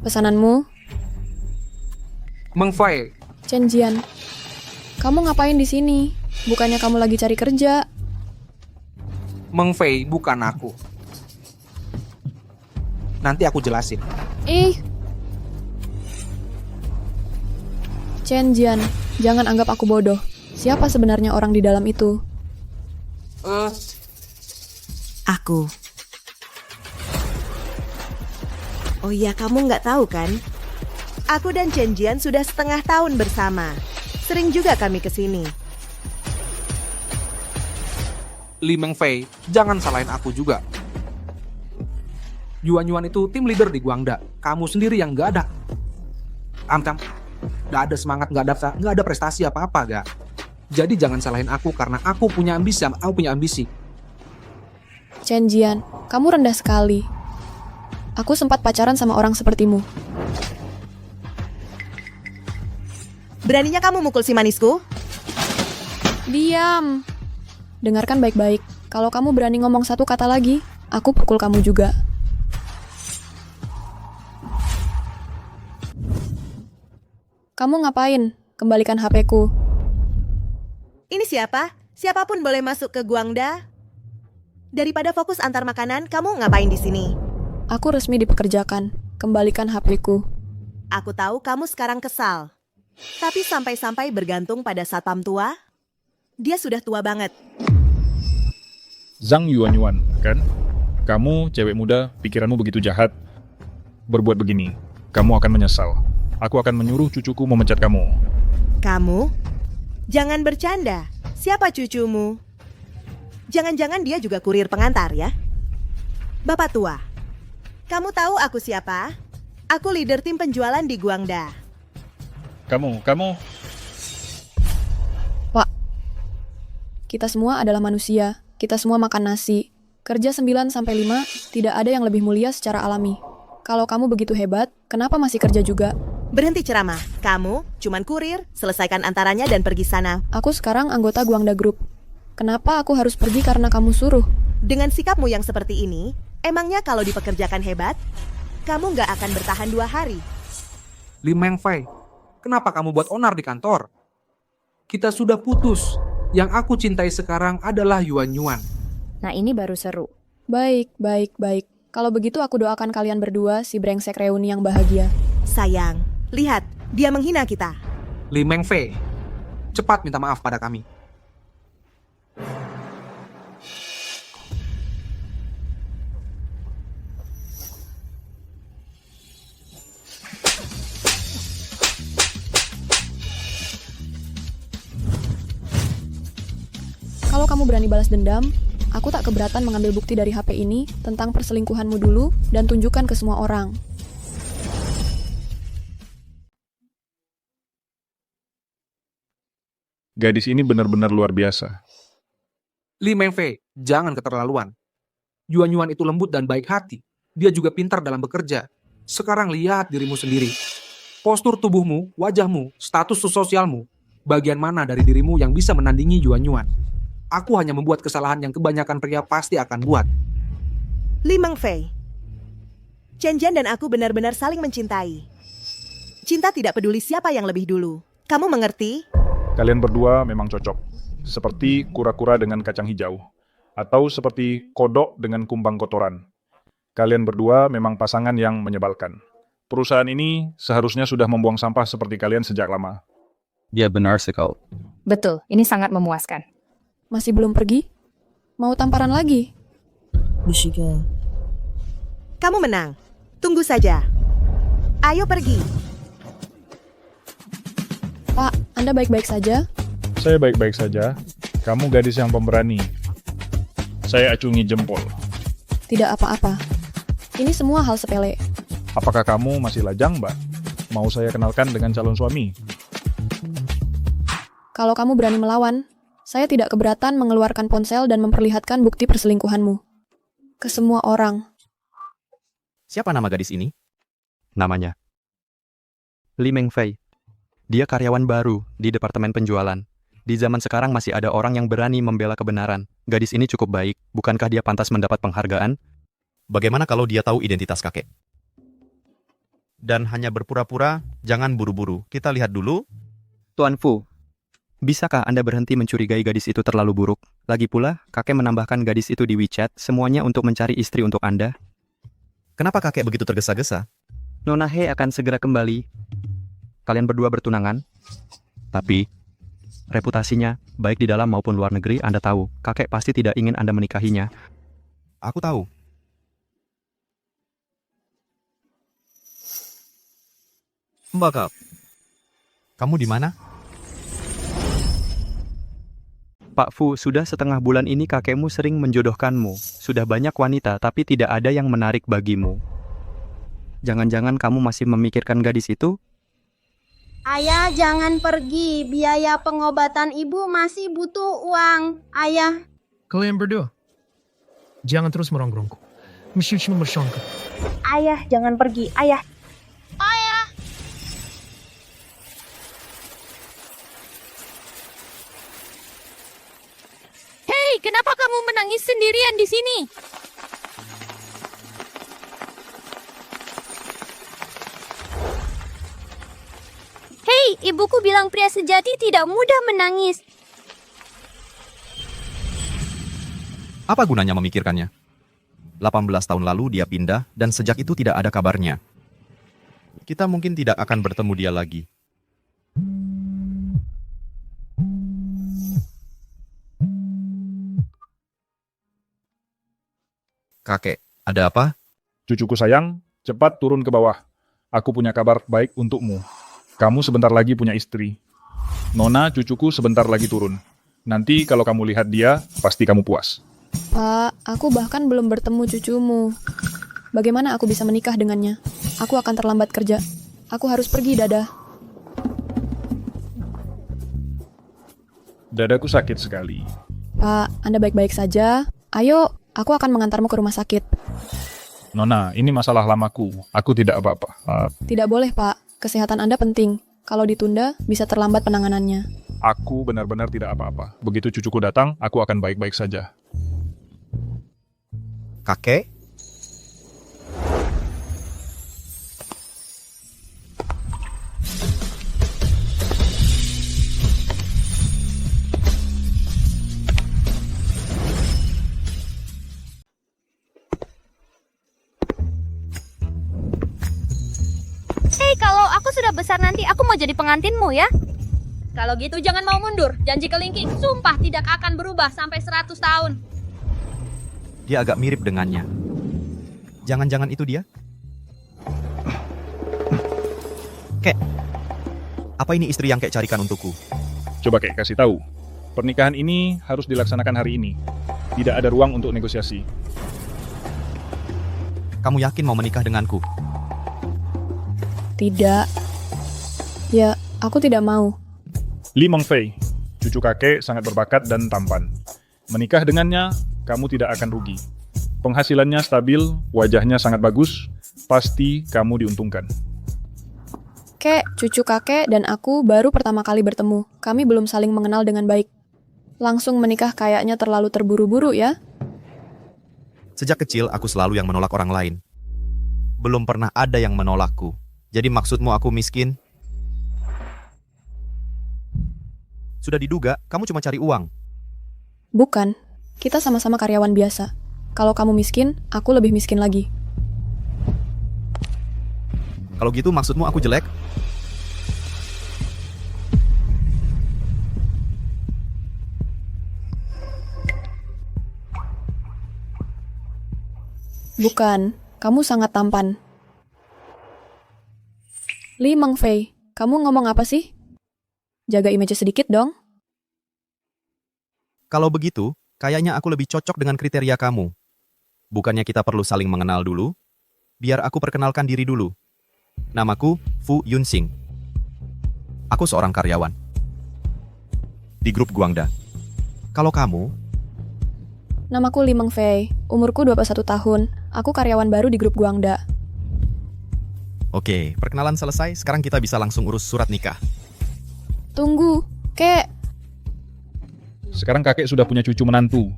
Pesananmu? Meng Fei, Chen Jian. Kamu ngapain di sini? Bukannya kamu lagi cari kerja? Meng Fei bukan aku. Nanti aku jelasin. Ih. Chen Jian, jangan anggap aku bodoh. Siapa sebenarnya orang di dalam itu? Aku. Oh iya, kamu nggak tahu kan? Aku dan Chen Jian sudah setengah tahun bersama. Sering juga kami ke sini. Li Meng Fei, jangan salahin aku juga. Yuan itu tim leader di Guangda. Kamu sendiri yang nggak ada. Am, nggak ada semangat, nggak ada prestasi apa-apa, gak. Jadi jangan salahin aku karena aku punya ambisi. Chen Jian, kamu rendah sekali. Aku sempat pacaran sama orang sepertimu. Beraninya kamu mukul si manisku? Diam. Dengarkan baik-baik. Kalau kamu berani ngomong satu kata lagi, aku pukul kamu juga. Kamu ngapain? Kembalikan HP-ku. Ini siapa? Siapapun boleh masuk ke Guangda. Daripada fokus antar makanan, kamu ngapain di sini? Aku resmi dipekerjakan. Kembalikan HP-ku. Aku tahu kamu sekarang kesal. Tapi sampai-sampai bergantung pada satpam tua. Dia sudah tua banget. Zhang Yuanyuan, kan? Kamu, cewek muda, pikiranmu begitu jahat. Berbuat begini, kamu akan menyesal. Aku akan menyuruh cucuku memecat kamu. Kamu? Jangan bercanda. Siapa cucumu? Jangan-jangan dia juga kurir pengantar ya? Bapak tua, kamu tahu aku siapa? Aku leader tim penjualan di Guangda. Kamu... Pak, kita semua adalah manusia. Kita semua makan nasi. Kerja 9-5, tidak ada yang lebih mulia secara alami. Kalau kamu begitu hebat, kenapa masih kerja juga? Berhenti ceramah. Kamu cuman kurir, selesaikan antaranya dan pergi sana. Aku sekarang anggota Guangda Group. Kenapa aku harus pergi karena kamu suruh? Dengan sikapmu yang seperti ini, emangnya kalau dipekerjakan hebat, kamu nggak akan bertahan 2 hari. Li Meng Fei, kenapa kamu buat onar di kantor? Kita sudah putus. Yang aku cintai sekarang adalah Yuan. Nah, ini baru seru. Baik. Kalau begitu aku doakan kalian berdua si brengsek reuni yang bahagia. Sayang, lihat, dia menghina kita. Li Meng Fei, cepat minta maaf pada kami. Kalau kamu berani balas dendam, aku tak keberatan mengambil bukti dari HP ini tentang perselingkuhanmu dulu dan tunjukkan ke semua orang. Gadis ini benar-benar luar biasa. Li Meng Fei, jangan keterlaluan. Yuan itu lembut dan baik hati. Dia juga pintar dalam bekerja. Sekarang lihat dirimu sendiri. Postur tubuhmu, wajahmu, status sosialmu. Bagian mana dari dirimu yang bisa menandingi Yuan? Aku hanya membuat kesalahan yang kebanyakan pria pasti akan buat. Li Meng Fei, Chen Jian dan aku benar-benar saling mencintai. Cinta tidak peduli siapa yang lebih dulu. Kamu mengerti? Kalian berdua memang cocok. Seperti kura-kura dengan kacang hijau. Atau seperti kodok dengan kumbang kotoran. Kalian berdua memang pasangan yang menyebalkan. Perusahaan ini seharusnya sudah membuang sampah seperti kalian sejak lama. Ya benar sekali. Betul, ini sangat memuaskan. Masih belum pergi? Mau tamparan lagi? Kamu menang. Tunggu saja. Ayo pergi. Pak, Anda baik-baik saja? Saya baik-baik saja. Kamu gadis yang pemberani. Saya acungi jempol. Tidak apa-apa. Ini semua hal sepele. Apakah kamu masih lajang, Mbak? Mau saya kenalkan dengan calon suami? Kalau kamu berani melawan, saya tidak keberatan mengeluarkan ponsel dan memperlihatkan bukti perselingkuhanmu. Ke semua orang. Siapa nama gadis ini? Namanya Li Meng Fei. Dia karyawan baru di departemen penjualan. Di zaman sekarang masih ada orang yang berani membela kebenaran. Gadis ini cukup baik. Bukankah dia pantas mendapat penghargaan? Bagaimana kalau dia tahu identitas kakek? dan hanya berpura-pura, jangan buru-buru. Kita lihat dulu. Tuan Fu, bisakah Anda berhenti mencurigai gadis itu terlalu buruk? Lagi pula, kakek menambahkan gadis itu di WeChat, semuanya untuk mencari istri untuk Anda. Kenapa kakek begitu tergesa-gesa? Nona He akan segera kembali. Kalian berdua bertunangan. Tapi, reputasinya, baik di dalam maupun luar negeri, Anda tahu, kakek pasti tidak ingin Anda menikahinya. Aku tahu. Mbak, kamu di mana? Pak Fu, sudah setengah bulan ini kakekmu sering menjodohkanmu. Sudah banyak wanita, tapi tidak ada yang menarik bagimu. Jangan-jangan kamu masih memikirkan gadis itu? Ayah, jangan pergi. Biaya pengobatan ibu masih butuh uang. Ayah. Kalian berdua, jangan terus merongrongku. Mesti bersongkok. Ayah, jangan pergi. Ayah. Hei, kenapa kamu menangis sendirian di sini? Hei, ibuku bilang pria sejati tidak mudah menangis. Apa gunanya memikirkannya? 18 tahun lalu dia pindah dan sejak itu tidak ada kabarnya. Kita mungkin tidak akan bertemu dia lagi. Kakek, ada apa? Cucuku sayang, cepat turun ke bawah. Aku punya kabar baik untukmu. Kamu sebentar lagi punya istri. Nona, cucuku sebentar lagi turun. Nanti kalau kamu lihat dia, pasti kamu puas. Pak, aku bahkan belum bertemu cucumu. Bagaimana aku bisa menikah dengannya? Aku akan terlambat kerja. Aku harus pergi, Dadah. Dadaku sakit sekali. Pak, Anda baik-baik saja? Ayo, aku akan mengantarmu ke rumah sakit. Nona, ini masalah lamaku. Aku tidak apa-apa. Tidak boleh, Pak. Kesehatan Anda penting. Kalau ditunda, bisa terlambat penanganannya. Aku benar-benar tidak apa-apa. Begitu cucuku datang, aku akan baik-baik saja. Kakek? Hei, kalau aku sudah besar nanti, aku mau jadi pengantinmu ya. Kalau gitu jangan mau mundur. Janji kelingking, sumpah tidak akan berubah sampai 100 tahun. Dia agak mirip dengannya. Jangan-jangan itu dia? Kek, apa ini istri yang Kek carikan untukku? Coba Kek kasih tahu. Pernikahan ini harus dilaksanakan hari ini. Tidak ada ruang untuk negosiasi. Kamu yakin mau menikah denganku? Tidak. Ya, aku tidak mau. Li Mengfei, cucu kakek sangat berbakat dan tampan. Menikah dengannya, kamu tidak akan rugi. Penghasilannya stabil, wajahnya sangat bagus, pasti kamu diuntungkan. Kek, cucu kakek dan aku baru pertama kali bertemu. Kami belum saling mengenal dengan baik. Langsung menikah kayaknya terlalu terburu-buru ya? Sejak kecil aku selalu yang menolak orang lain. Belum pernah ada yang menolakku. Jadi maksudmu aku miskin? Sudah diduga, kamu cuma cari uang. Bukan. Kita sama-sama karyawan biasa. Kalau kamu miskin, aku lebih miskin lagi. Kalau gitu maksudmu aku jelek? Bukan. Kamu sangat tampan. Li Mengfei, kamu ngomong apa sih? Jaga image sedikit dong. Kalau begitu, kayaknya aku lebih cocok dengan kriteria kamu. Bukannya kita perlu saling mengenal dulu? Biar aku perkenalkan diri dulu. Namaku Fu Yunsing. Aku seorang karyawan di grup Guangda. Kalau kamu? Namaku Li Mengfei, umurku 21 tahun. Aku karyawan baru di grup Guangda. Oke, perkenalan selesai. Sekarang kita bisa langsung urus surat nikah. Tunggu, Kek. Sekarang kakek sudah punya cucu menantu.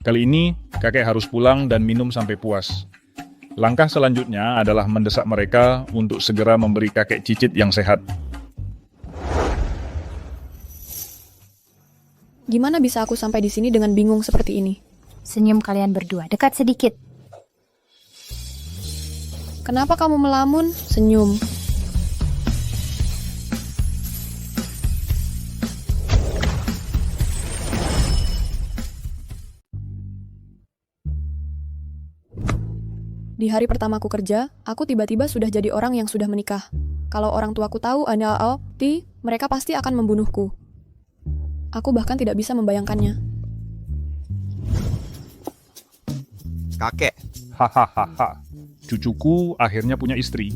Kali ini, kakek harus pulang dan minum sampai puas. Langkah selanjutnya adalah mendesak mereka untuk segera memberi kakek Cicit yang sehat. Gimana bisa aku sampai di sini dengan bingung seperti ini? Senyum kalian berdua, dekat sedikit. Kenapa kamu melamun? Senyum. Di hari pertamaku kerja, aku tiba-tiba sudah jadi orang yang sudah menikah. Kalau orang tuaku tahu mereka pasti akan membunuhku. Aku bahkan tidak bisa membayangkannya. Kakek, Hahaha. Cucuku akhirnya punya istri.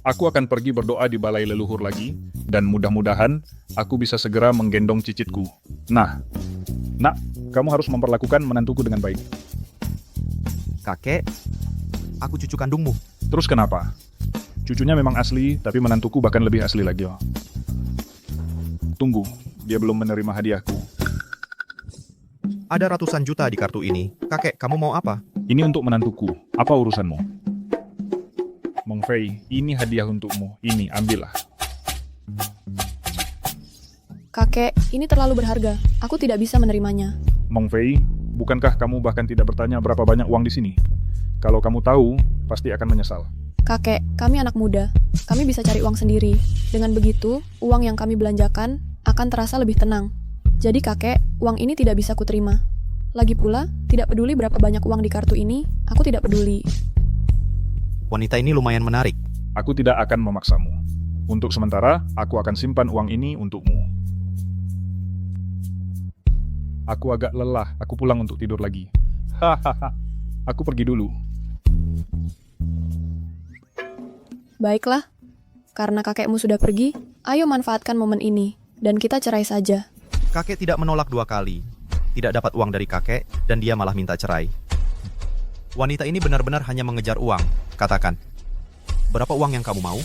Aku akan pergi berdoa di balai leluhur lagi, dan mudah-mudahan aku bisa segera menggendong cicitku. Nah, nak, kamu harus memperlakukan menantuku dengan baik. kakek, aku cucu kandungmu. Terus kenapa? Cucunya memang asli, tapi menantuku bahkan lebih asli lagi. Oh. Tunggu, dia belum menerima hadiahku. Ada ratusan juta di kartu ini. Kakek, kamu mau apa? Ini untuk menantuku. Apa urusanmu? Meng Fei, ini hadiah untukmu. Ini, ambillah. Kakek, ini terlalu berharga. Aku tidak bisa menerimanya. Meng Fei, bukankah kamu bahkan tidak bertanya berapa banyak uang di sini? Kalau kamu tahu, pasti akan menyesal. Kakek, kami anak muda. Kami bisa cari uang sendiri. Dengan begitu, uang yang kami belanjakan akan terasa lebih tenang. Jadi kakek, uang ini tidak bisa kuterima. Lagi pula, tidak peduli berapa banyak uang di kartu ini, aku tidak peduli. Wanita ini lumayan menarik. Aku tidak akan memaksamu. Untuk sementara, aku akan simpan uang ini untukmu. Aku agak lelah, aku pulang untuk tidur lagi. Hahaha, aku pergi dulu. Baiklah, karena kakekmu sudah pergi, ayo manfaatkan momen ini, dan kita cerai saja. Kakek tidak menolak 2 kali. Tidak dapat uang dari kakek, dan dia malah minta cerai. Wanita ini benar-benar hanya mengejar uang. Katakan, berapa uang yang kamu mau?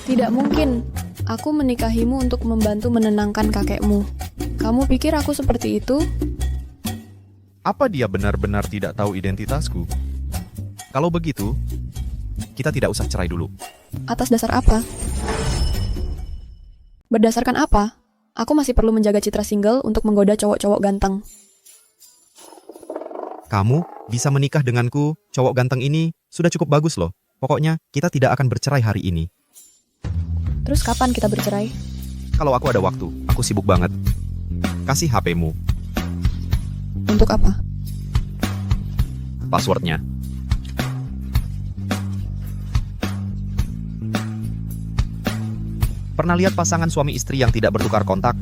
Tidak mungkin. Aku menikahimu untuk membantu menenangkan kakekmu. Kamu pikir aku seperti itu? Apa dia benar-benar tidak tahu identitasku? Kalau begitu, kita tidak usah cerai dulu. Atas dasar apa? Berdasarkan apa? Aku masih perlu menjaga citra single untuk menggoda cowok-cowok ganteng. Kamu bisa menikah denganku, cowok ganteng ini sudah cukup bagus loh. Pokoknya, kita tidak akan bercerai hari ini. Terus kapan kita bercerai? Kalau aku ada waktu, aku sibuk banget. Kasih HP-mu. Untuk apa? Passwordnya. Pernah lihat pasangan suami istri yang tidak bertukar kontak?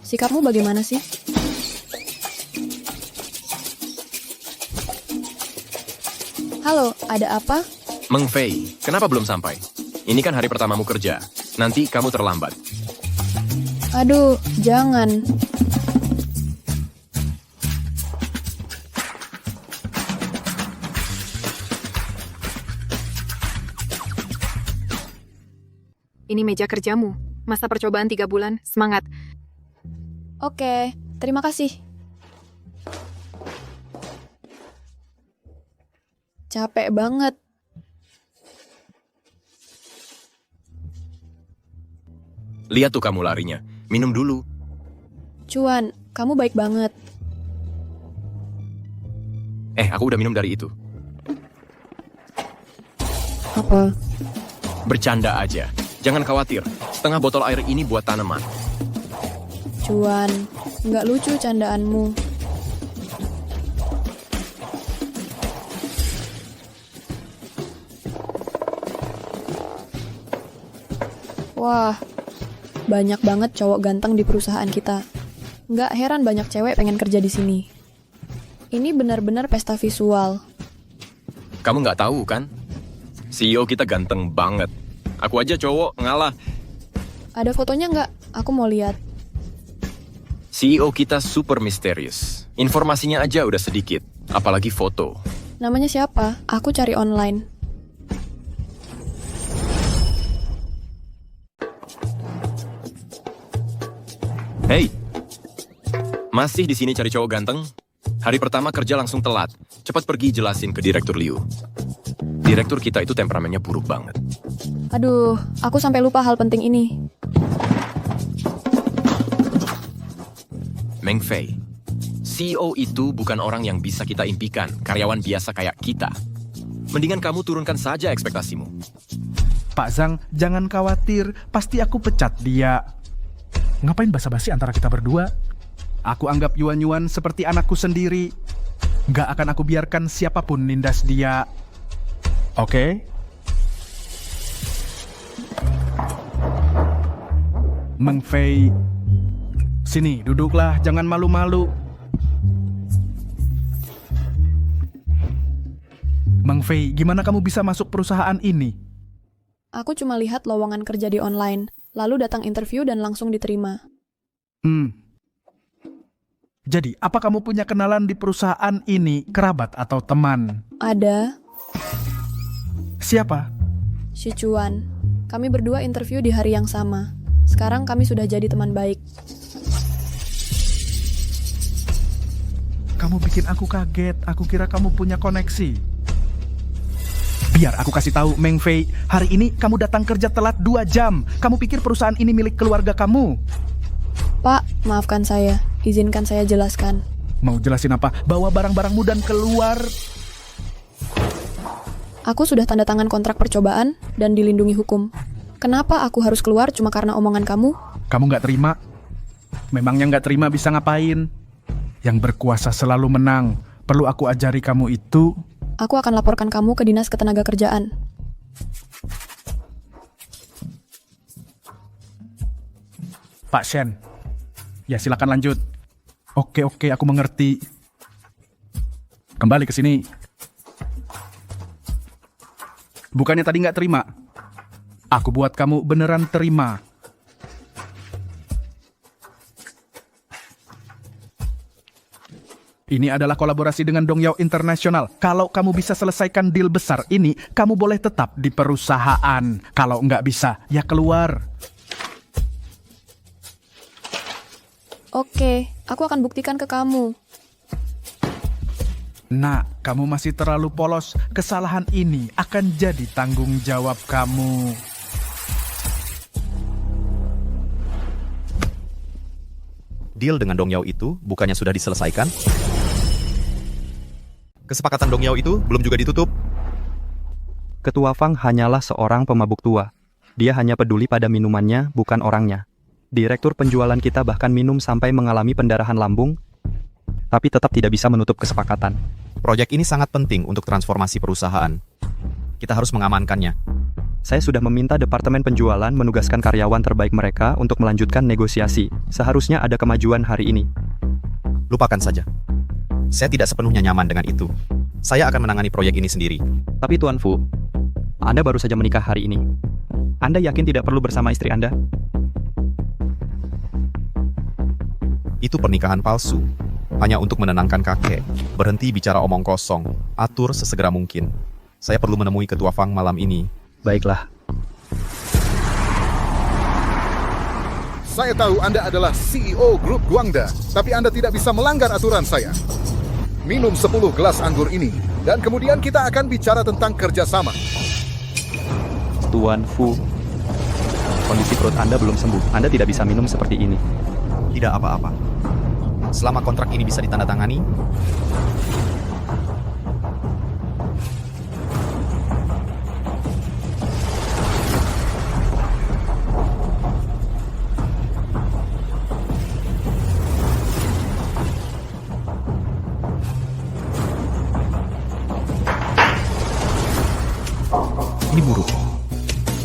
Sikapmu bagaimana sih? Halo, ada apa? Meng Fei, kenapa belum sampai? Ini kan hari pertamamu kerja. Nanti kamu terlambat. Aduh, jangan. Ini meja kerjamu. Masa percobaan 3 bulan. Semangat. Oke, terima kasih. Capek banget. Lihat tuh kamu larinya. Minum dulu. Cuan, kamu baik banget. Aku udah minum dari itu. Apa? Bercanda aja. Jangan khawatir. Setengah botol air ini buat tanaman. Cuan, nggak lucu candaanmu. Wah, banyak banget cowok ganteng di perusahaan kita. Nggak heran banyak cewek pengen kerja di sini. Ini benar-benar pesta visual. Kamu nggak tahu kan? CEO kita ganteng banget. Aku aja cowok ngalah. Ada fotonya nggak? Aku mau lihat. CEO kita super misterius. Informasinya aja udah sedikit. Apalagi foto. Namanya siapa? Aku cari online. Hey, masih di sini cari cowok ganteng? Hari pertama kerja langsung telat. Cepat pergi jelasin ke Direktur Liu. Direktur kita itu temperamennya buruk banget. Aduh, aku sampai lupa hal penting ini. Meng Fei, CEO itu bukan orang yang bisa kita impikan, karyawan biasa kayak kita. Mendingan kamu turunkan saja ekspektasimu. Pak Zhang, jangan khawatir, pasti aku pecat dia. Ngapain basa-basi antara kita berdua? Aku anggap Yuan-Yuan seperti anakku sendiri. Nggak akan aku biarkan siapapun nindas dia. Oke? Meng Fei, sini duduklah, jangan malu-malu. Meng Fei, gimana kamu bisa masuk perusahaan ini? Aku cuma lihat lowongan kerja di online, lalu datang interview dan langsung diterima. Jadi, apa kamu punya kenalan di perusahaan ini, kerabat atau teman? Ada. Siapa? Sichuan. Kami berdua interview di hari yang sama. Sekarang kami sudah jadi teman baik. Kamu bikin aku kaget. Aku kira kamu punya koneksi. Biar aku kasih tahu, Meng Fei. Hari ini kamu datang kerja telat 2 jam. Kamu pikir perusahaan ini milik keluarga kamu? Pak, maafkan saya. Izinkan saya jelaskan. Mau jelasin apa? Bawa barang-barangmu dan keluar. Aku sudah tanda tangan kontrak percobaan dan dilindungi hukum. Kenapa aku harus keluar cuma karena omongan kamu? Kamu nggak terima? Memangnya nggak terima bisa ngapain? Yang berkuasa selalu menang. Perlu aku ajari kamu itu? Aku akan laporkan kamu ke Dinas Ketenagakerjaan. Pak Shen. Ya, silakan lanjut. Oke, aku mengerti. Kembali ke sini. Bukannya tadi nggak terima? Aku buat kamu beneran terima. Ini adalah kolaborasi dengan Dongyao International. Kalau kamu bisa selesaikan deal besar ini, kamu boleh tetap di perusahaan. Kalau nggak bisa, ya keluar. Oke, aku akan buktikan ke kamu. Nah, kamu masih terlalu polos. Kesalahan ini akan jadi tanggung jawab kamu. Deal dengan Dongyao itu bukannya sudah diselesaikan? Kesepakatan Dongyao itu belum juga ditutup. Ketua Fang hanyalah seorang pemabuk tua. Dia hanya peduli pada minumannya, bukan orangnya. Direktur penjualan kita bahkan minum sampai mengalami pendarahan lambung, tapi tetap tidak bisa menutup kesepakatan. Proyek ini sangat penting untuk transformasi perusahaan. Kita harus mengamankannya. Saya sudah meminta Departemen Penjualan menugaskan karyawan terbaik mereka untuk melanjutkan negosiasi. Seharusnya ada kemajuan hari ini. Lupakan saja. Saya tidak sepenuhnya nyaman dengan itu. Saya akan menangani proyek ini sendiri. Tapi Tuan Fu, Anda baru saja menikah hari ini. Anda yakin tidak perlu bersama istri Anda? Itu pernikahan palsu. Hanya untuk menenangkan kakek. Berhenti bicara omong kosong. Atur sesegera mungkin. Saya perlu menemui Ketua Fang malam ini. Baiklah. Saya tahu Anda adalah CEO Grup Guangda, tapi Anda tidak bisa melanggar aturan saya. Minum 10 gelas anggur ini, dan kemudian kita akan bicara tentang kerjasama. Tuan Fu, kondisi perut Anda belum sembuh. Anda tidak bisa minum seperti ini. Tidak apa-apa. Selama kontrak ini bisa ditandatangani, ini buruk.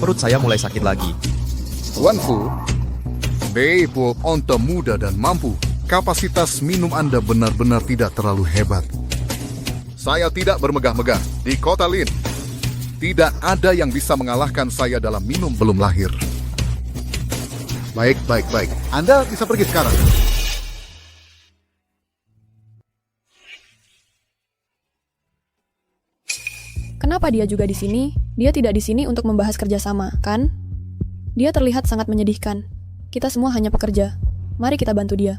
Perut saya mulai sakit lagi. Tuan Fu, Beipul onta muda dan mampu. Kapasitas minum Anda benar-benar tidak terlalu hebat. Saya tidak bermegah-megah. Di kota Lin, tidak ada yang bisa mengalahkan saya dalam minum belum lahir. Baik. Anda bisa pergi sekarang. Kenapa dia juga di sini? Dia tidak di sini untuk membahas kerjasama, kan? Dia terlihat sangat menyedihkan. Kita semua hanya pekerja. Mari kita bantu dia.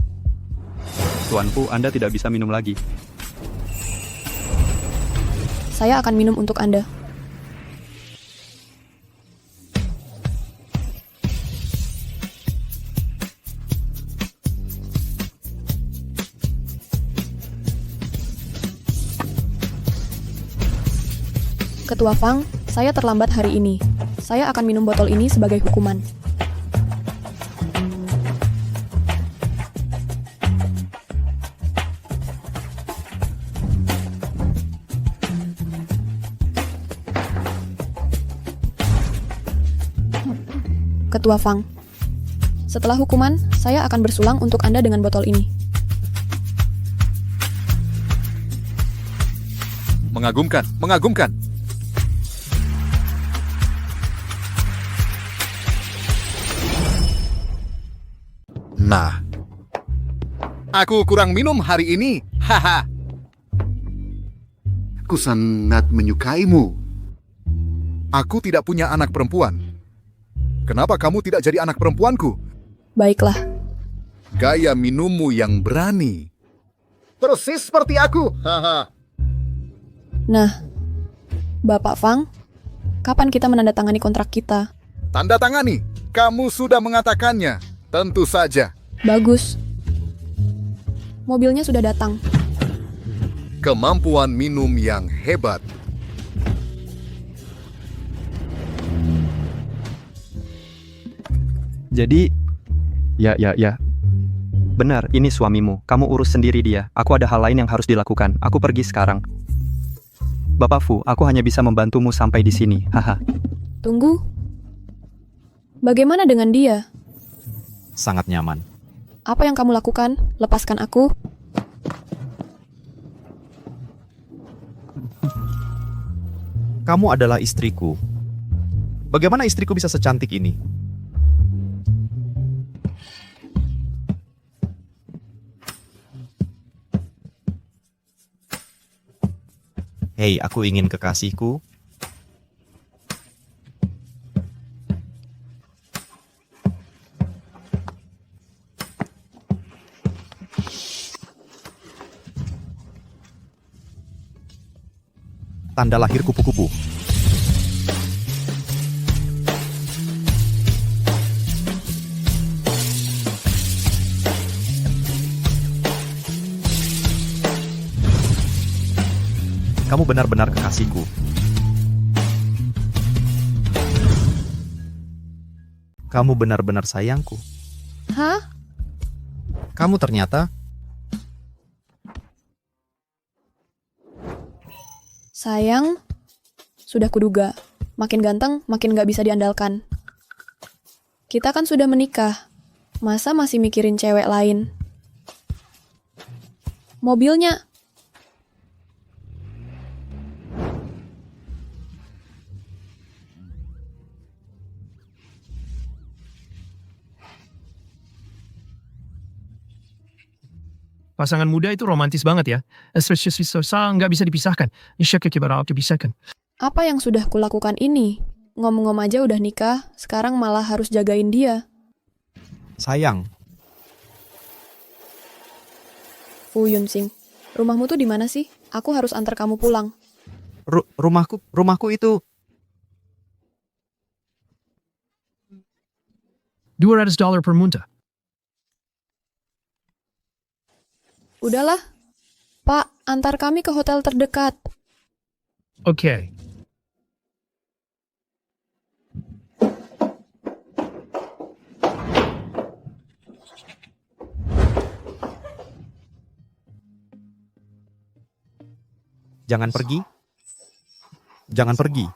Tuan Fu, Anda tidak bisa minum lagi. Saya akan minum untuk Anda. Ketua Fang, saya terlambat hari ini. Saya akan minum botol ini sebagai hukuman. Ketua Fang, setelah hukuman, saya akan bersulang untuk Anda dengan botol ini. Mengagumkan, mengagumkan. Nah, aku kurang minum hari ini. Haha. Aku sangat menyukaimu. Aku tidak punya anak perempuan. Kenapa kamu tidak jadi anak perempuanku? Baiklah. Gaya minummu yang berani. Persis seperti aku. Haha. Nah, Bapak Fang, kapan kita menandatangani kontrak kita? Tanda tangani. Kamu sudah mengatakannya. Tentu saja. Bagus. Mobilnya sudah datang. Kemampuan minum yang hebat. Jadi, ya. Benar, ini suamimu. Kamu urus sendiri dia. Aku ada hal lain yang harus dilakukan. Aku pergi sekarang. Bapak Fu, aku hanya bisa membantumu sampai di sini. Haha. Tunggu. Bagaimana dengan dia? Sangat nyaman. Apa yang kamu lakukan? Lepaskan aku. Kamu adalah istriku. Bagaimana istriku bisa secantik ini? Hei, aku ingin kekasihku. Tanda lahir kupu-kupu. Kamu benar-benar kekasihku. Kamu benar-benar sayangku. Hah? Kamu ternyata Sayang, sudah kuduga. Makin ganteng, makin gak bisa diandalkan. Kita kan sudah menikah. Masa masih mikirin cewek lain? Mobilnya. Pasangan muda itu romantis banget ya. Nggak bisa dipisahkan. Dipisahkan. Apa yang sudah kulakukan ini? Ngomong-ngom aja udah nikah, sekarang malah harus jagain dia. sayang. Fu Yunsing, rumahmu tuh di mana sih? Aku harus antar kamu pulang. Rumahku itu $200 per munta. Udahlah. Pak, antar kami ke hotel terdekat. Oke. Jangan pergi. Jangan pergi.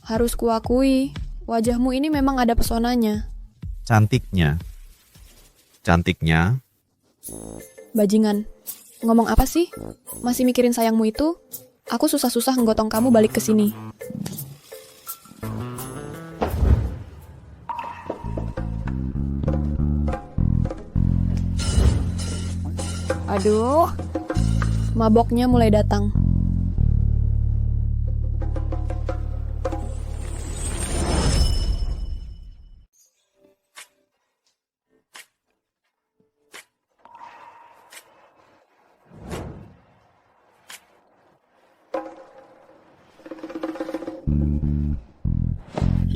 Harus kuakui, wajahmu ini memang ada pesonanya. Cantiknya. Cantiknya. Bajingan, ngomong apa sih? Masih mikirin sayangmu itu? Aku susah-susah nggotong kamu balik ke sini. Aduh, maboknya mulai datang.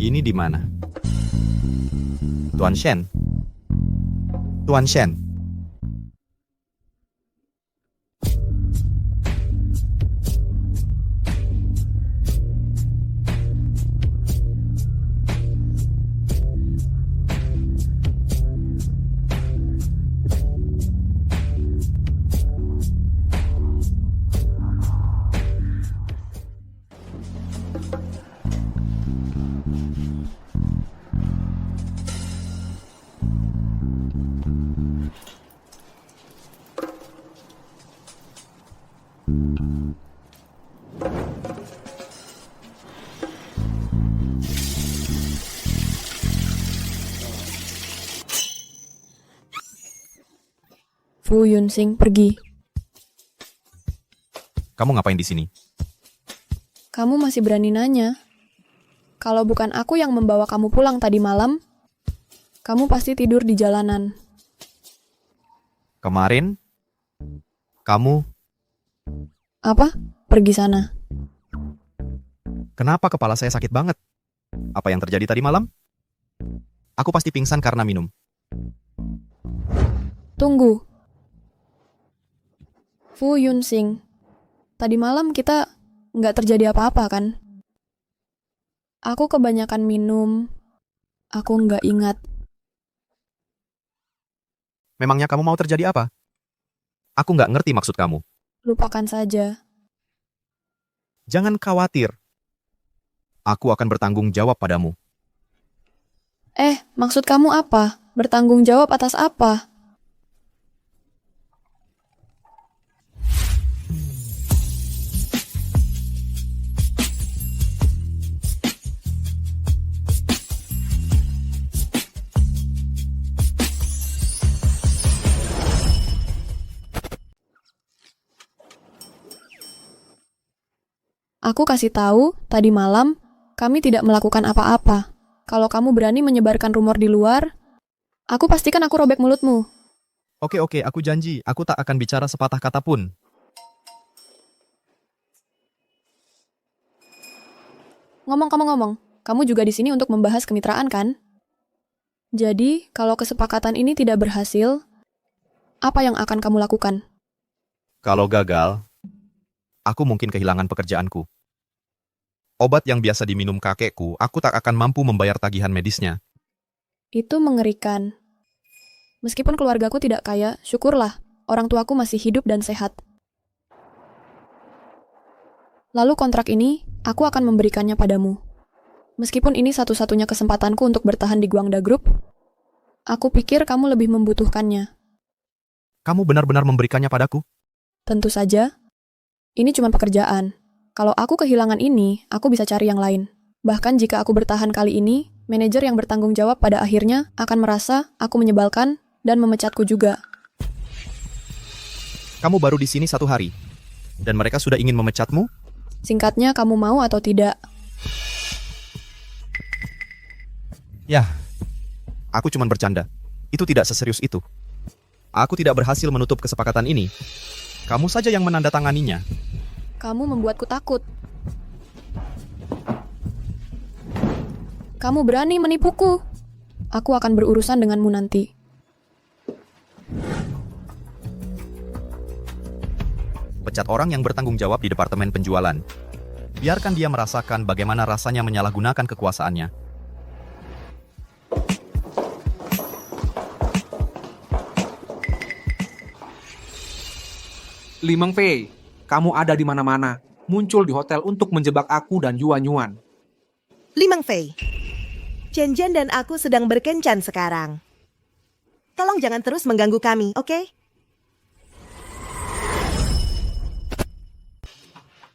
Ini di mana? Tuan Shen. Tuan Shen. Fu Yunsing pergi. Kamu ngapain di sini? Kamu masih berani nanya? Kalau bukan aku yang membawa kamu pulang tadi malam, kamu pasti tidur di jalanan. Kemarin, kamu... Apa? Pergi sana. Kenapa kepala saya sakit banget? Apa yang terjadi tadi malam? Aku pasti pingsan karena minum. Tunggu. Fu Yunsing, tadi malam kita nggak terjadi apa-apa kan? Aku kebanyakan minum. Aku nggak ingat. Memangnya kamu mau terjadi apa? Aku nggak ngerti maksud kamu. Lupakan saja. Jangan khawatir. Aku akan bertanggung jawab padamu. Maksud kamu apa? Bertanggung jawab atas apa? Aku kasih tahu, tadi malam, kami tidak melakukan apa-apa. Kalau kamu berani menyebarkan rumor di luar, aku pastikan aku robek mulutmu. Oke, aku janji. Aku tak akan bicara sepatah kata pun. Ngomong, kamu juga di sini untuk membahas kemitraan kan? Jadi, kalau kesepakatan ini tidak berhasil, apa yang akan kamu lakukan? Kalau gagal, aku mungkin kehilangan pekerjaanku. Obat yang biasa diminum kakekku, aku tak akan mampu membayar tagihan medisnya. Itu mengerikan. Meskipun keluargaku tidak kaya, syukurlah, orang tuaku masih hidup dan sehat. Lalu kontrak ini, aku akan memberikannya padamu. Meskipun ini satu-satunya kesempatanku untuk bertahan di Guangda Group, aku pikir kamu lebih membutuhkannya. Kamu benar-benar memberikannya padaku? Tentu saja. Ini cuma pekerjaan. Kalau aku kehilangan ini, aku bisa cari yang lain. Bahkan jika aku bertahan kali ini, manajer yang bertanggung jawab pada akhirnya akan merasa aku menyebalkan dan memecatku juga. Kamu baru di sini 1 hari, dan mereka sudah ingin memecatmu? Singkatnya, kamu mau atau tidak? Ya, aku cuma bercanda. Itu tidak seserius itu. Aku tidak berhasil menutup kesepakatan ini. Kamu saja yang menandatanganinya. Kamu membuatku takut. Kamu berani menipuku. Aku akan berurusan denganmu nanti. Pecat orang yang bertanggung jawab di departemen penjualan. Biarkan dia merasakan bagaimana rasanya menyalahgunakan kekuasaannya. Li Mengfei, kamu ada di mana-mana. Muncul di hotel untuk menjebak aku dan Yuan. Li Mengfei, Chen dan aku sedang berkencan sekarang. Tolong jangan terus mengganggu kami, oke?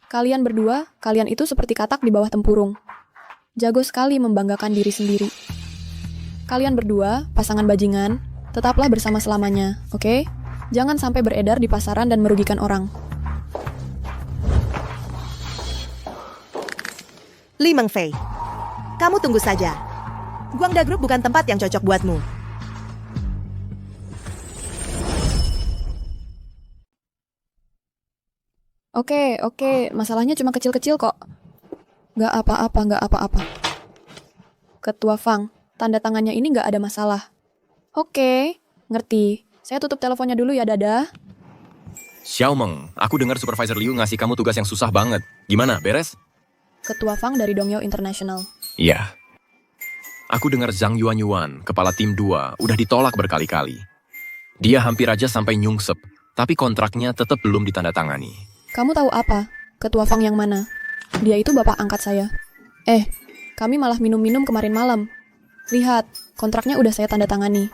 Kalian berdua, kalian itu seperti katak di bawah tempurung. Jago sekali membanggakan diri sendiri. Kalian berdua, pasangan bajingan, tetaplah bersama selamanya, oke? Jangan sampai beredar di pasaran dan merugikan orang. Li Mengfei, kamu tunggu saja. Guangda Group bukan tempat yang cocok buatmu. Oke, masalahnya cuma kecil-kecil kok. Gak apa-apa. Ketua Fang, tanda tangannya ini nggak ada masalah. Oke, ngerti. Saya tutup teleponnya dulu ya, dadah. Xiaomeng, aku dengar Supervisor Liu ngasih kamu tugas yang susah banget. Gimana, beres? Ketua Fang dari Dongyao International. Iya. Aku dengar Zhang Yuanyuan, kepala tim 2, udah ditolak berkali-kali. Dia hampir aja sampai nyungsep, tapi kontraknya tetap belum ditandatangani. Kamu tahu apa? Ketua Fang yang mana? Dia itu bapak angkat saya. Kami malah minum-minum kemarin malam. Lihat, kontraknya udah saya tanda tangani.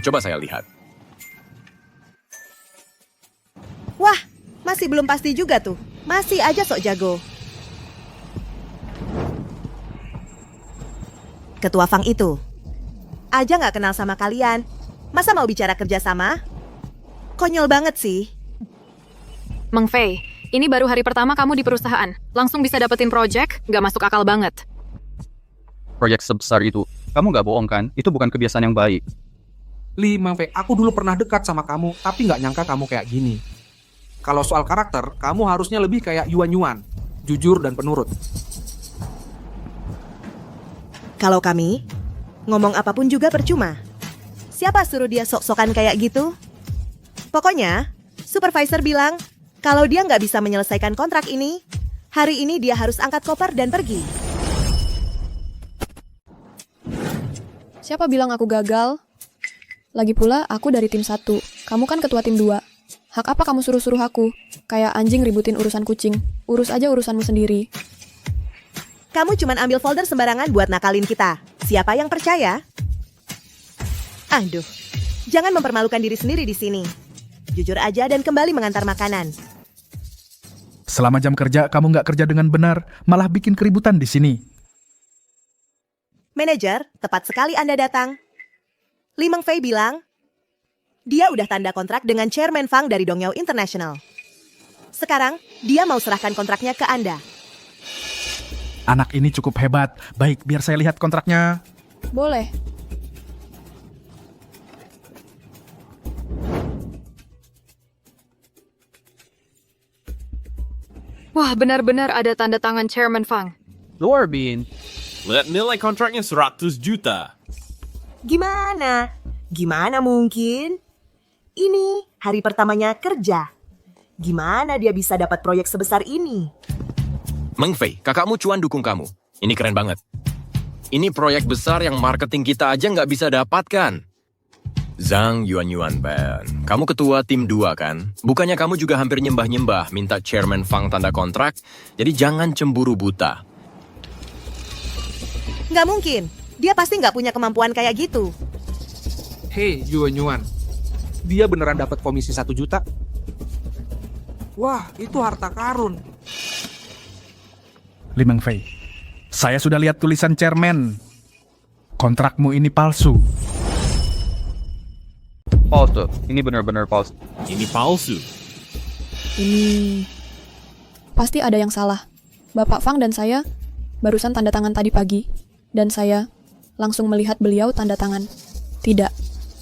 Coba saya lihat. Wah, masih belum pasti juga tuh. Masih aja sok jago. Ketua Fang itu aja nggak kenal sama kalian. Masa mau bicara kerja sama? Konyol banget sih. Meng Fei, ini baru hari pertama kamu di perusahaan. Langsung bisa dapetin project, nggak masuk akal banget. Proyek sebesar itu, kamu nggak bohong kan? Itu bukan kebiasaan yang baik. Li Mengfei, aku dulu pernah dekat sama kamu, tapi nggak nyangka kamu kayak gini. Kalau soal karakter, kamu harusnya lebih kayak Yuan, jujur dan penurut. Kalau kami, ngomong apapun juga percuma. Siapa suruh dia sok-sokan kayak gitu? Pokoknya, supervisor bilang, kalau dia nggak bisa menyelesaikan kontrak ini, hari ini dia harus angkat koper dan pergi. Siapa bilang aku gagal? Lagi pula, aku dari tim 1. Kamu kan ketua tim 2. Hak apa kamu suruh-suruh aku? Kayak anjing ributin urusan kucing. Urus aja urusanmu sendiri. Kamu cuman ambil folder sembarangan buat nakalin kita. Siapa yang percaya? Aduh, jangan mempermalukan diri sendiri di sini. Jujur aja dan kembali mengantar makanan. Selama jam kerja, kamu nggak kerja dengan benar, malah bikin keributan di sini. Manajer, tepat sekali Anda datang. Li Mengfei bilang, dia udah tanda kontrak dengan Chairman Fang dari Dongyao International. Sekarang, dia mau serahkan kontraknya ke Anda. Anak ini cukup hebat. Baik, biar saya lihat kontraknya. Boleh. Wah, benar-benar ada tanda tangan Chairman Fang. Luar Bin. Lihat nilai kontraknya 100 juta. Gimana? Gimana mungkin? Ini hari pertamanya kerja. Gimana dia bisa dapat proyek sebesar ini? Meng Fei, kakakmu Cuan dukung kamu. Ini keren banget. Ini proyek besar yang marketing kita aja nggak bisa dapatkan. Zhang Yuanyuan Ban, kamu ketua tim 2 kan? Bukannya kamu juga hampir nyembah-nyembah minta Chairman Fang tanda kontrak? Jadi jangan cemburu buta. Nggak mungkin. Dia pasti nggak punya kemampuan kayak gitu. Hei Yuan, dia beneran dapat komisi 1 juta? Wah, itu harta karun. Li Mengfei, saya sudah lihat tulisan chairman. Kontrakmu ini palsu. Palsu, ini benar-benar palsu. Ini palsu. Ini... Pasti ada yang salah. Bapak Fang dan saya barusan tanda tangan tadi pagi. Dan saya langsung melihat beliau tanda tangan. Tidak,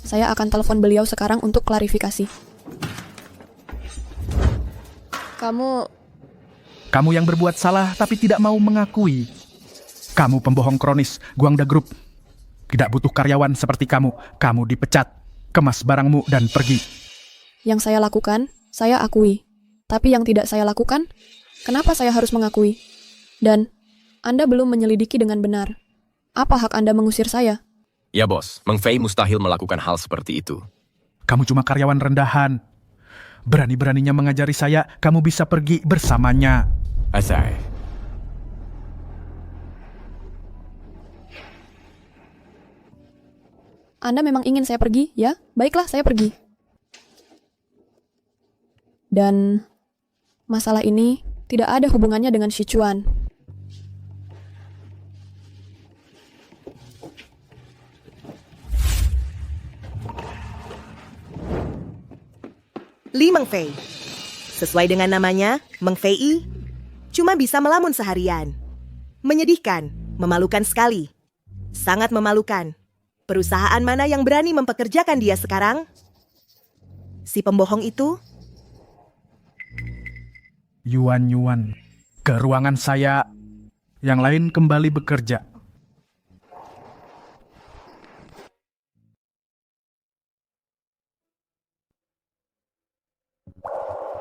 saya akan telepon beliau sekarang untuk klarifikasi. Kamu yang berbuat salah tapi tidak mau mengakui. Kamu pembohong kronis, Guangda Group. Tidak butuh karyawan seperti kamu. Kamu dipecat, kemas barangmu dan pergi. Yang saya lakukan, saya akui. Tapi yang tidak saya lakukan, kenapa saya harus mengakui? Dan Anda belum menyelidiki dengan benar. Apa hak Anda mengusir saya? Ya bos, Meng Fei mustahil melakukan hal seperti itu. Kamu cuma karyawan rendahan. Berani-beraninya mengajari saya, kamu bisa pergi bersamanya. Asai. Anda memang ingin saya pergi, ya? Baiklah, saya pergi. Dan masalah ini tidak ada hubungannya dengan Sichuan. Li Mengfei. Sesuai dengan namanya, Mengfei cuma bisa melamun seharian. Menyedihkan, memalukan sekali. Sangat memalukan. Perusahaan mana yang berani mempekerjakan dia sekarang? Si pembohong itu? Yuan, ke ruangan saya. Yang lain kembali bekerja.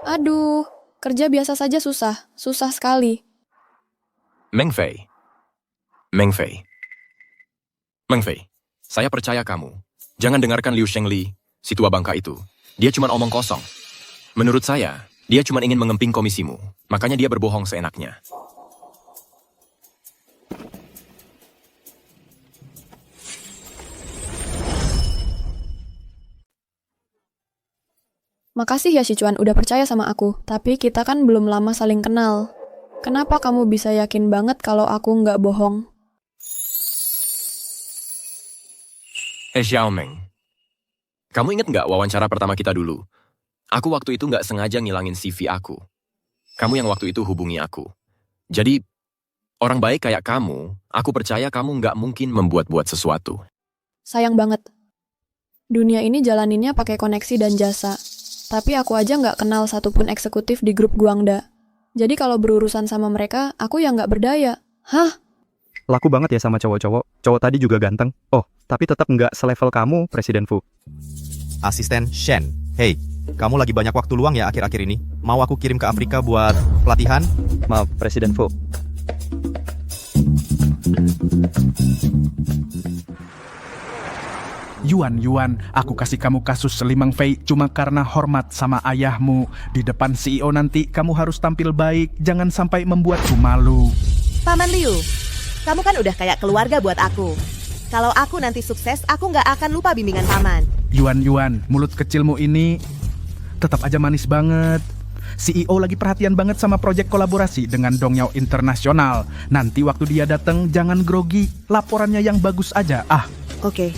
Aduh, kerja biasa saja susah. Susah sekali. Meng Fei. Meng Fei. Meng Fei, saya percaya kamu. Jangan dengarkan Liu Shengli, si tua bangka itu. Dia cuma omong kosong. Menurut saya, dia cuma ingin mengemping komisimu. Makanya dia berbohong seenaknya. Makasih ya Sichuan udah percaya sama aku, tapi kita kan belum lama saling kenal. Kenapa kamu bisa yakin banget kalau aku nggak bohong? Xiaomeng, kamu inget nggak wawancara pertama kita dulu? Aku waktu itu nggak sengaja ngilangin CV aku. Kamu yang waktu itu hubungi aku. Jadi, orang baik kayak kamu, aku percaya kamu nggak mungkin membuat-buat sesuatu. Sayang banget. Dunia ini jalaninnya pakai koneksi dan jasa. Tapi aku aja nggak kenal satupun eksekutif di grup Guangda. Jadi kalau berurusan sama mereka, aku yang nggak berdaya. Hah? Laku banget ya sama cowok-cowok. Cowok tadi juga ganteng. Oh, tapi tetap nggak selevel kamu, Presiden Fu. Asisten Shen, hey, kamu lagi banyak waktu luang ya akhir-akhir ini? Mau aku kirim ke Afrika buat pelatihan? Maaf, Presiden Fu. Yuan, aku kasih kamu kasus Limang Fei cuma karena hormat sama ayahmu. Di depan CEO nanti kamu harus tampil baik, jangan sampai membuatku malu. Paman Liu, kamu kan udah kayak keluarga buat aku. Kalau aku nanti sukses, aku nggak akan lupa bimbingan paman. Yuan, mulut kecilmu ini tetap aja manis banget. CEO lagi perhatian banget sama proyek kolaborasi dengan Dongyao Internasional. Nanti waktu dia datang jangan grogi, laporannya yang bagus aja. Oke.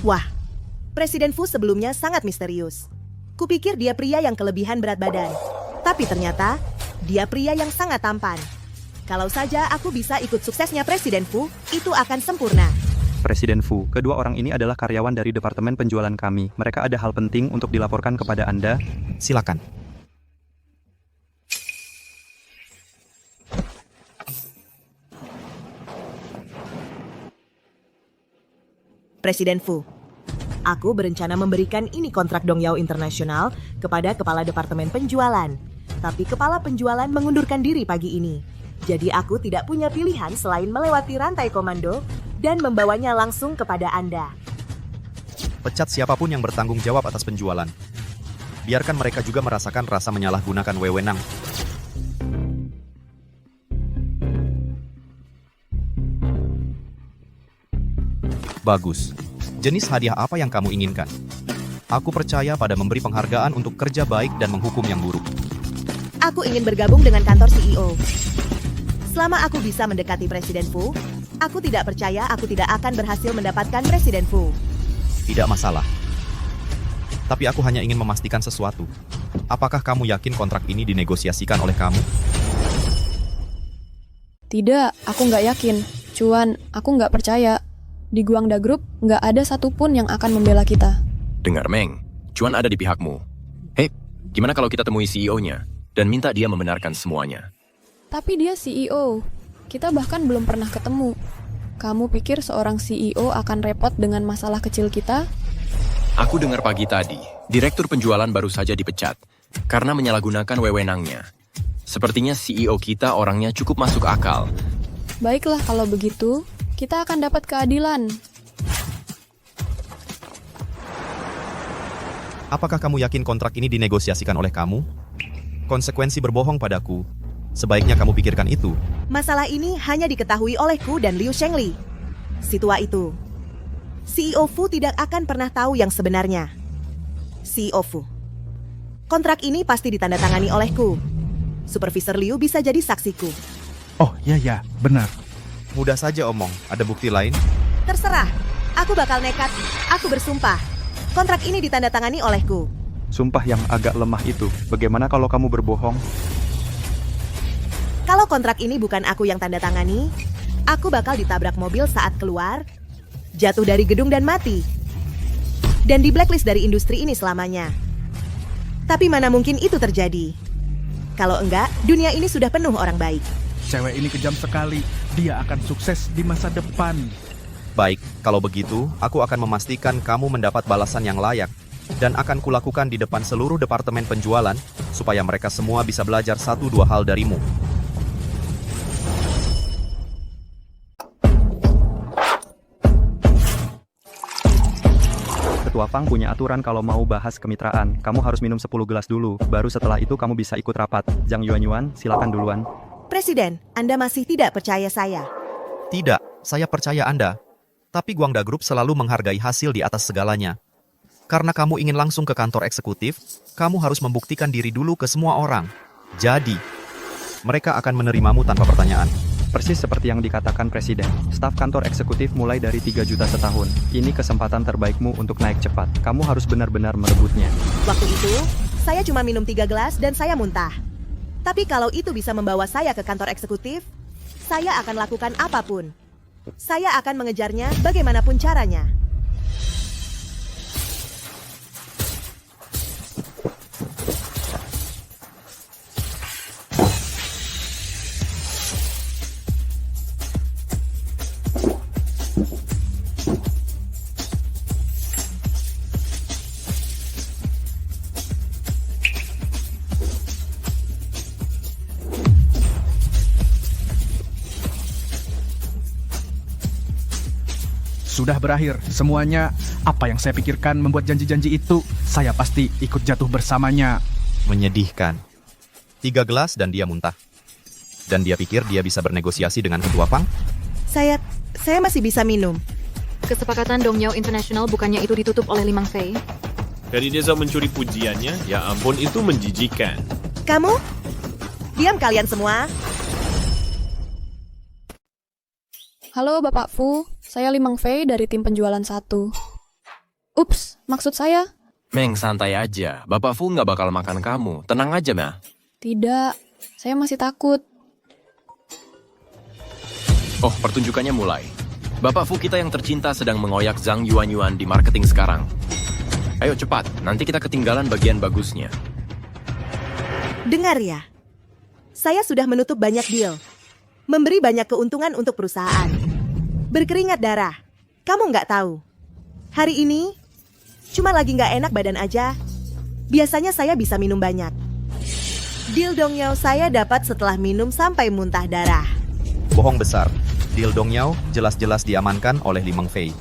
Wah, Presiden Fu sebelumnya sangat misterius. Kupikir dia pria yang kelebihan berat badan. Tapi ternyata, dia pria yang sangat tampan. Kalau saja aku bisa ikut suksesnya Presiden Fu, itu akan sempurna. Presiden Fu, kedua orang ini adalah karyawan dari Departemen Penjualan kami. Mereka ada hal penting untuk dilaporkan kepada Anda. Silakan. Presiden Fu, aku berencana memberikan ini kontrak Dongyao Internasional kepada Kepala Departemen Penjualan. Tapi Kepala Penjualan mengundurkan diri pagi ini. Jadi aku tidak punya pilihan selain melewati rantai komando dan membawanya langsung kepada Anda. Pecat siapapun yang bertanggung jawab atas penjualan. Biarkan mereka juga merasakan rasa menyalahgunakan wewenang. Bagus. Jenis hadiah apa yang kamu inginkan? Aku percaya pada memberi penghargaan untuk kerja baik dan menghukum yang buruk. Aku ingin bergabung dengan kantor CEO. Selama aku bisa mendekati Presiden Fu, aku tidak percaya aku tidak akan berhasil mendapatkan Presiden Fu. Tidak masalah. Tapi aku hanya ingin memastikan sesuatu. Apakah kamu yakin kontrak ini dinegosiasikan oleh kamu? Tidak, aku nggak yakin. Cuan, aku nggak percaya. Di Guangda Group, nggak ada satupun yang akan membela kita. Dengar, Meng. Cuan ada di pihakmu. Hei, gimana kalau kita temui CEO-nya dan minta dia membenarkan semuanya? Tapi dia CEO. Kita bahkan belum pernah ketemu. Kamu pikir seorang CEO akan repot dengan masalah kecil kita? Aku dengar pagi tadi, direktur penjualan baru saja dipecat karena menyalahgunakan wewenangnya. Sepertinya CEO kita orangnya cukup masuk akal. Baiklah kalau begitu, kita akan dapat keadilan. Apakah kamu yakin kontrak ini dinegosiasikan oleh kamu? Konsekuensi berbohong padaku. Sebaiknya kamu pikirkan itu. Masalah ini hanya diketahui olehku dan Liu Shengli. Si tua itu. CEO Fu tidak akan pernah tahu yang sebenarnya. CEO Fu. Kontrak ini pasti ditandatangani olehku. Supervisor Liu bisa jadi saksiku. Oh, ya, benar. Mudah saja omong. Ada bukti lain? Terserah. Aku bakal nekat. Aku bersumpah. Kontrak ini ditandatangani olehku. Sumpah yang agak lemah itu. Bagaimana kalau kamu berbohong? Kalau kontrak ini bukan aku yang tanda tangani, aku bakal ditabrak mobil saat keluar, jatuh dari gedung dan mati. dan di blacklist dari industri ini selamanya. Tapi mana mungkin itu terjadi? Kalau enggak, dunia ini sudah penuh orang baik. Cewek ini kejam sekali. Dia akan sukses di masa depan. Baik, kalau begitu, aku akan memastikan kamu mendapat balasan yang layak. Dan akan kulakukan di depan seluruh departemen penjualan, supaya mereka semua bisa belajar 1-2 hal darimu. Ketua Fang punya aturan kalau mau bahas kemitraan, kamu harus minum 10 gelas dulu, baru setelah itu kamu bisa ikut rapat. Zhang Yuanyuan, silakan duluan. Presiden, Anda masih tidak percaya saya? Tidak, saya percaya Anda. Tapi Guangda Group selalu menghargai hasil di atas segalanya. Karena kamu ingin langsung ke kantor eksekutif, kamu harus membuktikan diri dulu ke semua orang. Jadi, mereka akan menerimamu tanpa pertanyaan. Persis seperti yang dikatakan Presiden, staf kantor eksekutif mulai dari 3 juta setahun. Ini kesempatan terbaikmu untuk naik cepat. Kamu harus benar-benar merebutnya. Waktu itu, saya cuma minum 3 gelas dan saya muntah. Tapi kalau itu bisa membawa saya ke kantor eksekutif, saya akan lakukan apapun. Saya akan mengejarnya bagaimanapun caranya. Sudah berakhir semuanya. Apa yang saya pikirkan membuat janji-janji itu, saya pasti ikut jatuh bersamanya. Menyedihkan. 3 gelas dan dia muntah. Dan dia pikir dia bisa bernegosiasi dengan Ketua Fang? Saya masih bisa minum. Kesepakatan Dongyao International bukannya itu ditutup oleh Li Mengfei? Dari desa mencuri pujiannya, ya ampun itu menjijikan. Kamu? Diam kalian semua. Halo Bapak Fu, saya Li Mengfei dari tim penjualan 1. Ups, maksud saya? Meng, santai aja. Bapak Fu nggak bakal makan kamu. Tenang aja, Mah. Tidak, saya masih takut. Oh, pertunjukannya mulai. Bapak Fu kita yang tercinta sedang mengoyak Zhang Yuanyuan di marketing sekarang. Ayo cepat, nanti kita ketinggalan bagian bagusnya. Dengar ya, saya sudah menutup banyak deal. Memberi banyak keuntungan untuk perusahaan. Berkeringat darah. Kamu nggak tahu. Hari ini, cuma lagi nggak enak badan aja. Biasanya saya bisa minum banyak. Deal Dongyao saya dapat setelah minum sampai muntah darah. Bohong besar. Deal Dongyao jelas-jelas diamankan oleh Li Mengfei.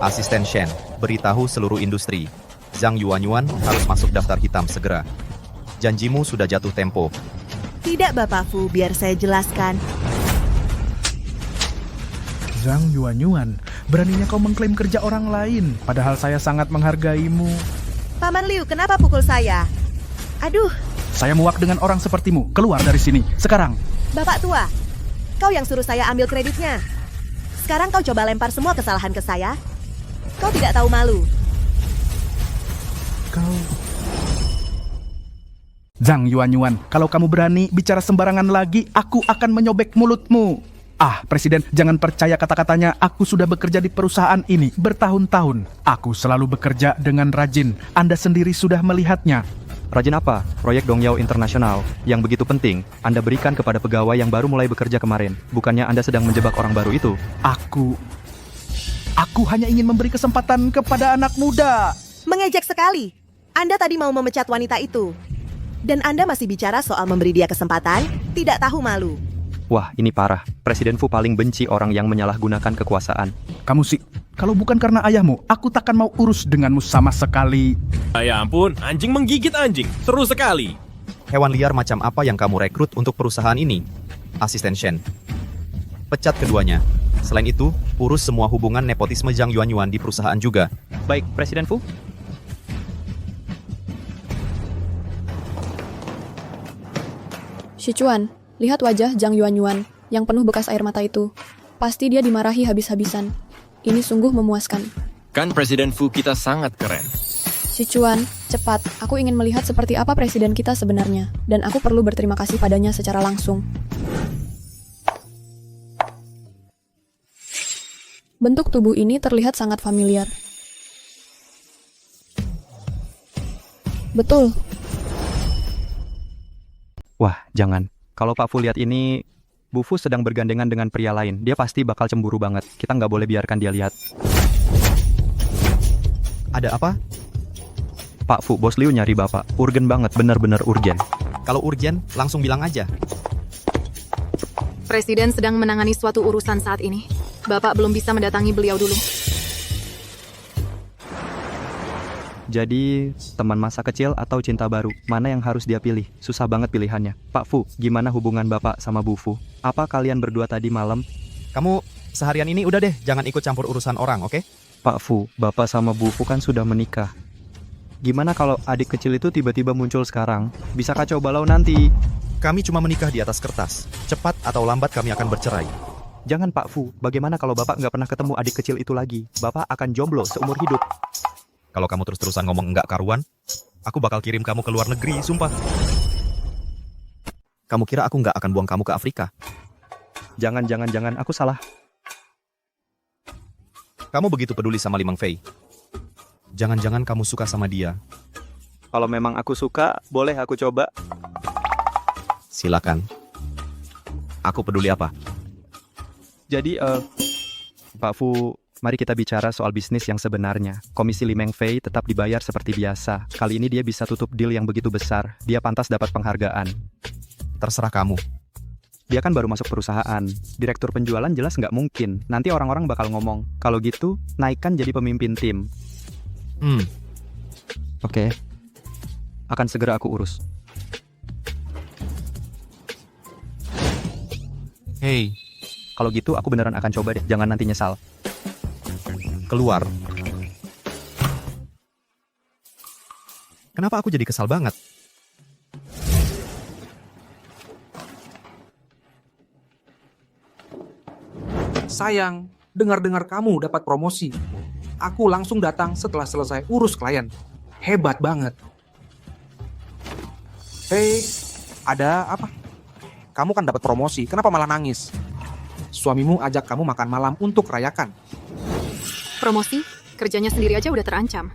Asisten Shen, beritahu seluruh industri. Zhang Yuanyuan harus masuk daftar hitam segera. Janjimu sudah jatuh tempo. Tidak Bapak Fu, biar saya jelaskan. Zhang Yuanyuan, beraninya kau mengklaim kerja orang lain, padahal saya sangat menghargaimu. Paman Liu, kenapa pukul saya? Aduh. Saya muak dengan orang sepertimu. Keluar dari sini, sekarang. Bapak tua, kau yang suruh saya ambil kreditnya. Sekarang kau coba lempar semua kesalahan ke saya. Kau tidak tahu malu. Kau... Zhang Yuanyuan, kalau kamu berani bicara sembarangan lagi, aku akan menyobek mulutmu. Ah, Presiden, jangan percaya kata-katanya. Aku sudah bekerja di perusahaan ini bertahun-tahun. Aku selalu bekerja dengan rajin. Anda sendiri sudah melihatnya. Rajin apa? Proyek Dongyao International yang begitu penting Anda berikan kepada pegawai yang baru mulai bekerja kemarin. Bukannya Anda sedang menjebak orang baru itu? Aku hanya ingin memberi kesempatan kepada anak muda. Mengejek sekali. Anda tadi mau memecat wanita itu. Dan Anda masih bicara soal memberi dia kesempatan? Tidak tahu malu. Wah, ini parah. Presiden Fu paling benci orang yang menyalahgunakan kekuasaan. Kamu sih, kalau bukan karena ayahmu, aku takkan mau urus denganmu sama sekali. Ya ampun, anjing menggigit anjing. Seru sekali. Hewan liar macam apa yang kamu rekrut untuk perusahaan ini? Asisten Shen. Pecat keduanya. Selain itu, urus semua hubungan nepotisme Zhang Yuanyuan di perusahaan juga. Baik, Presiden Fu. Sichuan, lihat wajah Zhang Yuanyuan yang penuh bekas air mata itu. Pasti dia dimarahi habis-habisan. Ini sungguh memuaskan. Kan Presiden Fu kita sangat keren. Sichuan, cepat. Aku ingin melihat seperti apa presiden kita sebenarnya. Dan aku perlu berterima kasih padanya secara langsung. Bentuk tubuh ini terlihat sangat familiar. Betul. Wah, jangan. Kalau Pak Fu lihat ini, Bu Fu sedang bergandengan dengan pria lain. Dia pasti bakal cemburu banget. Kita nggak boleh biarkan dia lihat. Ada apa? Pak Fu, Bos Liu nyari Bapak. Urgen banget, benar-benar urgen. Kalau urgen, langsung bilang aja. Presiden sedang menangani suatu urusan saat ini. Bapak belum bisa mendatangi beliau dulu. Jadi, teman masa kecil atau cinta baru, mana yang harus dia pilih? Susah banget pilihannya. Pak Fu, gimana hubungan Bapak sama Bu Fu? Apa kalian berdua tadi malam? Kamu seharian ini udah deh, jangan ikut campur urusan orang, oke? Pak Fu, Bapak sama Bu Fu kan sudah menikah. Gimana kalau adik kecil itu tiba-tiba muncul sekarang? Bisa kacau balau nanti. Kami cuma menikah di atas kertas. Cepat atau lambat kami akan bercerai. Jangan Pak Fu, bagaimana kalau Bapak nggak pernah ketemu adik kecil itu lagi? Bapak akan jomblo seumur hidup. Kalau kamu terus-terusan ngomong enggak karuan, aku bakal kirim kamu ke luar negeri, sumpah. Kamu kira aku nggak akan buang kamu ke Afrika? Jangan, aku salah. Kamu begitu peduli sama Limang Fei. Jangan-jangan kamu suka sama dia. Kalau memang aku suka, boleh aku coba. Silakan. Aku peduli apa? Jadi, Pak Fu, mari kita bicara soal bisnis yang sebenarnya. Komisi Limeng Fei tetap dibayar seperti biasa. Kali ini dia bisa tutup deal yang begitu besar. Dia pantas dapat penghargaan. Terserah kamu. Dia kan baru masuk perusahaan. Direktur penjualan jelas nggak mungkin. Nanti orang-orang bakal ngomong, kalau gitu, naikkan jadi pemimpin tim. Oke. Akan segera aku urus. Hey. Kalau gitu, aku beneran akan coba deh. Jangan nanti nyesal. Keluar. Kenapa aku jadi kesal banget? Sayang, dengar-dengar kamu dapat promosi. Aku langsung datang setelah selesai urus klien. Hebat banget. Hei, ada apa? Kamu kan dapat promosi, kenapa malah nangis? Suamimu ajak kamu makan malam untuk rayakan. Promosi? Kerjanya sendiri aja udah terancam.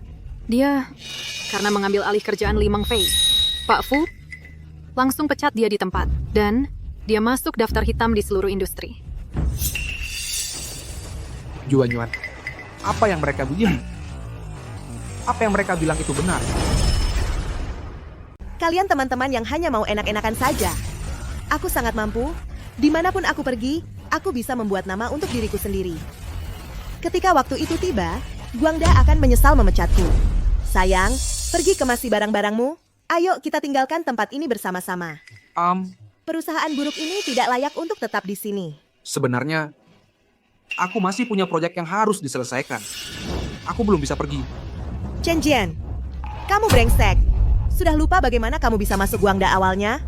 Dia karena mengambil alih kerjaan Limang Fei. Pak Fu langsung pecat dia di tempat. Dan dia masuk daftar hitam di seluruh industri. Yuan, apa yang mereka bilang? Apa yang mereka bilang itu benar? Kalian teman-teman yang hanya mau enak-enakan saja. Aku sangat mampu. Dimanapun aku pergi, aku bisa membuat nama untuk diriku sendiri. Ketika waktu itu tiba, Guangda akan menyesal memecatku. Sayang, pergi kemasi barang-barangmu. Ayo kita tinggalkan tempat ini bersama-sama. Perusahaan buruk ini tidak layak untuk tetap di sini. Sebenarnya, aku masih punya proyek yang harus diselesaikan. Aku belum bisa pergi. Chen Jian, kamu brengsek. Sudah lupa bagaimana kamu bisa masuk Guangda awalnya?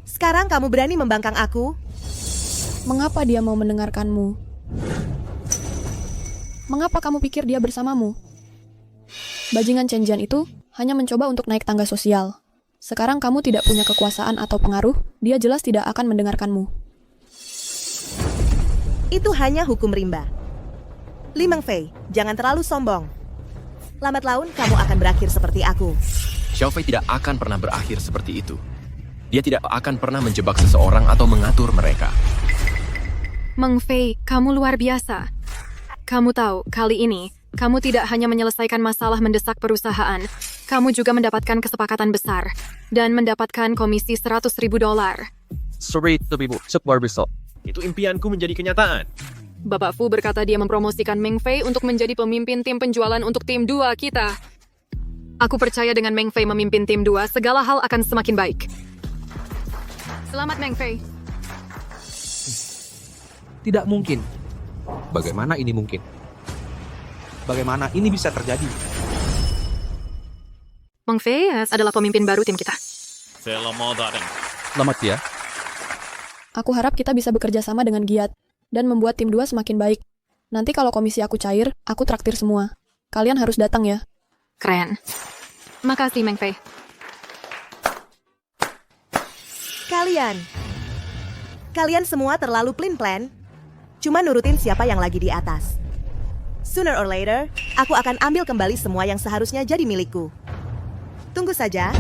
Sekarang kamu berani membangkang aku? Mengapa dia mau mendengarkanmu? Mengapa kamu pikir dia bersamamu? Bajingan Chen Jian itu hanya mencoba untuk naik tangga sosial. Sekarang kamu tidak punya kekuasaan atau pengaruh, dia jelas tidak akan mendengarkanmu. Itu hanya hukum rimba. Limang Fei, jangan terlalu sombong. Lambat laun kamu akan berakhir seperti aku. Xiao Fei tidak akan pernah berakhir seperti itu. Dia tidak akan pernah menjebak seseorang atau mengatur mereka. Meng Fei, kamu luar biasa. Kamu tahu, kali ini, kamu tidak hanya menyelesaikan masalah mendesak perusahaan, kamu juga mendapatkan kesepakatan besar, dan mendapatkan komisi $100.000. Sorry, tapi Bu, luar biasa. Itu impianku menjadi kenyataan. Bapak Fu berkata dia mempromosikan Meng Fei untuk menjadi pemimpin tim penjualan untuk tim 2 kita. Aku percaya dengan Meng Fei memimpin tim 2, segala hal akan semakin baik. Selamat Meng Fei. Tidak mungkin. Bagaimana ini mungkin? Bagaimana ini bisa terjadi? Meng Fei adalah pemimpin baru tim kita. Selamat ya. Aku harap kita bisa bekerja sama dengan giat dan membuat tim 2 semakin baik. Nanti kalau komisi aku cair, aku traktir semua. Kalian harus datang ya. Keren. Makasih Meng Fei. Kalian semua terlalu plan. Cuma nurutin siapa yang lagi di atas. Sooner or later, aku akan ambil kembali semua yang seharusnya jadi milikku. Tunggu saja.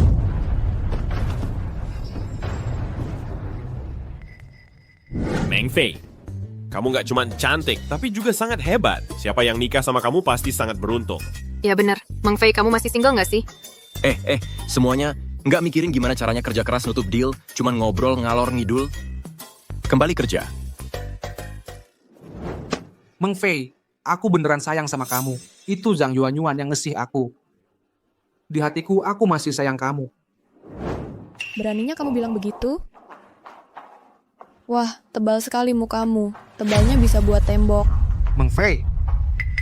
Meng Fei, kamu nggak cuma cantik, tapi juga sangat hebat. Siapa yang nikah sama kamu pasti sangat beruntung. Ya bener, Meng Fei kamu masih single nggak sih? Semuanya nggak mikirin gimana caranya kerja keras nutup deal, cuman ngobrol ngalor ngidul. Kembali kerja. Meng Fei, aku beneran sayang sama kamu. Itu Zhang Yuanyuan yang ngesih aku. Di hatiku, aku masih sayang kamu. Beraninya kamu bilang begitu? Wah, tebal sekali mukamu. Tebalnya bisa buat tembok. Meng Fei,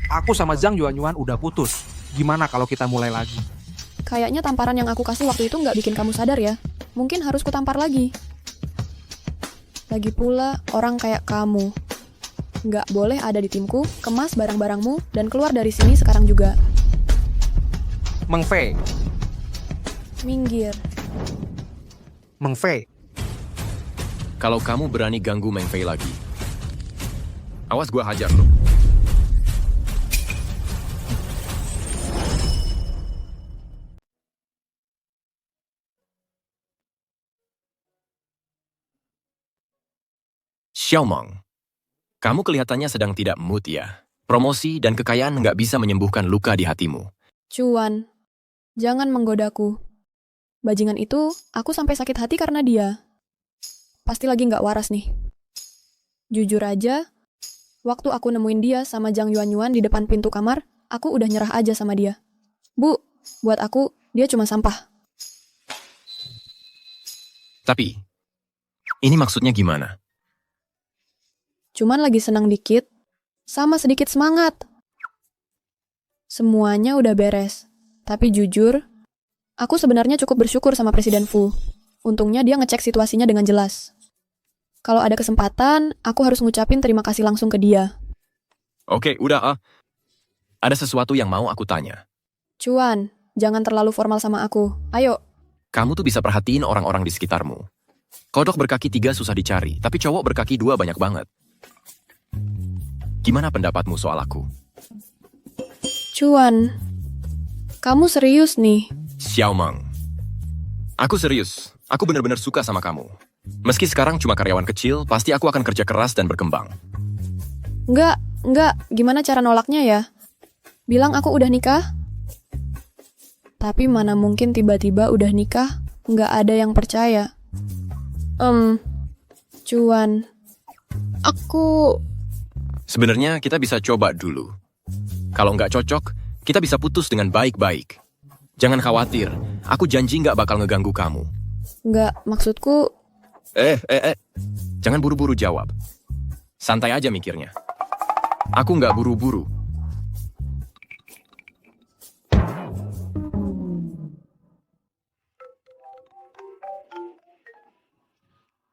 aku sama Zhang Yuanyuan udah putus. Gimana kalau kita mulai lagi? Kayaknya tamparan yang aku kasih waktu itu nggak bikin kamu sadar ya. Mungkin harus kutampar lagi. Lagi pula, orang kayak kamu nggak boleh ada di timku, kemas barang-barangmu, dan keluar dari sini sekarang juga. Meng Fei, Minggir. Meng Fei. Kalau kamu berani ganggu Meng Fei lagi, awas gua hajar lo. Xiaomeng, kamu kelihatannya sedang tidak mood ya. Promosi dan kekayaan nggak bisa menyembuhkan luka di hatimu. Cuan, jangan menggodaku. Bajingan itu, aku sampai sakit hati karena dia. Pasti lagi nggak waras nih. Jujur aja, waktu aku nemuin dia sama Zhang Yuanyuan di depan pintu kamar, aku udah nyerah aja sama dia. Bu, buat aku, dia cuma sampah. Tapi, ini maksudnya gimana? Cuman lagi senang dikit, sama sedikit semangat. Semuanya udah beres. Tapi jujur, aku sebenarnya cukup bersyukur sama Presiden Fu. Untungnya dia ngecek situasinya dengan jelas. Kalau ada kesempatan, aku harus ngucapin terima kasih langsung ke dia. Oke, udah. Ada sesuatu yang mau aku tanya. Cuan, jangan terlalu formal sama aku. Ayo. Kamu tuh bisa perhatiin orang-orang di sekitarmu. Kodok berkaki 3 susah dicari, tapi cowok berkaki 2 banyak banget. Gimana pendapatmu soal aku? Cuan, kamu serius nih? Xiaomeng, aku serius. Aku benar-benar suka sama kamu. Meski sekarang cuma karyawan kecil, pasti aku akan kerja keras dan berkembang. Enggak. Gimana cara nolaknya ya? Bilang aku udah nikah? Tapi mana mungkin tiba-tiba udah nikah, nggak ada yang percaya. Cuan, aku... Sebenarnya kita bisa coba dulu. Kalau nggak cocok, kita bisa putus dengan baik-baik. Jangan khawatir, aku janji nggak bakal ngeganggu kamu. Nggak, maksudku... Jangan buru-buru jawab. Santai aja mikirnya. Aku nggak buru-buru.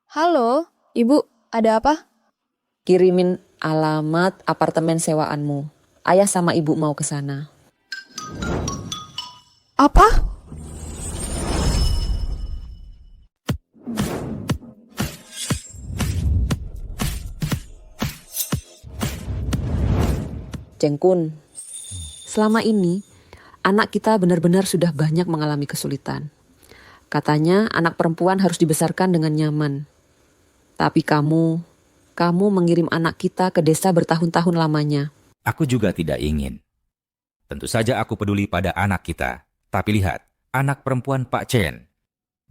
Halo, Ibu, ada apa? Kirimin alamat apartemen sewaanmu. Ayah sama ibu mau ke sana. Apa? Cengkun, selama ini anak kita benar-benar sudah banyak mengalami kesulitan. Katanya anak perempuan harus dibesarkan dengan nyaman. Tapi kamu mengirim anak kita ke desa bertahun-tahun lamanya. Aku juga tidak ingin. Tentu saja aku peduli pada anak kita. Tapi lihat, anak perempuan Pak Chen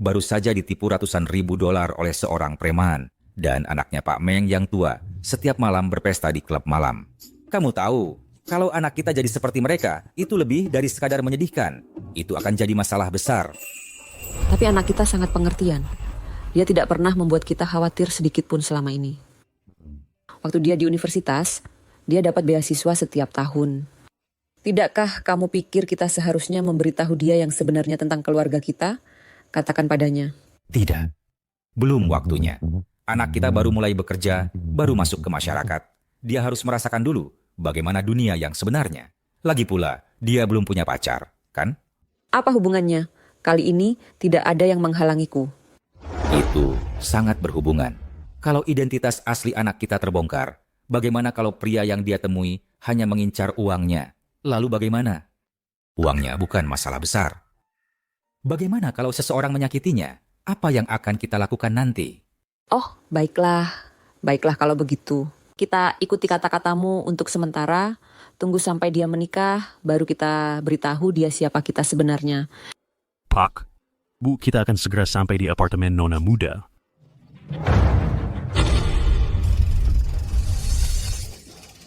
baru saja ditipu ratusan ribu dolar oleh seorang preman. Dan anaknya Pak Meng yang tua setiap malam berpesta di klub malam. Kamu tahu, kalau anak kita jadi seperti mereka, itu lebih dari sekadar menyedihkan. Itu akan jadi masalah besar. Tapi anak kita sangat pengertian. Dia tidak pernah membuat kita khawatir sedikit pun selama ini. Waktu dia di universitas, dia dapat beasiswa setiap tahun. Tidakkah kamu pikir kita seharusnya memberitahu dia yang sebenarnya tentang keluarga kita? Katakan padanya. Tidak, belum waktunya. Anak kita baru mulai bekerja, baru masuk ke masyarakat. Dia harus merasakan dulu bagaimana dunia yang sebenarnya. Lagi pula, dia belum punya pacar, kan? Apa hubungannya? Kali ini tidak ada yang menghalangiku. Itu sangat berhubungan. Kalau identitas asli anak kita terbongkar, bagaimana kalau pria yang dia temui hanya mengincar uangnya? Lalu bagaimana? Uangnya bukan masalah besar. Bagaimana kalau seseorang menyakitinya? Apa yang akan kita lakukan nanti? Oh, baiklah. Baiklah kalau begitu. Kita ikuti kata-katamu untuk sementara. Tunggu sampai dia menikah, baru kita beritahu dia siapa kita sebenarnya. Pak, Bu, kita akan segera sampai di apartemen Nona Muda.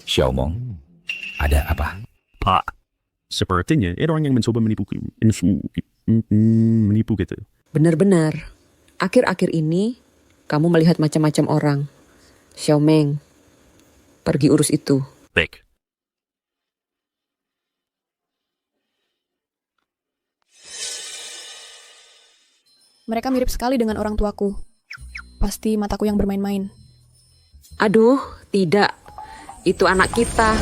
Xiaomong, ada apa? Pak, sepertinya ada orang yang mencoba menipu kita. Benar-benar. Akhir-akhir ini, kamu melihat macam-macam orang. Xiaomeng, pergi urus itu. Baik. Mereka mirip sekali dengan orang tuaku. Pasti mataku yang bermain-main. Aduh, tidak. Itu anak kita.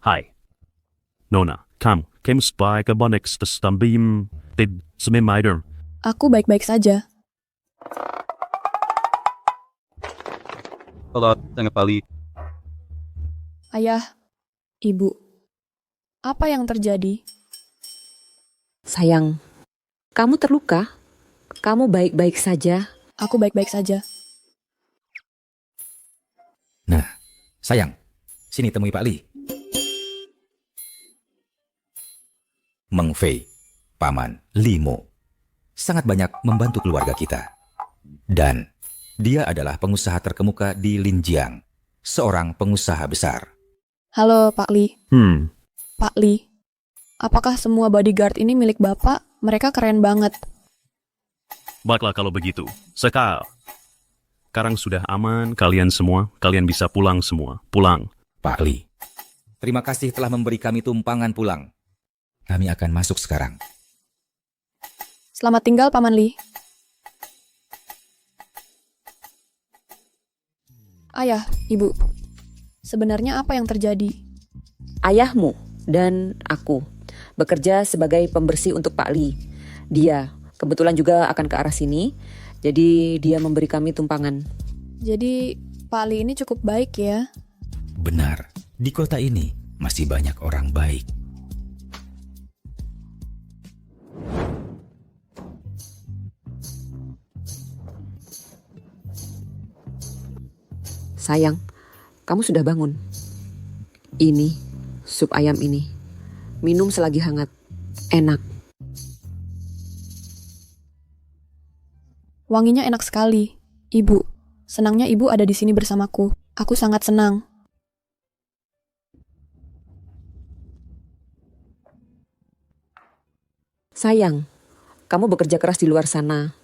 Hai. Nona, kamu sebagai bonek stambim sememaider. Aku baik-baik saja. Halo, tengah pali. Ayah, Ibu, apa yang terjadi? Sayang, kamu terluka? Kamu baik-baik saja? Aku baik-baik saja. Nah, sayang, sini temui Pak Li. Meng Fei, paman Li Mo, sangat banyak membantu keluarga kita. Dan dia adalah pengusaha terkemuka di Linjiang, seorang pengusaha besar. Halo, Pak Li. Hmm. Pak Li, apakah semua bodyguard ini milik Bapak? Mereka keren banget. Baiklah kalau begitu. Sekarang sudah aman, kalian semua. Kalian bisa pulang semua. Pulang. Pak Li, terima kasih telah memberi kami tumpangan pulang. Kami akan masuk sekarang. Selamat tinggal, Paman Li. Ayah, Ibu, sebenarnya apa yang terjadi? Ayahmu dan aku bekerja sebagai pembersih untuk Pak Li. Dia kebetulan juga akan ke arah sini, jadi dia memberi kami tumpangan. Jadi, Pak Li ini cukup baik ya? Benar, di kota ini masih banyak orang baik. Sayang, kamu sudah bangun. Ini, sup ayam ini. Minum selagi hangat. Enak. Wanginya enak sekali. Ibu, senangnya Ibu ada di sini bersamaku. Aku sangat senang. Sayang, kamu bekerja keras di luar sana.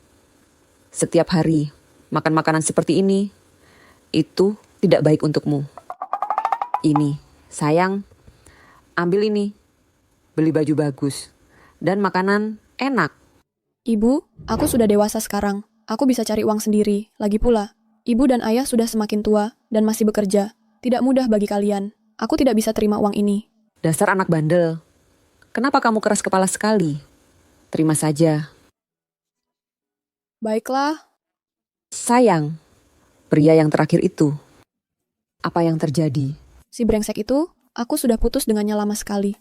Setiap hari, makan makanan seperti ini. Itu tidak baik untukmu. Ini, sayang, ambil ini. Beli baju bagus. Dan makanan enak. Ibu, aku sudah dewasa sekarang. Aku bisa cari uang sendiri. Lagi pula, Ibu dan Ayah sudah semakin tua dan masih bekerja. Tidak mudah bagi kalian. Aku tidak bisa terima uang ini. Dasar anak bandel. Kenapa kamu keras kepala sekali? Terima saja. Baiklah. Sayang, pria yang terakhir itu. Apa yang terjadi? Si brengsek itu, aku sudah putus dengannya lama sekali.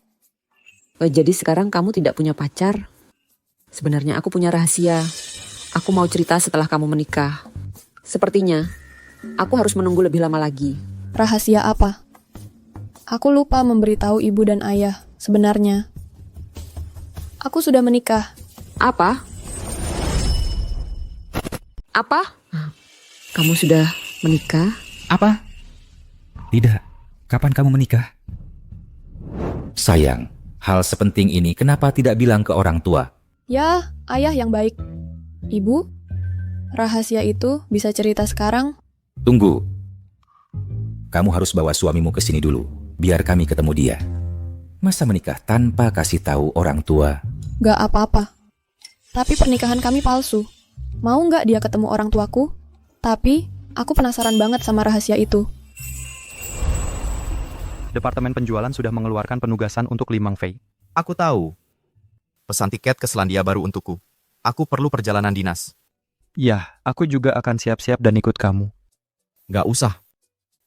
Jadi sekarang kamu tidak punya pacar? Sebenarnya aku punya rahasia. Aku mau cerita setelah kamu menikah. Sepertinya, aku harus menunggu lebih lama lagi. Rahasia apa? Aku lupa memberitahu Ibu dan Ayah sebenarnya. Aku sudah menikah. Apa? Apa? Kamu sudah menikah? Apa? Tidak. Kapan kamu menikah? Sayang, hal sepenting ini kenapa tidak bilang ke orang tua? Ya, Ayah yang baik. Ibu, rahasia itu bisa cerita sekarang? Tunggu. Kamu harus bawa suamimu ke sini dulu, biar kami ketemu dia. Masa menikah tanpa kasih tahu orang tua? Gak apa-apa. Tapi pernikahan kami palsu. Mau gak dia ketemu orang tuaku? Tapi, aku penasaran banget sama rahasia itu. Departemen penjualan sudah mengeluarkan penugasan untuk Li Mengfei. Aku tahu. Pesan tiket ke Selandia Baru untukku. Aku perlu perjalanan dinas. Ya, aku juga akan siap-siap dan ikut kamu. Gak usah.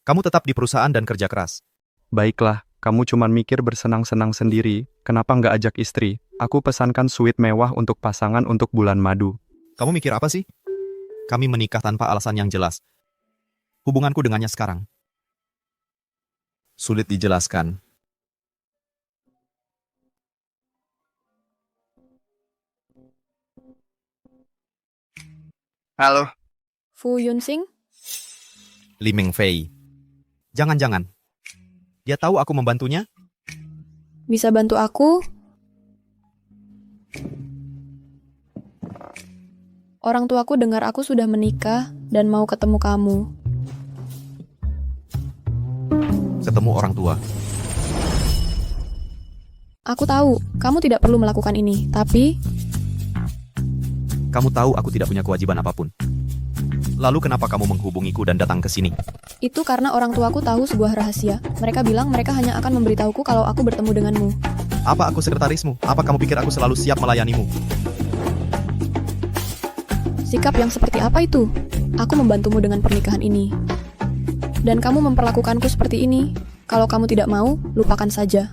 Kamu tetap di perusahaan dan kerja keras. Baiklah, kamu cuma mikir bersenang-senang sendiri. Kenapa nggak ajak istri? Aku pesankan suite mewah untuk pasangan untuk bulan madu. Kamu mikir apa sih? Kami menikah tanpa alasan yang jelas. Hubunganku dengannya sekarang sulit dijelaskan. Halo. Fu Yunsing? Li Mengfei. Jangan-jangan. Dia tahu aku membantunya? Bisa bantu aku? Orang tuaku dengar aku sudah menikah dan mau ketemu kamu. Ketemu orang tua. Aku tahu, kamu tidak perlu melakukan ini, tapi... Kamu tahu aku tidak punya kewajiban apapun. Lalu kenapa kamu menghubungiku dan datang ke sini? Itu karena orang tuaku tahu sebuah rahasia. Mereka bilang mereka hanya akan memberitahuku kalau aku bertemu denganmu. Apa aku sekretarismu? Apa kamu pikir aku selalu siap melayanimu? Sikap yang seperti apa itu? Aku membantumu dengan pernikahan ini. Dan kamu memperlakukanku seperti ini. Kalau kamu tidak mau, lupakan saja.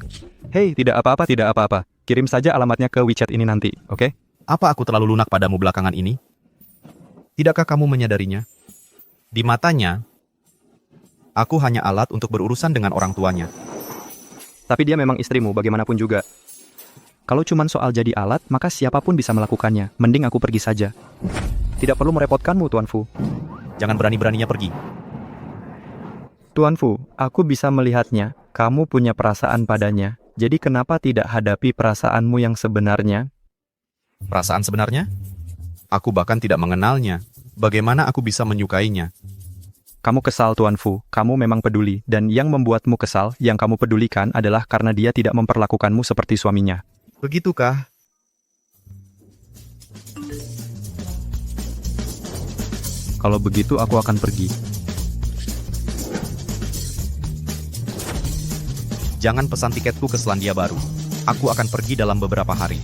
Hei, tidak apa-apa, tidak apa-apa. Kirim saja alamatnya ke WeChat ini nanti, oke? Apa aku terlalu lunak padamu belakangan ini? Tidakkah kamu menyadarinya? Di matanya, aku hanya alat untuk berurusan dengan orang tuanya. Tapi dia memang istrimu, bagaimanapun juga. Kalau cuma soal jadi alat, maka siapapun bisa melakukannya. Mending aku pergi saja. Tidak perlu merepotkanmu, Tuan Fu. Jangan berani-beraninya pergi. Tuan Fu, aku bisa melihatnya. Kamu punya perasaan padanya. Jadi kenapa tidak hadapi perasaanmu yang sebenarnya? Perasaan sebenarnya? Aku bahkan tidak mengenalnya. Bagaimana aku bisa menyukainya? Kamu kesal, Tuan Fu. Kamu memang peduli. Dan yang membuatmu kesal, yang kamu pedulikan adalah karena dia tidak memperlakukanmu seperti suaminya. Begitukah? Kalau begitu, aku akan pergi. Jangan pesan tiketku ke Selandia Baru. Aku akan pergi dalam beberapa hari.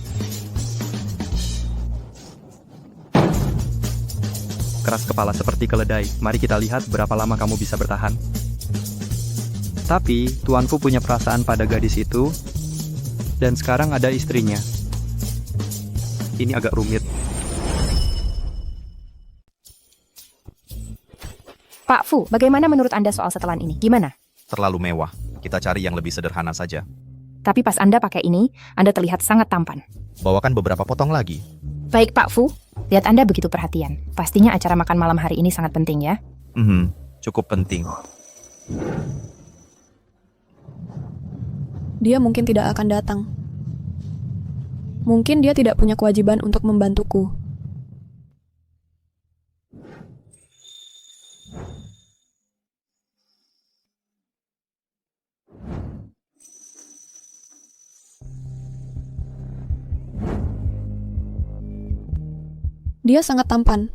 Keras kepala seperti keledai. Mari kita lihat berapa lama kamu bisa bertahan. Tapi, Tuan Fu punya perasaan pada gadis itu. Dan sekarang ada istrinya. Ini agak rumit. Pak Fu, bagaimana menurut Anda soal setelan ini? Gimana? Terlalu mewah. Kita cari yang lebih sederhana saja. Tapi pas Anda pakai ini, Anda terlihat sangat tampan. Bawakan beberapa potong lagi. Baik Pak Fu, lihat Anda begitu perhatian. Pastinya acara makan malam hari ini sangat penting ya? Cukup penting. Dia mungkin tidak akan datang. Mungkin dia tidak punya kewajiban untuk membantuku. Dia sangat tampan.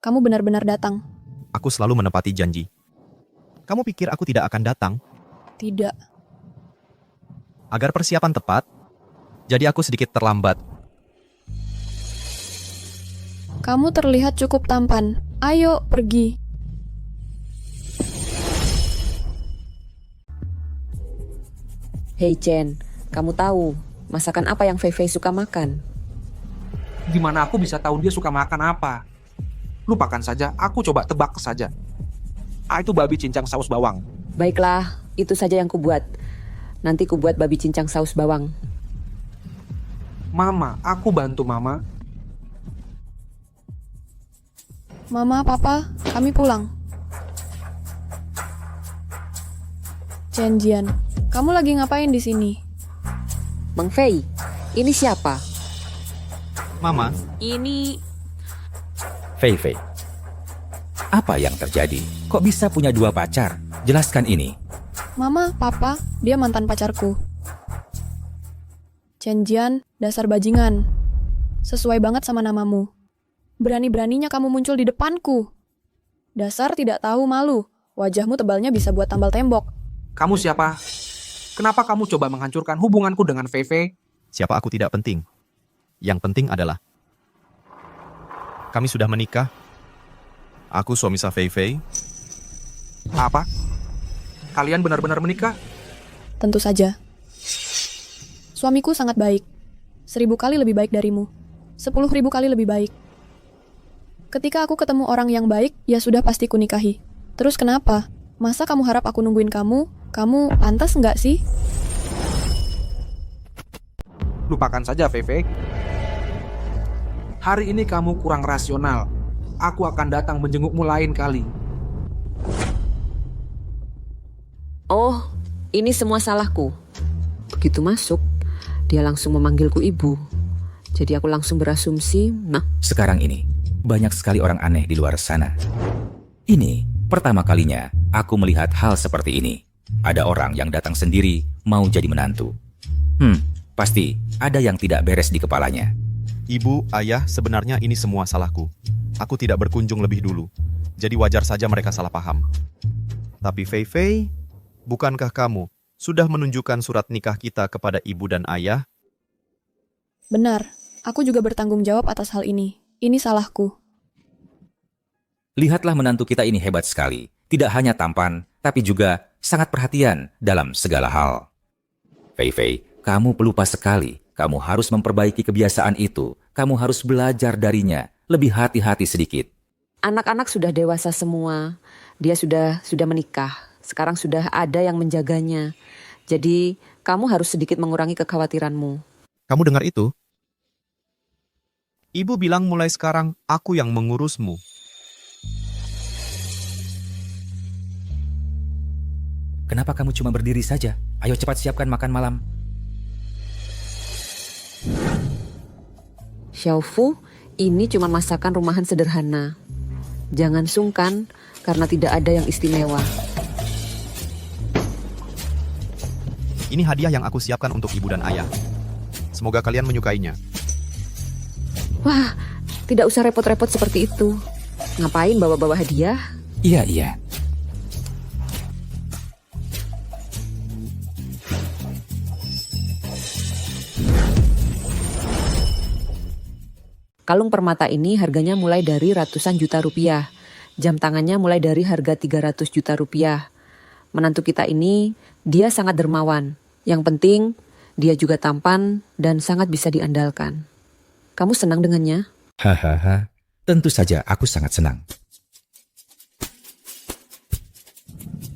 Kamu benar-benar datang. Aku selalu menepati janji. Kamu pikir aku tidak akan datang? Tidak. Agar persiapan tepat, jadi aku sedikit terlambat. Kamu terlihat cukup tampan. Ayo, pergi. Hei Chen, kamu tahu masakan apa yang Fei Fei suka makan? Gimana aku bisa tahu dia suka makan apa? Lupakan saja, aku coba tebak saja. Itu babi cincang saus bawang. Baiklah, itu saja yang kubuat. Nanti kubuat babi cincang saus bawang. Mama, aku bantu Mama. Mama, Papa, kami pulang. Chen Jian, kamu lagi ngapain di sini? Mang Fei, ini siapa? Mama. Ini... Fei Fei. Apa yang terjadi? Kok bisa punya dua pacar? Jelaskan ini. Mama, Papa, dia mantan pacarku. Chen Jian, dasar bajingan. Sesuai banget sama namamu. Berani-beraninya kamu muncul di depanku. Dasar tidak tahu malu. Wajahmu tebalnya bisa buat tambal tembok. Kamu siapa? Kenapa kamu coba menghancurkan hubunganku dengan Fei Fei? Siapa aku tidak penting. Yang penting adalah kami sudah menikah. Aku suami sah Fei Fei. Apa? Kalian benar-benar menikah? Tentu saja. Suamiku sangat baik. 1000 kali lebih baik darimu. 10.000 kali lebih baik. Ketika aku ketemu orang yang baik, ya sudah pasti kunikahi. Terus kenapa? Masa kamu harap aku nungguin kamu? Kamu pantas nggak sih? Lupakan saja, Fei. Hari ini kamu kurang rasional. Aku akan datang menjengukmu lain kali. Oh, ini semua salahku. Begitu masuk, dia langsung memanggilku ibu. Jadi aku langsung berasumsi, Sekarang ini, banyak sekali orang aneh di luar sana. Ini pertama kalinya aku melihat hal seperti ini. Ada orang yang datang sendiri mau jadi menantu. Pasti ada yang tidak beres di kepalanya. Ibu, ayah, sebenarnya ini semua salahku. Aku tidak berkunjung lebih dulu. Jadi wajar saja mereka salah paham. Tapi Fei, bukankah kamu sudah menunjukkan surat nikah kita kepada ibu dan ayah? Benar, aku juga bertanggung jawab atas hal ini. Ini salahku. Lihatlah menantu kita ini hebat sekali. Tidak hanya tampan, tapi juga sangat perhatian dalam segala hal. Fei, kamu pelupa sekali. Kamu harus memperbaiki kebiasaan itu. Kamu harus belajar darinya. Lebih hati-hati sedikit. Anak-anak sudah dewasa semua. Dia sudah menikah. Sekarang sudah ada yang menjaganya. Jadi, kamu harus sedikit mengurangi kekhawatiranmu. Kamu dengar itu? Ibu bilang mulai sekarang aku yang mengurusmu. Kenapa kamu cuma berdiri saja? Ayo cepat siapkan makan malam. Xiaofu, ini cuma masakan rumahan sederhana. Jangan sungkan karena tidak ada yang istimewa. Ini hadiah yang aku siapkan untuk ibu dan ayah. Semoga kalian menyukainya. Wah, tidak usah repot-repot seperti itu. Ngapain bawa-bawa hadiah? Iya. Kalung permata ini harganya mulai dari ratusan juta rupiah. Jam tangannya mulai dari harga 300 juta rupiah. Menantu kita ini, dia sangat dermawan. Yang penting, dia juga tampan dan sangat bisa diandalkan. Kamu senang dengannya? Hahaha, tentu saja aku sangat senang.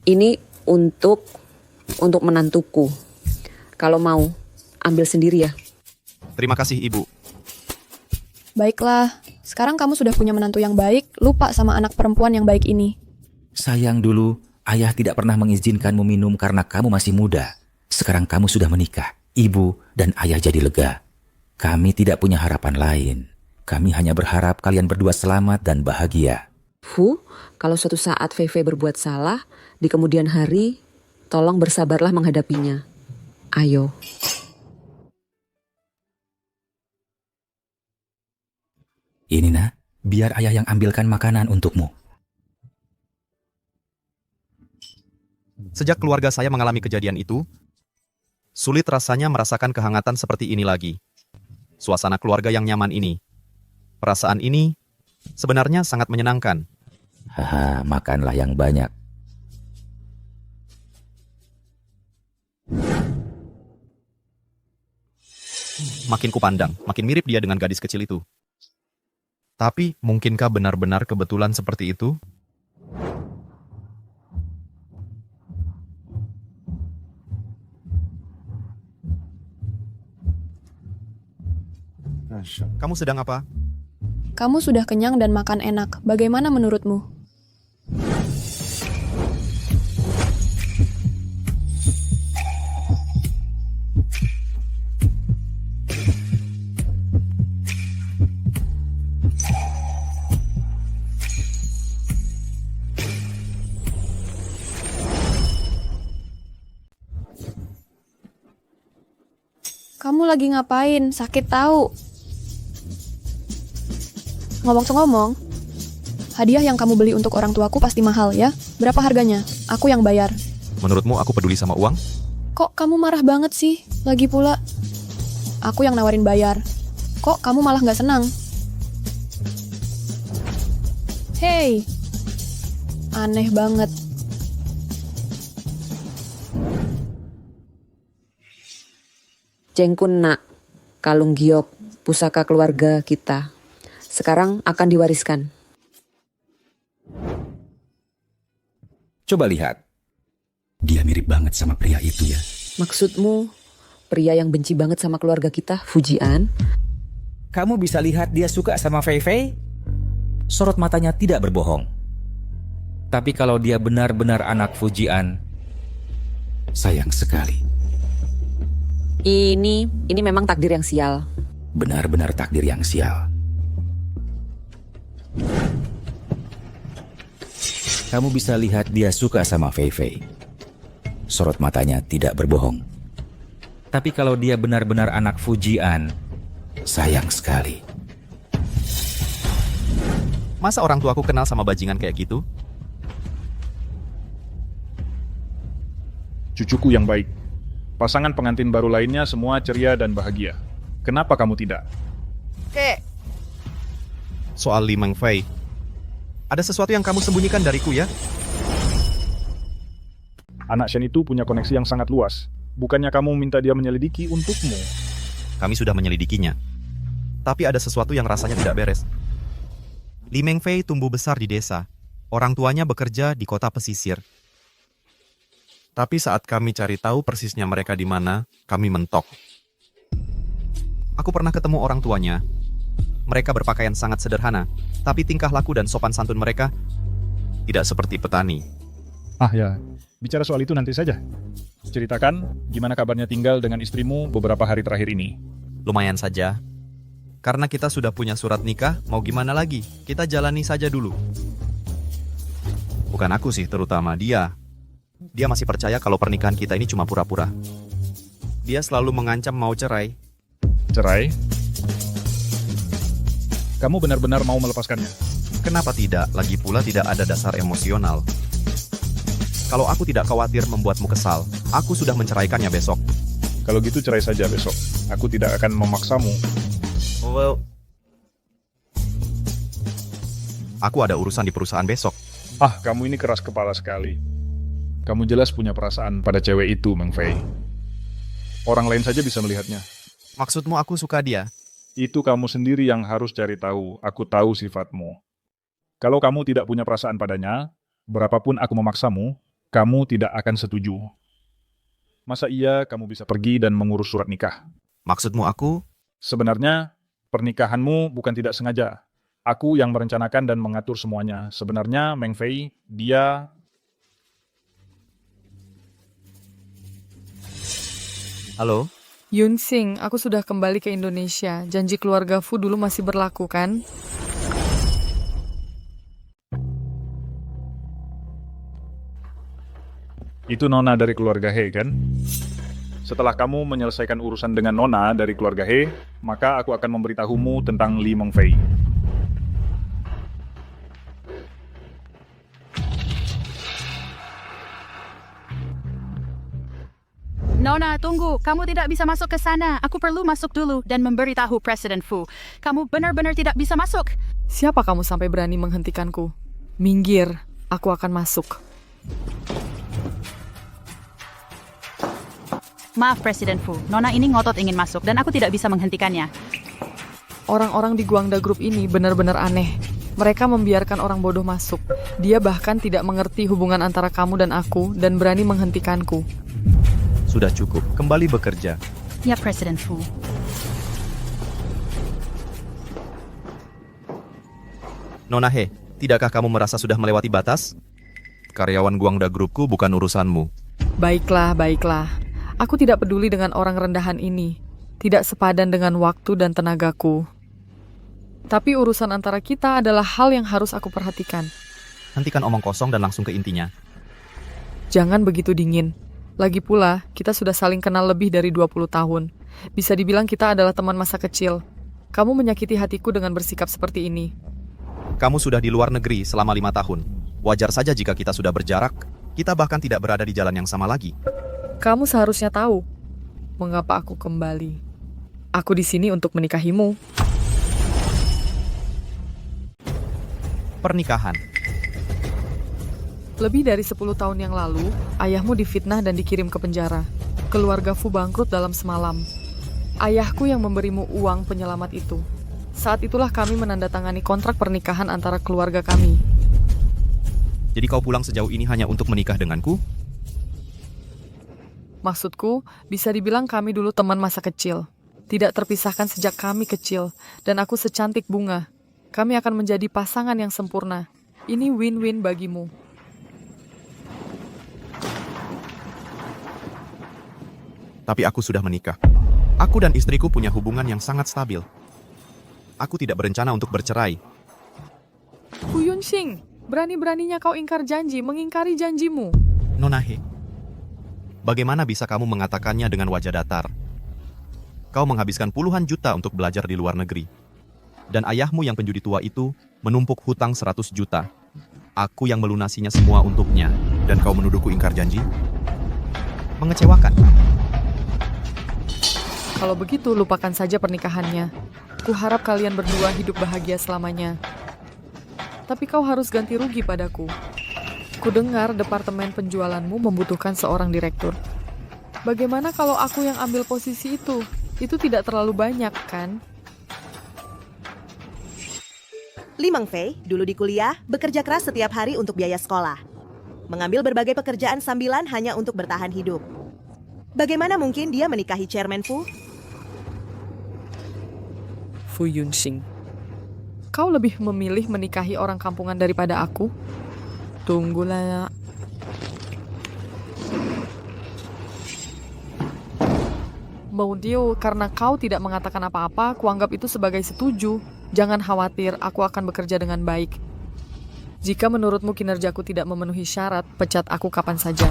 Ini untuk menantuku. Kalau mau, ambil sendiri ya. Terima kasih, Ibu. Baiklah, sekarang kamu sudah punya menantu yang baik, lupa sama anak perempuan yang baik ini. Sayang dulu, ayah tidak pernah mengizinkanmu minum karena kamu masih muda. Sekarang kamu sudah menikah, ibu dan ayah jadi lega. Kami tidak punya harapan lain. Kami hanya berharap kalian berdua selamat dan bahagia. Kalau suatu saat Fei berbuat salah, di kemudian hari, tolong bersabarlah menghadapinya. Ayo. Ini nak, biar ayah yang ambilkan makanan untukmu. Sejak keluarga saya mengalami kejadian itu, sulit rasanya merasakan kehangatan seperti ini lagi. Suasana keluarga yang nyaman ini. Perasaan ini sebenarnya sangat menyenangkan. Haha, makanlah yang banyak. Makin kupandang, makin mirip dia dengan gadis kecil itu. Tapi, mungkinkah benar-benar kebetulan seperti itu? Kamu sedang apa? Kamu sudah kenyang dan makan enak. Bagaimana menurutmu? Kamu lagi ngapain? Sakit tahu. Ngomong-ngomong, hadiah yang kamu beli untuk orang tuaku pasti mahal ya? Berapa harganya? Aku yang bayar. Menurutmu aku peduli sama uang? Kok kamu marah banget sih? Lagi pula, aku yang nawarin bayar. Kok kamu malah nggak senang? Hei, aneh banget. Cengkun nak, kalung giok, pusaka keluarga kita. Sekarang akan diwariskan. Coba lihat. Dia mirip banget sama pria itu ya. Maksudmu, pria yang benci banget sama keluarga kita, Fujian? Kamu bisa lihat dia suka sama Fei Fei? Sorot matanya tidak berbohong. Tapi kalau dia benar-benar anak Fujian, sayang sekali. Ini memang takdir yang sial. Benar-benar takdir yang sial. Kamu bisa lihat dia suka sama Fei Fei. Sorot matanya tidak berbohong. Tapi kalau dia benar-benar anak Fujian, sayang sekali. Masa orang tuaku kenal sama bajingan kayak gitu? Cucuku yang baik. Pasangan pengantin baru lainnya semua ceria dan bahagia. Kenapa kamu tidak? Kek, Soal Li Mengfei, ada sesuatu yang kamu sembunyikan dariku ya? Anak Shen itu punya koneksi yang sangat luas. Bukannya kamu minta dia menyelidiki untukmu? Kami sudah menyelidikinya. Tapi ada sesuatu yang rasanya tidak beres. Li Mengfei tumbuh besar di desa. Orang tuanya bekerja di kota pesisir. Tapi saat kami cari tahu persisnya mereka di mana, kami mentok. Aku pernah ketemu orang tuanya. Mereka berpakaian sangat sederhana, tapi tingkah laku dan sopan santun mereka tidak seperti petani. Ah ya, bicara soal itu nanti saja. Ceritakan gimana kabarnya tinggal dengan istrimu beberapa hari terakhir ini. Lumayan saja. Karena kita sudah punya surat nikah, mau gimana lagi? Kita jalani saja dulu. Bukan aku sih, terutama dia. Dia masih percaya kalau pernikahan kita ini cuma pura-pura. Dia selalu mengancam mau cerai. Cerai? Kamu benar-benar mau melepaskannya? Kenapa tidak? Lagi pula tidak ada dasar emosional. Kalau aku tidak khawatir membuatmu kesal, aku sudah menceraikannya besok. Kalau gitu cerai saja besok. Aku tidak akan memaksamu. Well, aku ada urusan di perusahaan besok. Ah, kamu ini keras kepala sekali. Kamu jelas punya perasaan pada cewek itu, Meng Fei. Orang lain saja bisa melihatnya. Maksudmu aku suka dia? Itu kamu sendiri yang harus cari tahu. Aku tahu sifatmu. Kalau kamu tidak punya perasaan padanya, berapapun aku memaksamu, kamu tidak akan setuju. Masa iya kamu bisa pergi dan mengurus surat nikah? Maksudmu aku? Sebenarnya, pernikahanmu bukan tidak sengaja. Aku yang merencanakan dan mengatur semuanya. Sebenarnya, Meng Fei, dia... Halo? Yunsing, aku sudah kembali ke Indonesia. Janji keluarga Fu dulu masih berlaku, kan? Itu Nona dari keluarga He, kan? Setelah kamu menyelesaikan urusan dengan Nona dari keluarga He, maka aku akan memberitahumu tentang Li Mengfei. Nona, tunggu. Kamu tidak bisa masuk ke sana. Aku perlu masuk dulu dan memberitahu Presiden Fu. Kamu benar-benar tidak bisa masuk. Siapa kamu sampai berani menghentikanku? Minggir, aku akan masuk. Maaf, Presiden Fu. Nona ini ngotot ingin masuk dan aku tidak bisa menghentikannya. Orang-orang di Guangda Group ini benar-benar aneh. Mereka membiarkan orang bodoh masuk. Dia bahkan tidak mengerti hubungan antara kamu dan aku dan berani menghentikanku. Sudah cukup, kembali bekerja. Ya, Presiden Fu. Nona He, tidakkah kamu merasa sudah melewati batas? Karyawan Guangda Groupku bukan urusanmu. Baiklah, baiklah. Aku tidak peduli dengan orang rendahan ini. Tidak sepadan dengan waktu dan tenagaku. Tapi urusan antara kita adalah hal yang harus aku perhatikan. Hentikan omong kosong dan langsung ke intinya. Jangan begitu dingin. Lagi pula, kita sudah saling kenal lebih dari 20 tahun. Bisa dibilang kita adalah teman masa kecil. Kamu menyakiti hatiku dengan bersikap seperti ini. Kamu sudah di luar negeri selama 5 tahun. Wajar saja jika kita sudah berjarak. Kita bahkan tidak berada di jalan yang sama lagi. Kamu seharusnya tahu mengapa aku kembali. Aku di sini untuk menikahimu. Pernikahan. Lebih dari 10 tahun yang lalu, ayahmu difitnah dan dikirim ke penjara. Keluarga Fu bangkrut dalam semalam. Ayahku yang memberimu uang penyelamat itu. Saat itulah kami menandatangani kontrak pernikahan antara keluarga kami. Jadi kau pulang sejauh ini hanya untuk menikah denganku? Maksudku, bisa dibilang kami dulu teman masa kecil. Tidak terpisahkan sejak kami kecil, dan aku secantik bunga. Kami akan menjadi pasangan yang sempurna. Ini win-win bagimu. Tapi aku sudah menikah. Aku dan istriku punya hubungan yang sangat stabil. Aku tidak berencana untuk bercerai. Fu Yunsing, berani-beraninya kau ingkar janji, mengingkari janjimu. Nona He, bagaimana bisa kamu mengatakannya dengan wajah datar? Kau menghabiskan puluhan juta untuk belajar di luar negeri. Dan ayahmu yang penjudi tua itu menumpuk hutang 100 juta. Aku yang melunasinya semua untuknya. Dan kau menuduhku ingkar janji? Mengecewakan. Kalau begitu, lupakan saja pernikahannya. Kuharap kalian berdua hidup bahagia selamanya. Tapi kau harus ganti rugi padaku. Kudengar departemen penjualanmu membutuhkan seorang direktur. Bagaimana kalau aku yang ambil posisi itu? Itu tidak terlalu banyak, kan? Li Mengfei, dulu di kuliah, bekerja keras setiap hari untuk biaya sekolah. Mengambil berbagai pekerjaan sambilan hanya untuk bertahan hidup. Bagaimana mungkin dia menikahi Chairman Fu? Fu Yunsing. Kau lebih memilih menikahi orang kampungan daripada aku? Tunggulah. Maudio, karena kau tidak mengatakan apa-apa, kuanggap itu sebagai setuju. Jangan khawatir, aku akan bekerja dengan baik. Jika menurutmu kinerjaku tidak memenuhi syarat, pecat aku kapan saja.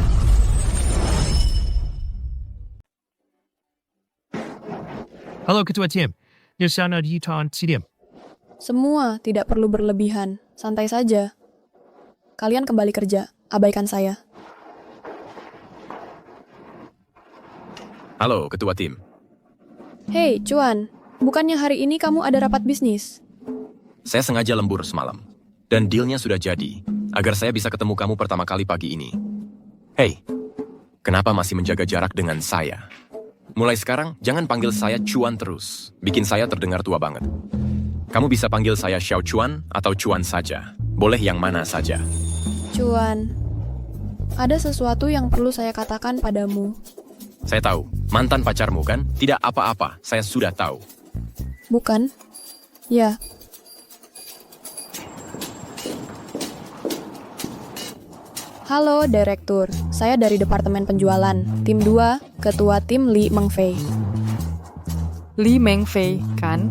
Halo Ketua Tim, di sana di tahun Sidim. Semua tidak perlu berlebihan, santai saja. Kalian kembali kerja, abaikan saya. Halo, Ketua Tim. Hei, Cuan, bukannya hari ini kamu ada rapat bisnis? Saya sengaja lembur semalam. Dan dealnya sudah jadi, agar saya bisa ketemu kamu pertama kali pagi ini. Hei, kenapa masih menjaga jarak dengan saya? Mulai sekarang, jangan panggil saya Cuan terus. Bikin saya terdengar tua banget. Kamu bisa panggil saya Xiao Chuan atau Cuan saja. Boleh yang mana saja. Cuan, ada sesuatu yang perlu saya katakan padamu. Saya tahu, mantan pacarmu kan? Tidak apa-apa, saya sudah tahu. Bukan? Ya. Halo, Direktur. Saya dari Departemen Penjualan. Tim 2, Ketua Tim Li Mengfei. Li Mengfei, kan?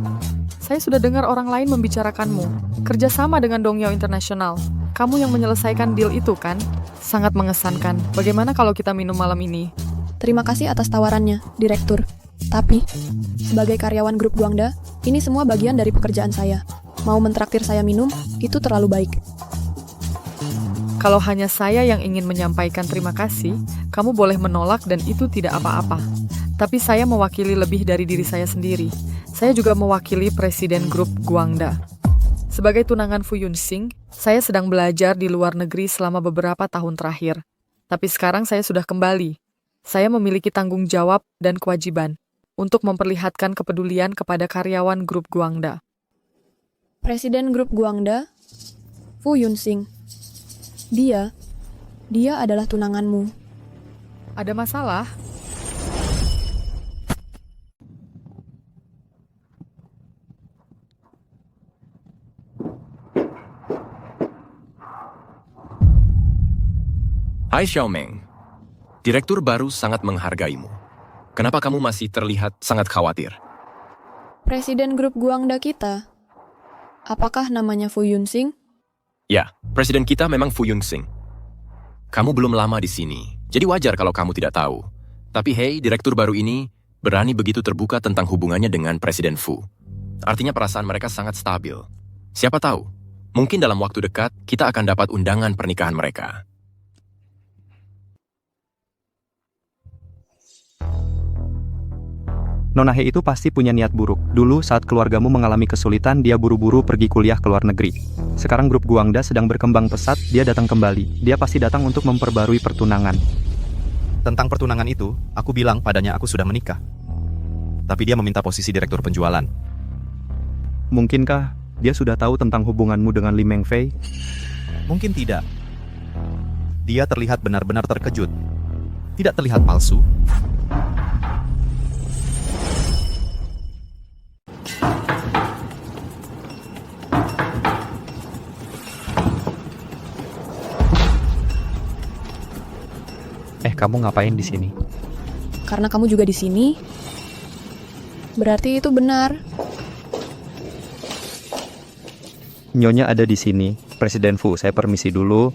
Saya sudah dengar orang lain membicarakanmu. Kerjasama dengan Dongyao International. Kamu yang menyelesaikan deal itu, kan? Sangat mengesankan. Bagaimana kalau kita minum malam ini? Terima kasih atas tawarannya, Direktur. Tapi, sebagai karyawan grup Guangda, ini semua bagian dari pekerjaan saya. Mau mentraktir saya minum, itu terlalu baik. Kalau hanya saya yang ingin menyampaikan terima kasih, kamu boleh menolak dan itu tidak apa-apa. Tapi saya mewakili lebih dari diri saya sendiri. Saya juga mewakili Presiden Grup Guangda. Sebagai tunangan Fu Yunsing, saya sedang belajar di luar negeri selama beberapa tahun terakhir. Tapi sekarang saya sudah kembali. Saya memiliki tanggung jawab dan kewajiban untuk memperlihatkan kepedulian kepada karyawan Grup Guangda. Presiden Grup Guangda, Fu Yunsing. Dia adalah tunanganmu. Ada masalah? Hai Xiaomeng, Direktur baru sangat menghargaimu. Kenapa kamu masih terlihat sangat khawatir? Presiden Grup Guangda kita. Apakah namanya Fu Yunsing? Ya, presiden kita memang Fu Yunsing. Kamu belum lama di sini, jadi wajar kalau kamu tidak tahu. Tapi hey, direktur baru ini berani begitu terbuka tentang hubungannya dengan Presiden Fu. Artinya perasaan mereka sangat stabil. Siapa tahu, mungkin dalam waktu dekat kita akan dapat undangan pernikahan mereka. Nona He itu pasti punya niat buruk. Dulu saat keluargamu mengalami kesulitan, dia buru-buru pergi kuliah ke luar negeri. Sekarang grup Guangda sedang berkembang pesat, dia datang kembali. Dia pasti datang untuk memperbarui pertunangan. Tentang pertunangan itu, aku bilang padanya aku sudah menikah. tapi dia meminta posisi direktur penjualan. Mungkinkah dia sudah tahu tentang hubunganmu dengan Li Mengfei? Mungkin tidak. Dia terlihat benar-benar terkejut. Tidak terlihat palsu. Kamu ngapain di sini? Karena kamu juga di sini, berarti itu benar. Nyonya ada di sini. Presiden Fu, saya permisi dulu.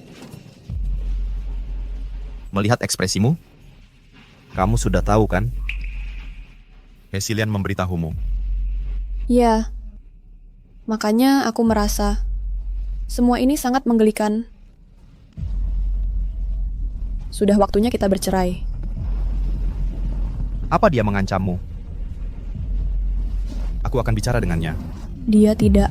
Melihat ekspresimu, kamu sudah tahu kan? Hesilian memberitahumu. Ya, makanya aku merasa semua ini sangat menggelikan. Sudah waktunya kita bercerai. Apa dia mengancammu? Aku akan bicara dengannya. Dia tidak.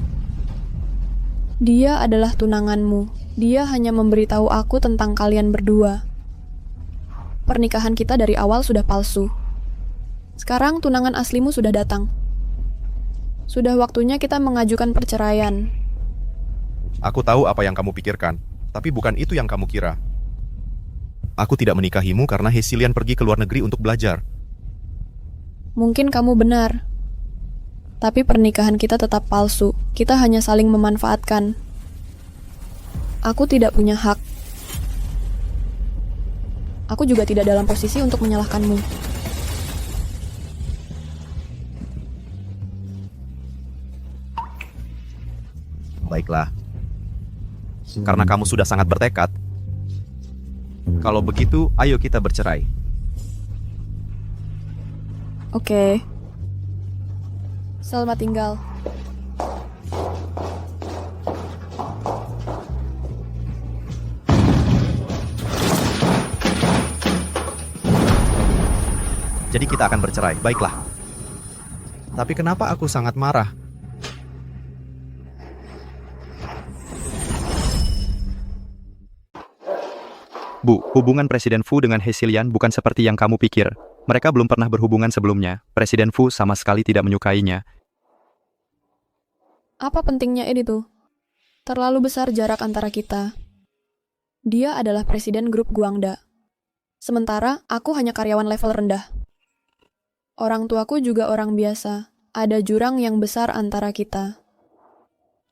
Dia adalah tunanganmu. Dia hanya memberitahu aku tentang kalian berdua. Pernikahan kita dari awal sudah palsu. Sekarang tunangan aslimu sudah datang. Sudah waktunya kita mengajukan perceraian. Aku tahu apa yang kamu pikirkan, tapi bukan itu yang kamu kira. Aku tidak menikahimu karena Hesilian pergi ke luar negeri untuk belajar. Mungkin kamu benar. Tapi pernikahan kita tetap palsu. Kita hanya saling memanfaatkan. Aku tidak punya hak. Aku juga tidak dalam posisi untuk menyalahkanmu. Baiklah. Karena kamu sudah sangat bertekad. Kalau begitu, ayo kita bercerai. Oke. Selamat tinggal. Jadi kita akan bercerai, baiklah. Tapi kenapa aku sangat marah? Bu, hubungan Presiden Fu dengan Hesilian bukan seperti yang kamu pikir. Mereka belum pernah berhubungan sebelumnya. Presiden Fu sama sekali tidak menyukainya. Apa pentingnya ini tuh? Terlalu besar jarak antara kita. Dia adalah presiden grup Guangda. Sementara aku hanya karyawan level rendah. Orang tuaku juga orang biasa. Ada jurang yang besar antara kita.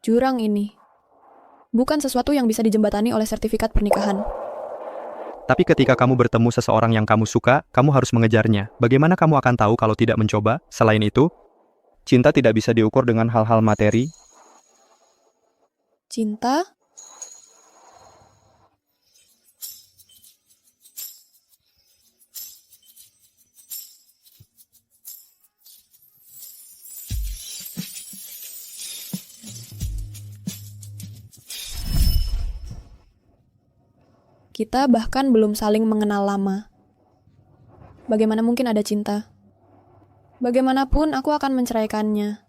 Jurang ini bukan sesuatu yang bisa dijembatani oleh sertifikat pernikahan. Tapi ketika kamu bertemu seseorang yang kamu suka, kamu harus mengejarnya. Bagaimana kamu akan tahu kalau tidak mencoba? Selain itu, cinta tidak bisa diukur dengan hal-hal materi. Cinta? Kita bahkan belum saling mengenal lama. Bagaimana mungkin ada cinta? Bagaimanapun aku akan menceraikannya.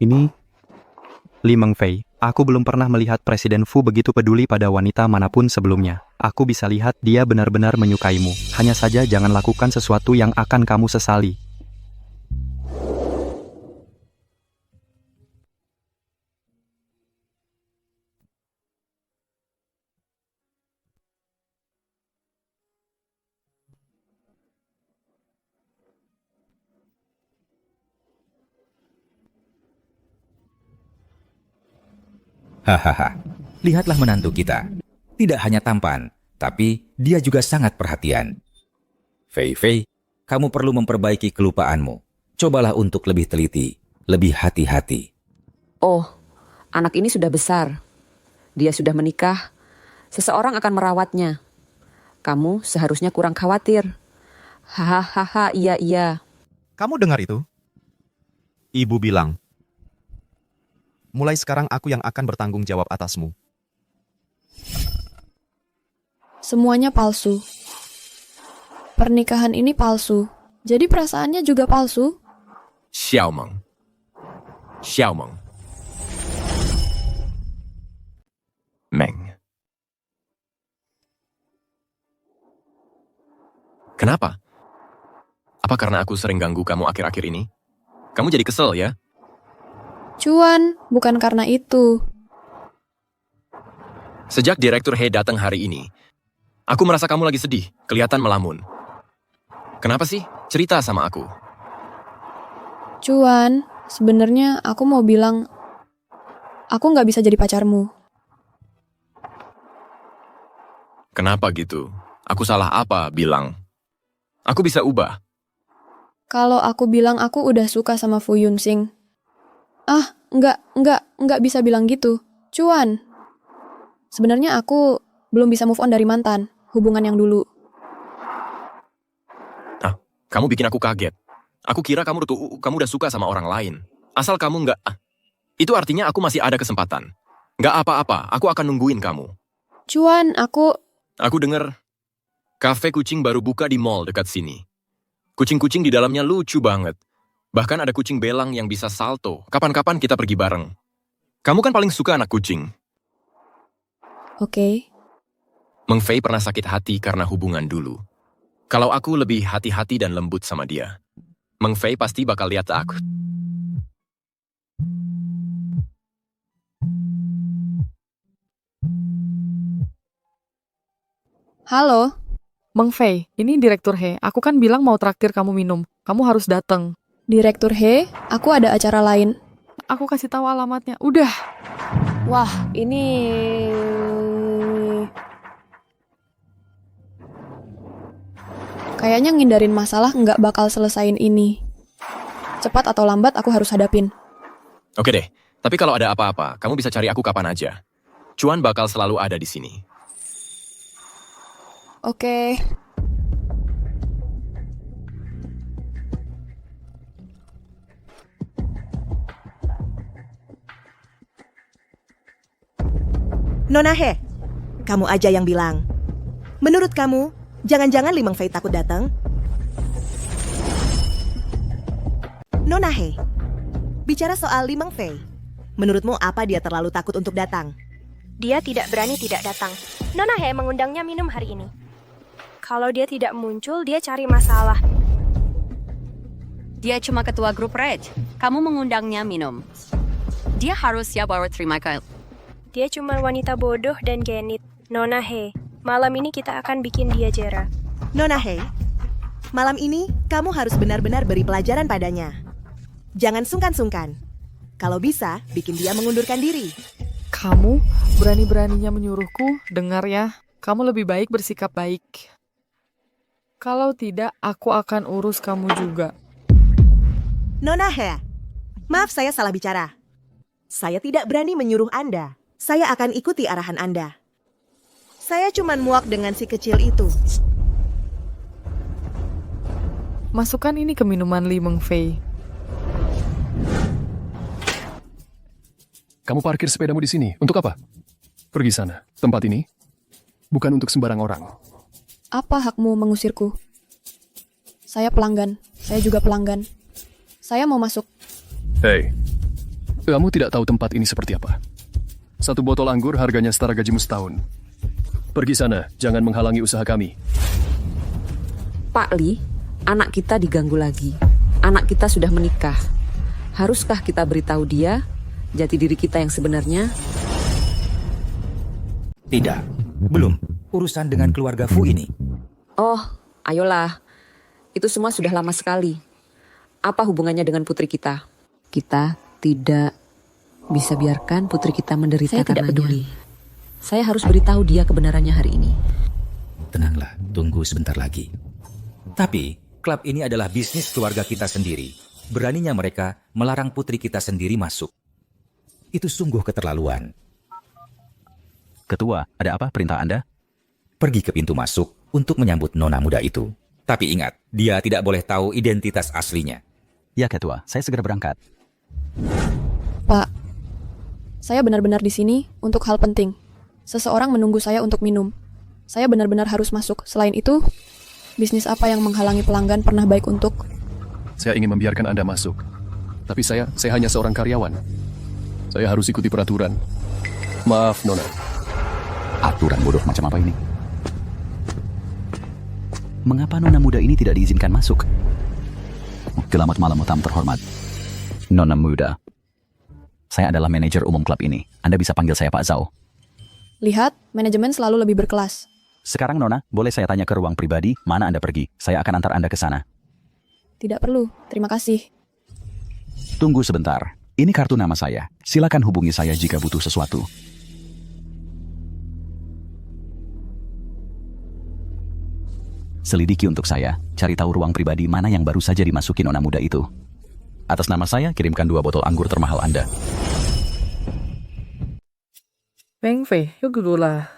Ini Li Mengfei. Aku belum pernah melihat Presiden Fu begitu peduli pada wanita manapun sebelumnya. Aku bisa lihat dia benar-benar menyukaimu. Hanya saja jangan lakukan sesuatu yang akan kamu sesali. Hahaha, lihatlah menantu kita. Tidak hanya tampan, tapi dia juga sangat perhatian. Fei Fei, kamu perlu memperbaiki kelupaanmu. Cobalah untuk lebih teliti, lebih hati-hati. Oh, anak ini sudah besar. Dia sudah menikah. Seseorang akan merawatnya. Kamu seharusnya kurang khawatir. Hahaha, iya. Kamu dengar itu? Ibu bilang, mulai sekarang aku yang akan bertanggung jawab atasmu. Semuanya palsu. Pernikahan ini palsu. Jadi perasaannya juga palsu. Xiaomeng. Meng. Kenapa? Apa karena aku sering ganggu kamu akhir-akhir ini? Kamu jadi kesel ya? Cuan, bukan karena itu. Sejak Direktur He datang hari ini, aku merasa kamu lagi sedih, kelihatan melamun. Kenapa sih? Cerita sama aku. Cuan, sebenarnya aku mau bilang, aku nggak bisa jadi pacarmu. Kenapa gitu? Aku salah apa bilang? Aku bisa ubah. Kalau aku bilang aku udah suka sama Fu Yunsing. Ah, nggak bisa bilang gitu. Cuan, sebenarnya aku belum bisa move on dari mantan, hubungan yang dulu. Kamu bikin aku kaget. Aku kira kamu udah suka sama orang lain. Asal kamu nggak... Itu artinya aku masih ada kesempatan. Nggak apa-apa, aku akan nungguin kamu. Cuan, aku dengar kafe kucing baru buka di mall dekat sini. Kucing-kucing di dalamnya lucu banget. Bahkan ada kucing belang yang bisa salto. Kapan-kapan kita pergi bareng. Kamu kan paling suka anak kucing. Oke. Meng Fei pernah sakit hati karena hubungan dulu. Kalau aku lebih hati-hati dan lembut sama dia, Meng Fei pasti bakal lihat aku. Halo? Meng Fei, ini Direktur He. Aku kan bilang mau traktir kamu minum. Kamu harus datang. Direktur He, aku ada acara lain. Aku kasih tahu alamatnya. Udah. Wah, ini... Kayaknya ngindarin masalah nggak bakal selesain ini. Cepat atau lambat aku harus hadapin. Oke deh, tapi kalau ada apa-apa, kamu bisa cari aku kapan aja. Cuan bakal selalu ada di sini. Oke. Nona He, kamu aja yang bilang. Menurut kamu, jangan-jangan Li Meng Fei takut datang? Nona He, bicara soal Li Meng Fei. Menurutmu apa dia terlalu takut untuk datang? Dia tidak berani tidak datang. Nona He mengundangnya minum hari ini. Kalau dia tidak muncul, dia cari masalah. Dia cuma ketua grup Red. Kamu mengundangnya minum. Dia harus siap bawa terima kasih. Dia cuma wanita bodoh dan genit. Nona He, malam ini kita akan bikin dia jera. Nona He, malam ini kamu harus benar-benar beri pelajaran padanya. Jangan sungkan-sungkan. Kalau bisa, bikin dia mengundurkan diri. Kamu berani-beraninya menyuruhku? Dengar ya, kamu lebih baik bersikap baik. Kalau tidak, aku akan urus kamu juga. Nona He, maaf saya salah bicara. Saya tidak berani menyuruh Anda. Saya akan ikuti arahan Anda. Saya cuma muak dengan si kecil itu. Masukkan ini ke minuman Li Meng Fei. Kamu parkir sepedamu di sini. Untuk apa? Pergi sana. Tempat ini bukan untuk sembarang orang. Apa hakmu mengusirku? Saya pelanggan. Saya juga pelanggan. Saya mau masuk. Hei, kamu tidak tahu tempat ini seperti apa. Satu botol anggur harganya setara gajimu setahun. Pergi sana, jangan menghalangi usaha kami. Pak Li, anak kita diganggu lagi. Anak kita sudah menikah. Haruskah kita beritahu dia jati diri kita yang sebenarnya? Tidak, belum. Urusan dengan keluarga Fu ini. Oh, ayolah. Itu semua sudah lama sekali. Apa hubungannya dengan putri kita? Kita tidak bisa biarkan putri kita menderita karenanya. Saya tidak peduli. Saya harus beritahu dia kebenarannya hari ini. Tenanglah, tunggu sebentar lagi. Tapi, klub ini adalah bisnis keluarga kita sendiri. Beraninya mereka melarang putri kita sendiri masuk. Itu sungguh keterlaluan. Ketua, ada apa perintah Anda? Pergi ke pintu masuk untuk menyambut nona muda itu. Tapi ingat, dia tidak boleh tahu identitas aslinya. Ya, Ketua. Saya segera berangkat. Pak, saya benar-benar di sini untuk hal penting. Seseorang menunggu saya untuk minum. Saya benar-benar harus masuk. Selain itu, bisnis apa yang menghalangi pelanggan pernah baik untuk... Saya ingin membiarkan Anda masuk. Tapi saya hanya seorang karyawan. Saya harus ikuti peraturan. Maaf, Nona. Aturan bodoh macam apa ini? Mengapa nona muda ini tidak diizinkan masuk? Selamat malam tamu terhormat. Nona muda. Saya adalah manajer umum klub ini. Anda bisa panggil saya Pak Zhao. Lihat, manajemen selalu lebih berkelas. Sekarang Nona, boleh saya tanya ke ruang pribadi, mana Anda pergi? Saya akan antar Anda ke sana. Tidak perlu, terima kasih. Tunggu sebentar. Ini kartu nama saya. Silakan hubungi saya jika butuh sesuatu. Selidiki untuk saya, cari tahu ruang pribadi mana yang baru saja dimasuki nona muda itu. Atas nama saya, kirimkan 2 botol anggur termahal Anda. Meng Fei, yuk dulu lah.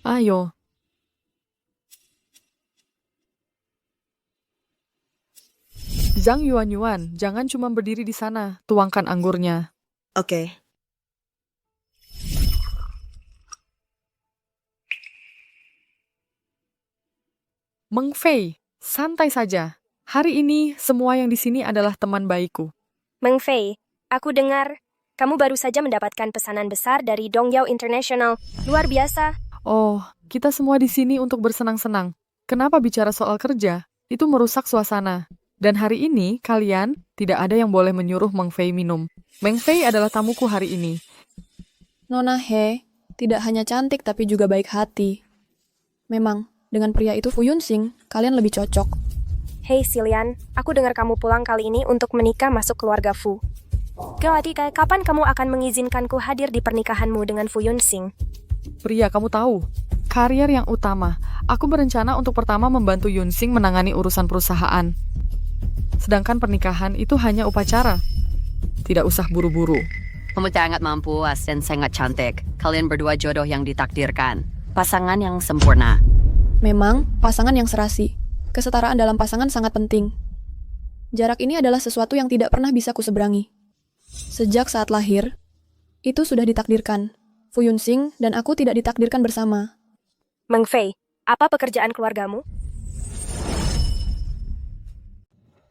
Ayo. Zhang Yuan, jangan cuma berdiri di sana. Tuangkan anggurnya. Oke. Meng Fei, santai saja. Hari ini semua yang di sini adalah teman baikku. Meng Fei, aku dengar kamu baru saja mendapatkan pesanan besar dari Dongyao International. Luar biasa. Oh, kita semua di sini untuk bersenang-senang. Kenapa bicara soal kerja? Itu merusak suasana. Dan hari ini, kalian tidak ada yang boleh menyuruh Meng Fei minum. Meng Fei adalah tamuku hari ini. Nona He tidak hanya cantik tapi juga baik hati. Memang, dengan pria itu Fu Yunsing, kalian lebih cocok. Hei Silian, aku dengar kamu pulang kali ini untuk menikah masuk keluarga Fu. Kewatika, kapan kamu akan mengizinkanku hadir di pernikahanmu dengan Fu Yunsing? Pria, kamu tahu, karier yang utama. Aku berencana untuk pertama membantu Yunsing menangani urusan perusahaan. Sedangkan pernikahan itu hanya upacara. Tidak usah buru-buru. Kamu sangat mampu dan sangat cantik. Kalian berdua jodoh yang ditakdirkan. Pasangan yang sempurna. Memang, pasangan yang serasi. Kesetaraan dalam pasangan sangat penting. Jarak ini adalah sesuatu yang tidak pernah bisa kuseberangi. Sejak saat lahir, itu sudah ditakdirkan. Fu Yunsing dan aku tidak ditakdirkan bersama. Meng Fei, apa pekerjaan keluargamu?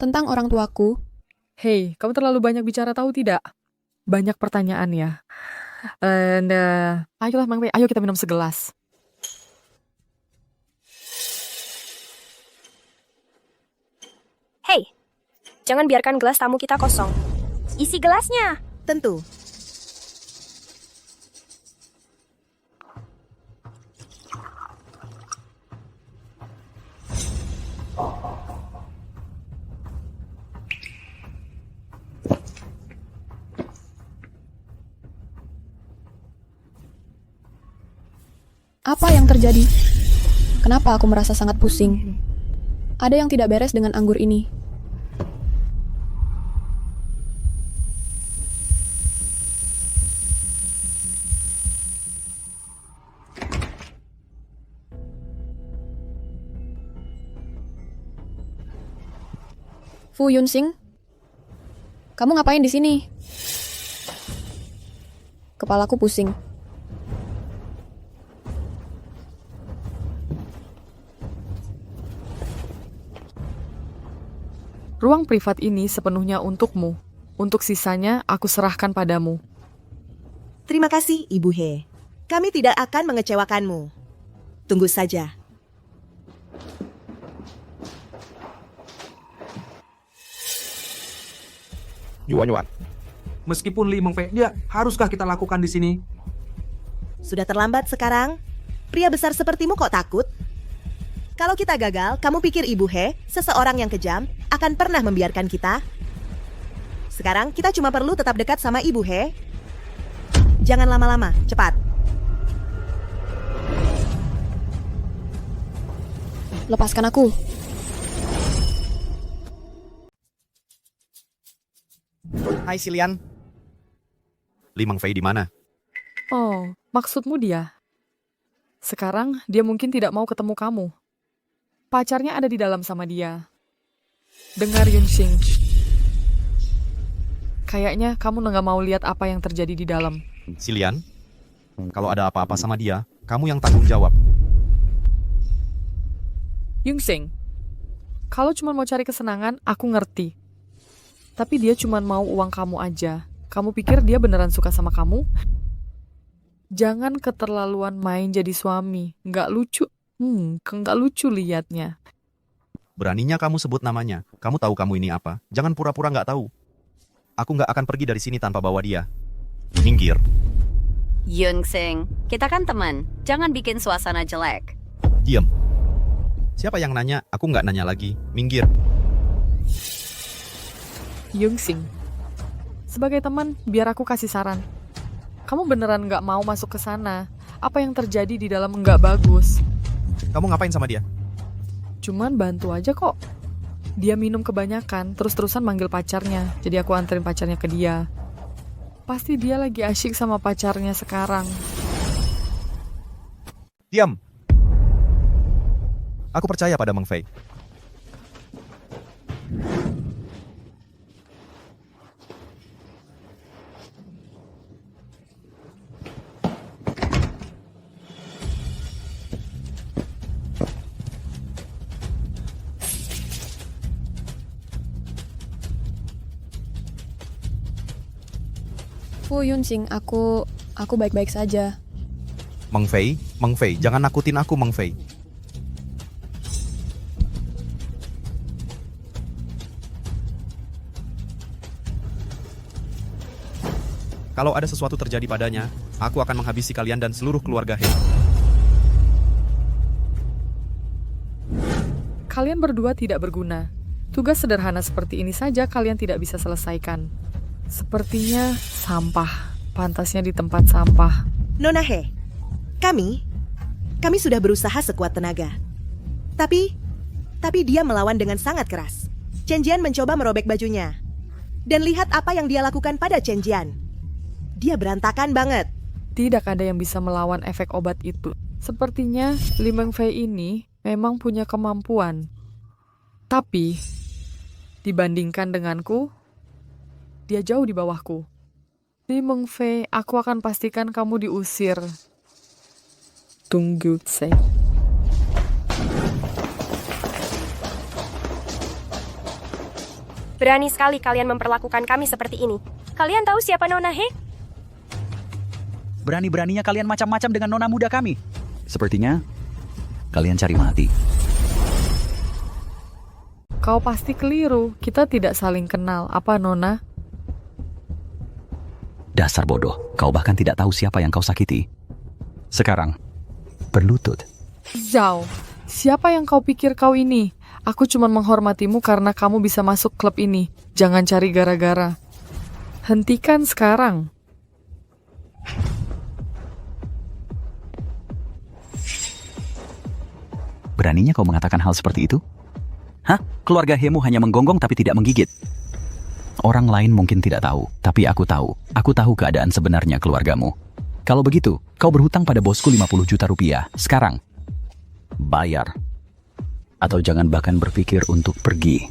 Tentang orang tuaku. Hei, kamu terlalu banyak bicara tahu tidak? Banyak pertanyaan ya. Ayolah Meng Fei, ayo kita minum segelas. Hei, jangan biarkan gelas tamu kita kosong. Isi gelasnya. Tentu. Apa yang terjadi? Kenapa aku merasa sangat pusing? Ada yang tidak beres dengan anggur ini. Fu Yunsing, kamu ngapain di sini? Kepalaku pusing. Ruang privat ini sepenuhnya untukmu. Untuk sisanya, aku serahkan padamu. Terima kasih, Ibu He. Kami tidak akan mengecewakanmu. Tunggu saja. Yuan. Meskipun Li Meng Fei, dia haruskah kita lakukan di sini? Sudah terlambat sekarang? Pria besar sepertimu kok takut? Kalau kita gagal, kamu pikir Ibu He, seseorang yang kejam, akan pernah membiarkan kita? Sekarang kita cuma perlu tetap dekat sama Ibu He. Jangan lama-lama, cepat. Lepaskan aku. Hai Silian. Li Meng Fei di mana? Oh, maksudmu dia? Sekarang dia mungkin tidak mau ketemu kamu. Pacarnya ada di dalam sama dia. Dengar Yunsing. Kayaknya kamu nggak mau lihat apa yang terjadi di dalam. Silian, kalau ada apa-apa sama dia, kamu yang tanggung jawab. Yunsing, kalau cuma mau cari kesenangan, aku ngerti. Tapi dia cuma mau uang kamu aja. Kamu pikir dia beneran suka sama kamu? Jangan keterlaluan main jadi suami. Nggak lucu. Nggak lucu liatnya. Beraninya kamu sebut namanya. Kamu tahu kamu ini apa? Jangan pura-pura nggak tahu. Aku nggak akan pergi dari sini tanpa bawa dia. Minggir. Yunsing, kita kan teman. Jangan bikin suasana jelek. Diam. Siapa yang nanya? Aku nggak nanya lagi. Minggir. Yunsing, sebagai teman, biar aku kasih saran. Kamu beneran nggak mau masuk ke sana? Apa yang terjadi di dalam nggak bagus. Kamu ngapain sama dia? Cuman bantu aja kok. Dia minum kebanyakan, terus-terusan manggil pacarnya. Jadi aku anterin pacarnya ke dia. Pasti dia lagi asyik sama pacarnya sekarang. Diam. Aku percaya pada Meng Fei. Fu Yunsing, aku baik-baik saja. Meng Fei, jangan nakutin aku, Meng Fei. Kalau ada sesuatu terjadi padanya, aku akan menghabisi kalian dan seluruh keluarga He. Kalian berdua tidak berguna. Tugas sederhana seperti ini saja kalian tidak bisa selesaikan. Sepertinya sampah. Pantasnya di tempat sampah. Nona He, kami sudah berusaha sekuat tenaga. Tapi dia melawan dengan sangat keras. Chen Jian mencoba merobek bajunya. Dan lihat apa yang dia lakukan pada Chen Jian. Dia berantakan banget. Tidak ada yang bisa melawan efek obat itu. Sepertinya Li Meng Fei ini memang punya kemampuan. Tapi, dibandingkan denganku, dia jauh di bawahku. Li Meng Fei, aku akan pastikan kamu diusir. Tunggu, Tsai. Berani sekali kalian memperlakukan kami seperti ini. Kalian tahu siapa Nona He? Berani-beraninya kalian macam-macam dengan nona muda kami. Sepertinya kalian cari mati. Kau pasti keliru. Kita tidak saling kenal. Apa, Nona? Dasar bodoh, kau bahkan tidak tahu siapa yang kau sakiti. Sekarang, berlutut. Zhao, siapa yang kau pikir kau ini? Aku cuma menghormatimu karena kamu bisa masuk klub ini. Jangan cari gara-gara. Hentikan sekarang. Beraninya kau mengatakan hal seperti itu? Hah? Keluarga Hemu hanya menggonggong tapi tidak menggigit. Orang lain mungkin tidak tahu, tapi aku tahu. Aku tahu keadaan sebenarnya keluargamu. Kalau begitu, kau berhutang pada bosku 50 juta rupiah. Sekarang, bayar. Atau jangan bahkan berpikir untuk pergi.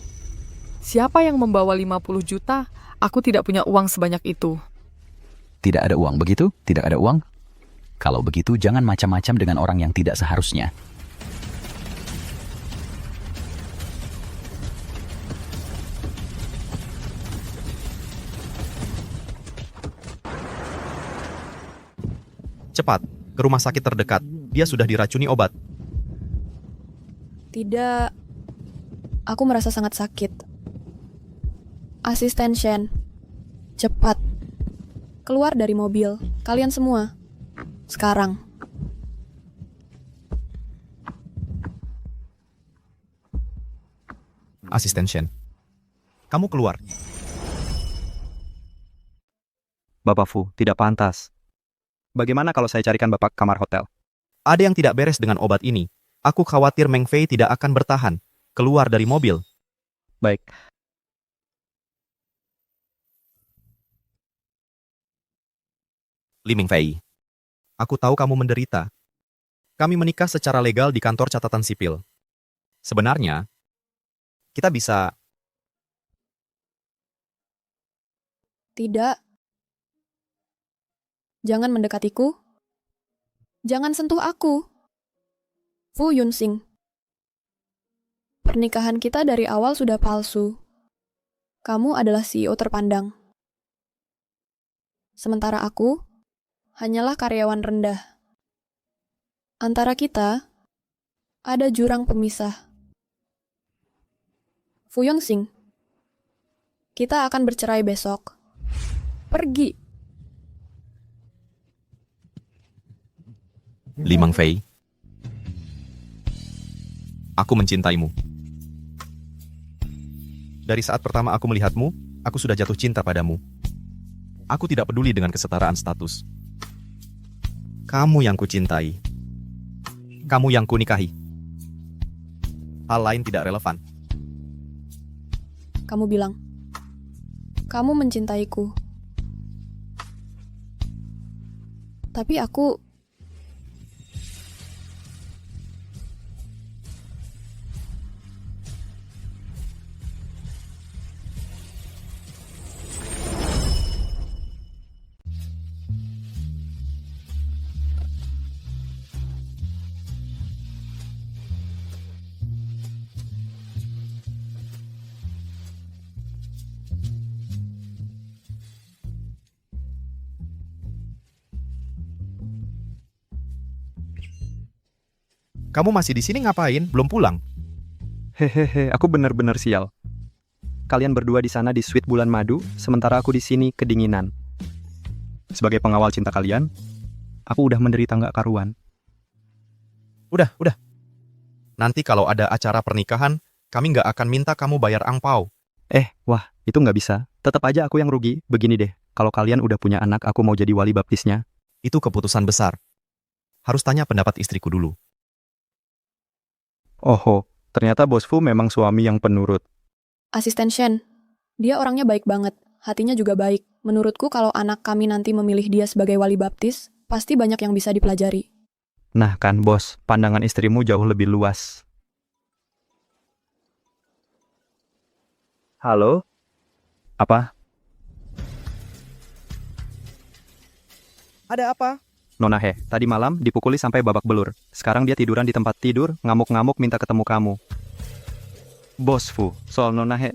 Siapa yang membawa 50 juta? Aku tidak punya uang sebanyak itu. Tidak ada uang, begitu? Tidak ada uang? Kalau begitu, jangan macam-macam dengan orang yang tidak seharusnya. Cepat, ke rumah sakit terdekat. Dia sudah diracuni obat. Tidak, aku merasa sangat sakit. Asisten Shen, cepat. Keluar dari mobil, kalian semua. Sekarang. Asisten Shen, kamu keluar. Bapak Fu, tidak pantas. Bagaimana kalau saya carikan Bapak kamar hotel? Ada yang tidak beres dengan obat ini. Aku khawatir Meng Fei tidak akan bertahan. Keluar dari mobil. Baik. Li Meng Fei, aku tahu kamu menderita. Kami menikah secara legal di kantor catatan sipil. Sebenarnya, kita bisa... Tidak. Jangan mendekatiku. Jangan sentuh aku. Fu Yunsing. Pernikahan kita dari awal sudah palsu. Kamu adalah CEO terpandang. Sementara aku hanyalah karyawan rendah. Antara kita ada jurang pemisah. Fu Yunxing, kita akan bercerai besok. Pergi. Li Mengfei, aku mencintaimu. Dari saat pertama aku melihatmu, aku sudah jatuh cinta padamu. Aku tidak peduli dengan kesetaraan status. Kamu yang kucintai. Kamu yang kunikahi. Hal lain tidak relevan. Kamu bilang, kamu mencintaiku. Tapi aku... Kamu masih di sini ngapain? Belum pulang? Hehehe, aku benar-benar sial. Kalian berdua di sana di suite bulan madu, sementara aku di sini kedinginan. Sebagai pengawal cinta kalian, aku udah menderita nggak karuan. Udah. Nanti kalau ada acara pernikahan, kami nggak akan minta kamu bayar angpau. Wah, itu nggak bisa. Tetap aja aku yang rugi. Begini deh, kalau kalian udah punya anak, aku mau jadi wali baptisnya. Itu keputusan besar. Harus tanya pendapat istriku dulu. Oho, ternyata Bos Fu memang suami yang penurut. Asisten Shen, dia orangnya baik banget, hatinya juga baik. Menurutku kalau anak kami nanti memilih dia sebagai wali baptis, pasti banyak yang bisa dipelajari. Nah kan bos, pandangan istrimu jauh lebih luas. Halo? Apa? Ada apa? Nona He, tadi malam dipukuli sampai babak belur. Sekarang dia tiduran di tempat tidur, ngamuk-ngamuk minta ketemu kamu. Bos Fu, soal Nona He,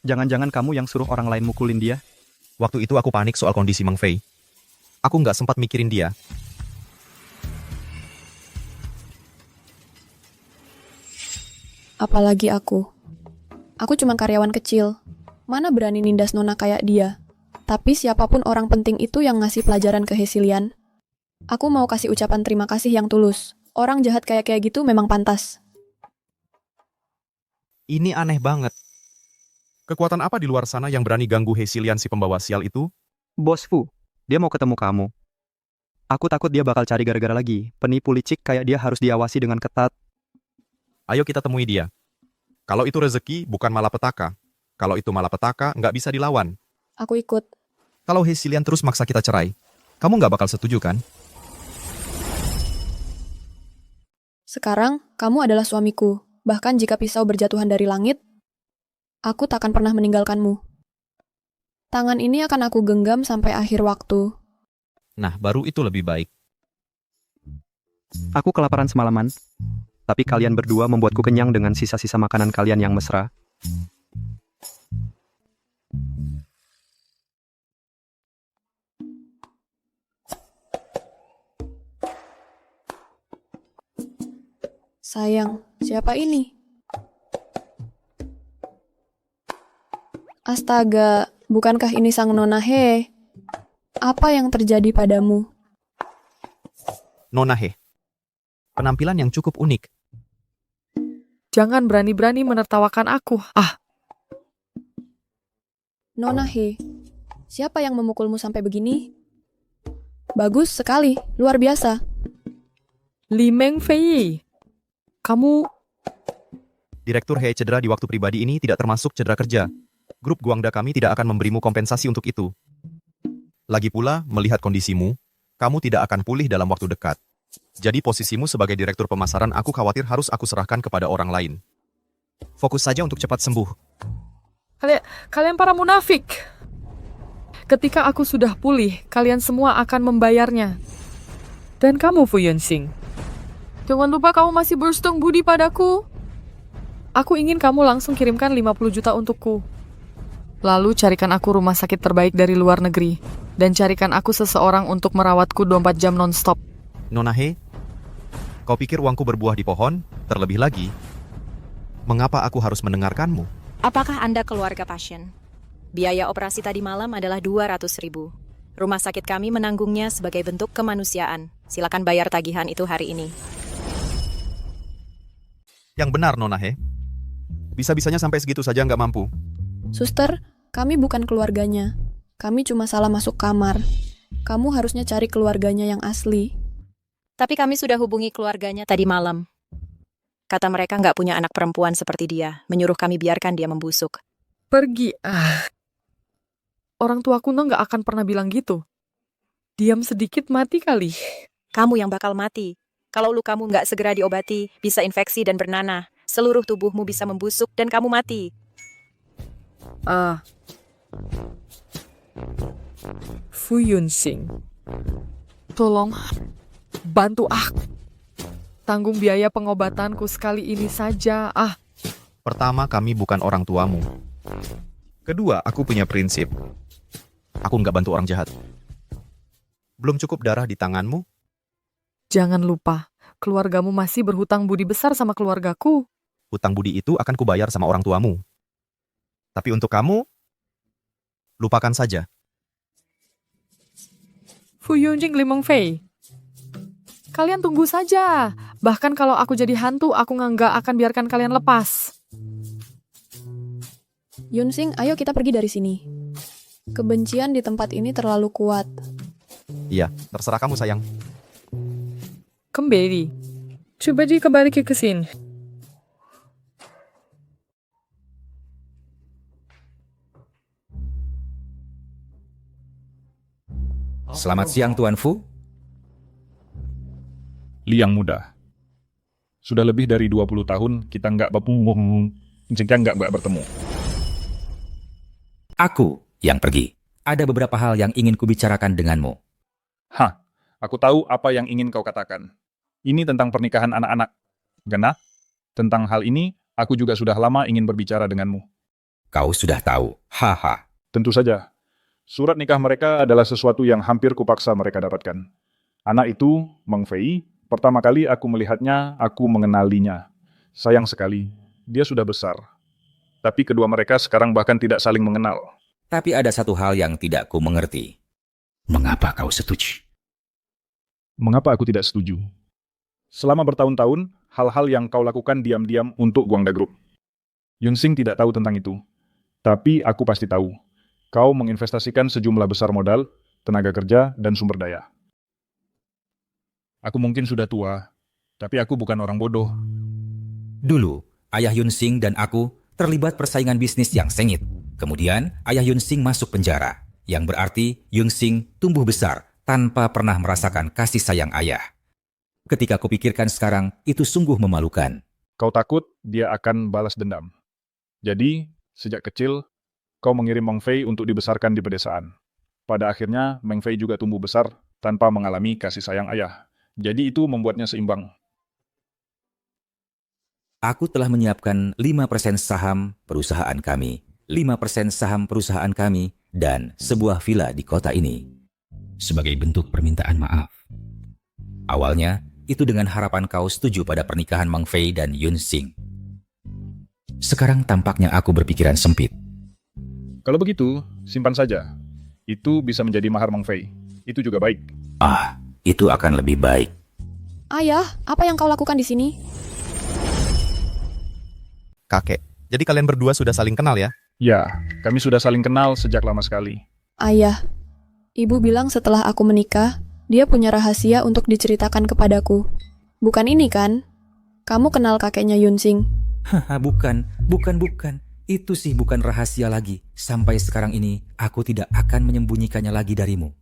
jangan-jangan kamu yang suruh orang lain mukulin dia? Waktu itu aku panik soal kondisi Mengfei. Aku nggak sempat mikirin dia. Apalagi aku. Aku cuma karyawan kecil. Mana berani nindas Nona kayak dia. Tapi siapapun orang penting itu yang ngasih pelajaran ke Hesilian, aku mau kasih ucapan terima kasih yang tulus. Orang jahat kayak gitu memang pantas. Ini aneh banget. Kekuatan apa di luar sana yang berani ganggu Hesilian si pembawa sial itu? Bos Fu, dia mau ketemu kamu. Aku takut dia bakal cari gara-gara lagi. Penipu licik kayak dia harus diawasi dengan ketat. Ayo kita temui dia. Kalau itu rezeki, bukan malapetaka. Kalau itu malapetaka, nggak bisa dilawan. Aku ikut. Kalau Hesilian terus maksa kita cerai, kamu nggak bakal setuju kan? Sekarang, kamu adalah suamiku. Bahkan jika pisau berjatuhan dari langit, aku takkan pernah meninggalkanmu. Tangan ini akan aku genggam sampai akhir waktu. Nah, baru itu lebih baik. Aku kelaparan semalaman, tapi kalian berdua membuatku kenyang dengan sisa-sisa makanan kalian yang mesra. Sayang, siapa ini? Astaga, bukankah ini sang Nona He? Apa yang terjadi padamu? Nona He, penampilan yang cukup unik. Jangan berani-berani menertawakan aku. Nona He, siapa yang memukulmu sampai begini? Bagus sekali, luar biasa. Li Mengfei, kamu... Direktur He cedera di waktu pribadi ini tidak termasuk cedera kerja. Grup Guangda kami tidak akan memberimu kompensasi untuk itu. Lagi pula, melihat kondisimu, kamu tidak akan pulih dalam waktu dekat. Jadi posisimu sebagai direktur pemasaran aku khawatir harus aku serahkan kepada orang lain. Fokus saja untuk cepat sembuh. Kalian para munafik. Ketika aku sudah pulih, kalian semua akan membayarnya. Dan kamu, Fu Yunxing, jangan lupa kamu masih berhutang budi padaku. Aku ingin kamu langsung kirimkan 50 juta untukku. Lalu carikan aku rumah sakit terbaik dari luar negeri. Dan carikan aku seseorang untuk merawatku 24 jam non-stop. Nona He, kau pikir uangku berbuah di pohon? Terlebih lagi, mengapa aku harus mendengarkanmu? Apakah Anda keluarga pasien? Biaya operasi tadi malam adalah 200.000. Rumah sakit kami menanggungnya sebagai bentuk kemanusiaan. Silakan bayar tagihan itu hari ini. Yang benar, Nona He. Bisa-bisanya sampai segitu saja nggak mampu. Suster, kami bukan keluarganya. Kami cuma salah masuk kamar. Kamu harusnya cari keluarganya yang asli. Tapi kami sudah hubungi keluarganya tadi malam. Kata mereka nggak punya anak perempuan seperti dia. Menyuruh kami biarkan dia membusuk. Pergi. Orang tua kuno nggak akan pernah bilang gitu. Diam sedikit mati kali. Kamu yang bakal mati. Kalau lukamu nggak segera diobati, bisa infeksi dan bernanah. Seluruh tubuhmu bisa membusuk dan kamu mati. Fu Yunsing, tolong bantu aku. Tanggung biaya pengobatanku sekali ini saja. Pertama, kami bukan orang tuamu. Kedua, aku punya prinsip. Aku nggak bantu orang jahat. Belum cukup darah di tanganmu? Jangan lupa, keluargamu masih berhutang budi besar sama keluargaku. Hutang budi itu akan kubayar sama orang tuamu. Tapi untuk kamu, lupakan saja. Fu Yunjing Limong Fei. Kalian tunggu saja. Bahkan kalau aku jadi hantu, aku nggak akan biarkan kalian lepas. Yunsing, ayo kita pergi dari sini. Kebencian di tempat ini terlalu kuat. Iya, terserah kamu sayang. Kembali. Coba kembali ke sini. Selamat siang Tuan Fu. Liang muda. Sudah lebih dari 20 tahun kita nggak bertemu. Aku yang pergi. Ada beberapa hal yang ingin kubicarakan denganmu. Aku tahu apa yang ingin kau katakan. Ini tentang pernikahan anak-anak. Gena, tentang hal ini, aku juga sudah lama ingin berbicara denganmu. Kau sudah tahu. Haha. Tentu saja. Surat nikah mereka adalah sesuatu yang hampir kupaksa mereka dapatkan. Anak itu, Meng Fei, pertama kali aku melihatnya, aku mengenalinya. Sayang sekali, dia sudah besar. Tapi kedua mereka sekarang bahkan tidak saling mengenal. Tapi ada satu hal yang tidak ku mengerti. Mengapa kau setuju? Mengapa aku tidak setuju? Selama bertahun-tahun, hal-hal yang kau lakukan diam-diam untuk Guangda Group. Yunsing tidak tahu tentang itu. Tapi aku pasti tahu. Kau menginvestasikan sejumlah besar modal, tenaga kerja, dan sumber daya. Aku mungkin sudah tua, tapi aku bukan orang bodoh. Dulu, ayah Yunsing dan aku terlibat persaingan bisnis yang sengit. Kemudian, ayah Yunsing masuk penjara, yang berarti Yunsing tumbuh besar tanpa pernah merasakan kasih sayang ayah. Ketika kupikirkan sekarang, itu sungguh memalukan. Kau takut dia akan balas dendam. Jadi, sejak kecil, kau mengirim Meng Fei untuk dibesarkan di pedesaan. Pada akhirnya, Meng Fei juga tumbuh besar tanpa mengalami kasih sayang ayah. Jadi itu membuatnya seimbang. Aku telah menyiapkan 5% saham perusahaan kami, 5% saham perusahaan kami, dan sebuah villa di kota ini. Sebagai bentuk permintaan maaf. Awalnya, itu dengan harapan kau setuju pada pernikahan Meng Fei dan Yunsing. Sekarang tampaknya aku berpikiran sempit. Kalau begitu, simpan saja. Itu bisa menjadi mahar Meng Fei. Itu juga baik. Itu akan lebih baik. Ayah, apa yang kau lakukan di sini? Kakek, jadi kalian berdua sudah saling kenal ya? Ya, kami sudah saling kenal sejak lama sekali. Ayah, ibu bilang setelah aku menikah, dia punya rahasia untuk diceritakan kepadaku. Bukan ini kan? Kamu kenal kakeknya Yunsing? Bukan. Itu sih bukan rahasia lagi. Sampai sekarang ini, aku tidak akan menyembunyikannya lagi darimu.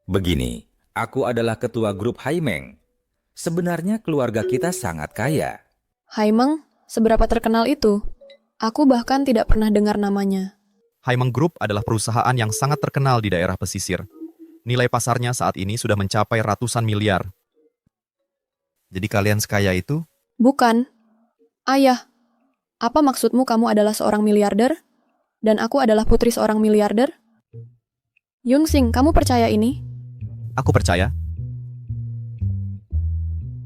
Begini, aku adalah ketua grup Haimeng. Sebenarnya keluarga kita sangat kaya. Haimeng, seberapa terkenal itu? Aku bahkan tidak pernah dengar namanya. Haimeng Group adalah perusahaan yang sangat terkenal di daerah pesisir. Nilai pasarnya saat ini sudah mencapai ratusan miliar. Jadi kalian sekaya itu? Bukan. Ayah, apa maksudmu kamu adalah seorang miliarder? Dan aku adalah putri seorang miliarder? Yunsing, kamu percaya ini? Aku percaya.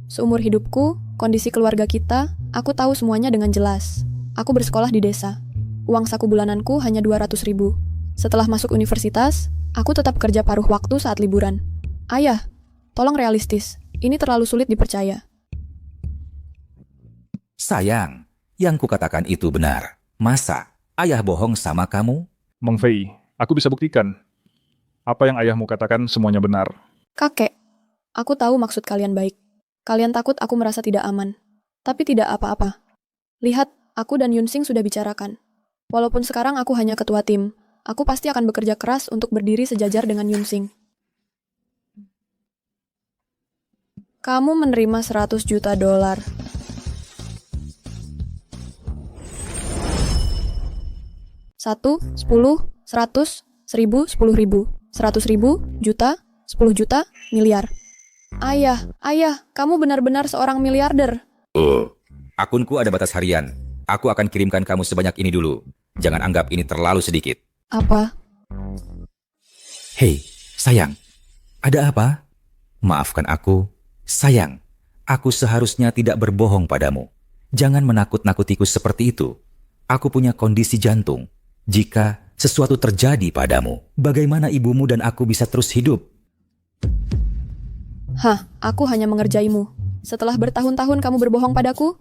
Seumur hidupku, kondisi keluarga kita, aku tahu semuanya dengan jelas. Aku bersekolah di desa. uang saku bulananku hanya 200.000. Setelah masuk universitas, aku tetap kerja paruh waktu saat liburan. Ayah, tolong realistis. Ini terlalu sulit dipercaya. Sayang, yang kukatakan itu benar. Masa ayah bohong sama kamu? Meng Fei, aku bisa buktikan. Apa yang ayahmu katakan semuanya benar. Kakek, aku tahu maksud kalian baik. Kalian takut aku merasa tidak aman. Tapi tidak apa-apa. Lihat, aku dan Yunsing sudah bicarakan. Walaupun sekarang aku hanya ketua tim, aku pasti akan bekerja keras untuk berdiri sejajar dengan Yunsing. Kamu menerima 100 juta dolar. Satu, 10, 100, 1000, 10.000, 100.000, juta, 10 juta, miliar. Ayah, kamu benar-benar seorang miliarder. Akunku ada batas harian. Aku akan kirimkan kamu sebanyak ini dulu. Jangan anggap ini terlalu sedikit. Apa? Hei, sayang. Ada apa? Maafkan aku. Sayang, aku seharusnya tidak berbohong padamu. Jangan menakut-nakutiku seperti itu. Aku punya kondisi jantung. Jika sesuatu terjadi padamu, bagaimana ibumu dan aku bisa terus hidup? Hah, aku hanya mengerjaimu. Setelah bertahun-tahun kamu berbohong padaku?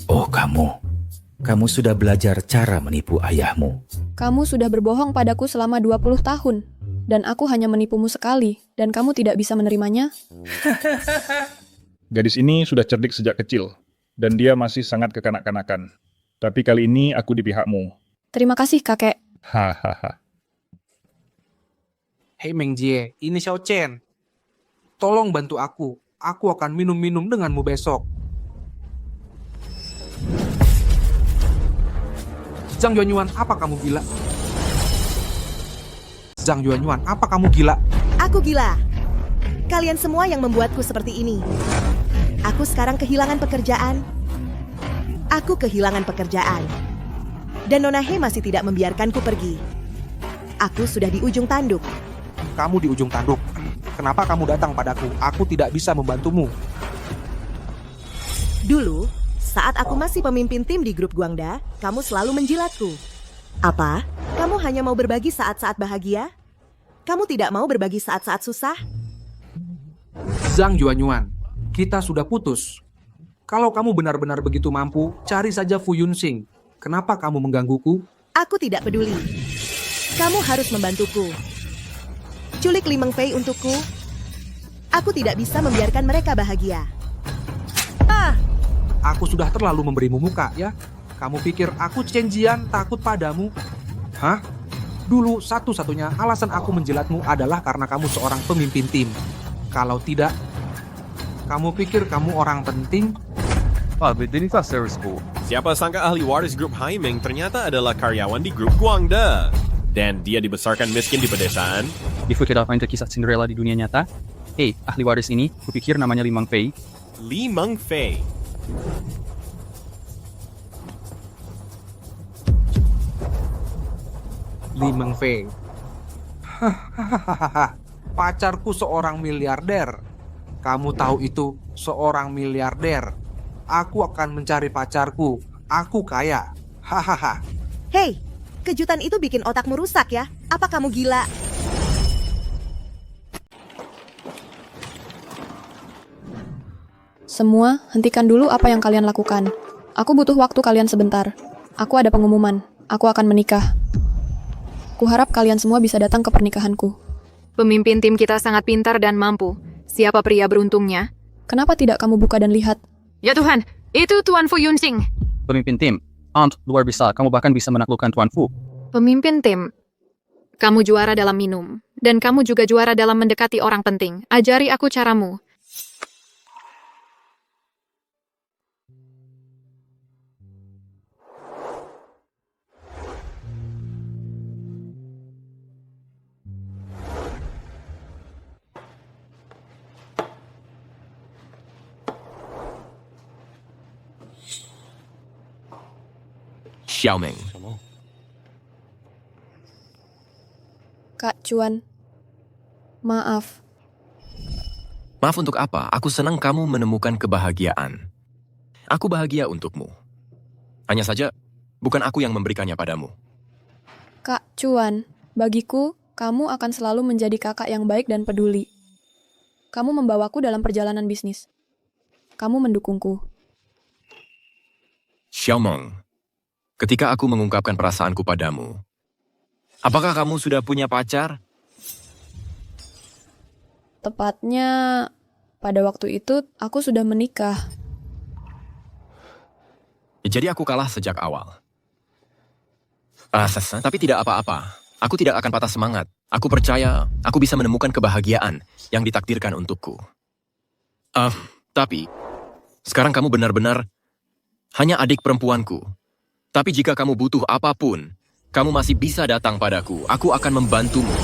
Oh, kamu sudah belajar cara menipu ayahmu. Kamu sudah berbohong padaku selama 20 tahun. Dan aku hanya menipumu sekali, dan kamu tidak bisa menerimanya? Gadis ini sudah cerdik sejak kecil, dan dia masih sangat kekanak-kanakan. Tapi kali ini aku di pihakmu. Terima kasih, kakek. Hahaha. Hei Meng Jie, ini Xiao Chen. Tolong bantu aku. Aku akan minum-minum denganmu besok. Zhang Yuanyuan, apa kamu gila? Zhang Yuanyuan, apa kamu gila? Aku gila. Kalian semua yang membuatku seperti ini. Aku sekarang kehilangan pekerjaan. Dan Nona He masih tidak membiarkanku pergi. Aku sudah di ujung tanduk. Kamu di ujung tanduk. Kenapa kamu datang padaku? Aku tidak bisa membantumu. Dulu, saat aku masih pemimpin tim di grup Guangda, kamu selalu menjilatku. Apa? Kamu hanya mau berbagi saat-saat bahagia? Kamu tidak mau berbagi saat-saat susah? Zhang Yuanyuan, kita sudah putus. Kalau kamu benar-benar begitu mampu, cari saja Fu Yunsing. Kenapa kamu menggangguku? Aku tidak peduli. Kamu harus membantuku. Culik Li Meng Fei untukku. Aku tidak bisa membiarkan mereka bahagia. Aku sudah terlalu memberimu muka, ya? Kamu pikir aku Chen Jian takut padamu? Hah? Dulu satu-satunya alasan aku menjilatmu adalah karena kamu seorang pemimpin tim. Kalau tidak, kamu pikir kamu orang penting? Siapa sangka ahli waris grup Haimeng ternyata adalah karyawan di grup Guangda. Dan dia dibesarkan miskin di pedesaan. Di kita find kisah Cinderella di dunia nyata. Hei, ahli waris ini, kupikir namanya Li Meng Fei. Li Meng Fei. Li Meng Fei. Hahaha. Pacarku seorang miliarder. Kamu tahu itu, seorang miliarder. Aku akan mencari pacarku. Aku kaya. Hahaha. Hei, kejutan itu bikin otakmu rusak ya? Apa kamu gila? Semua, hentikan dulu apa yang kalian lakukan. Aku butuh waktu kalian sebentar. Aku ada pengumuman. Aku akan menikah. Kuharap kalian semua bisa datang ke pernikahanku. Pemimpin tim kita sangat pintar dan mampu. Siapa pria beruntungnya? Kenapa tidak kamu buka dan lihat? Ya Tuhan, itu Tuan Fu Yunsing. Pemimpin tim, luar biasa. Kamu bahkan bisa menaklukkan Tuan Fu. Pemimpin tim, kamu juara dalam minum. Dan kamu juga juara dalam mendekati orang penting. Ajari aku caramu. Xiaomeng. Kak Cuan, maaf. Maaf untuk apa? Aku senang kamu menemukan kebahagiaan. Aku bahagia untukmu. Hanya saja, bukan aku yang memberikannya padamu. Kak Cuan, bagiku, kamu akan selalu menjadi kakak yang baik dan peduli. Kamu membawaku dalam perjalanan bisnis. Kamu mendukungku. Xiaomeng, ketika aku mengungkapkan perasaanku padamu, apakah kamu sudah punya pacar? Tepatnya, pada waktu itu aku sudah menikah. Jadi aku kalah sejak awal. Tapi tidak apa-apa. Aku tidak akan patah semangat. Aku percaya aku bisa menemukan kebahagiaan yang ditakdirkan untukku. Tapi, sekarang kamu benar-benar hanya adik perempuanku. Tapi jika kamu butuh apapun, kamu masih bisa datang padaku. Aku akan membantumu.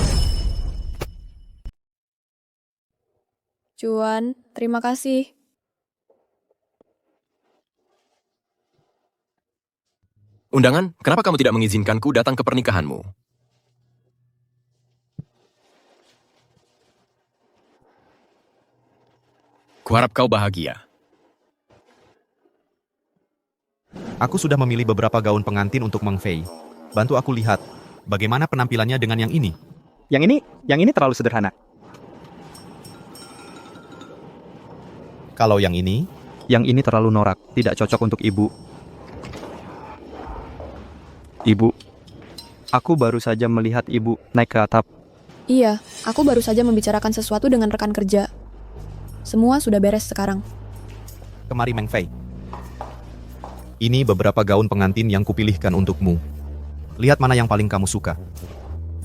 Cuan, terima kasih. Undangan, kenapa kamu tidak mengizinkanku datang ke pernikahanmu? Kuharap kau bahagia. Aku sudah memilih beberapa gaun pengantin untuk Meng Fei. Bantu aku lihat, bagaimana penampilannya dengan yang ini. Yang ini terlalu sederhana. Kalau yang ini? Yang ini terlalu norak, tidak cocok untuk ibu. Ibu, aku baru saja melihat ibu naik ke atap. Iya, aku baru saja membicarakan sesuatu dengan rekan kerja. Semua sudah beres sekarang. Kemari Meng Fei. Ini beberapa gaun pengantin yang kupilihkan untukmu. Lihat mana yang paling kamu suka.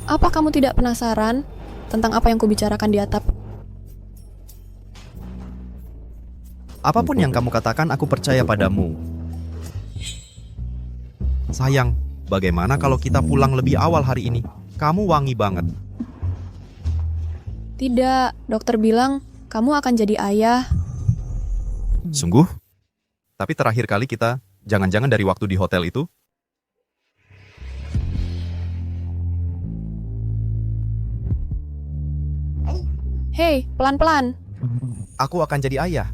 Apa kamu tidak penasaran tentang apa yang kubicarakan di atap? Apapun yang kamu katakan, aku percaya padamu. Sayang, bagaimana kalau kita pulang lebih awal hari ini? Kamu wangi banget. Tidak, dokter bilang kamu akan jadi ayah. Sungguh? Tapi terakhir kali kita, jangan-jangan dari waktu di hotel itu? Hei, pelan-pelan. Aku akan jadi ayah.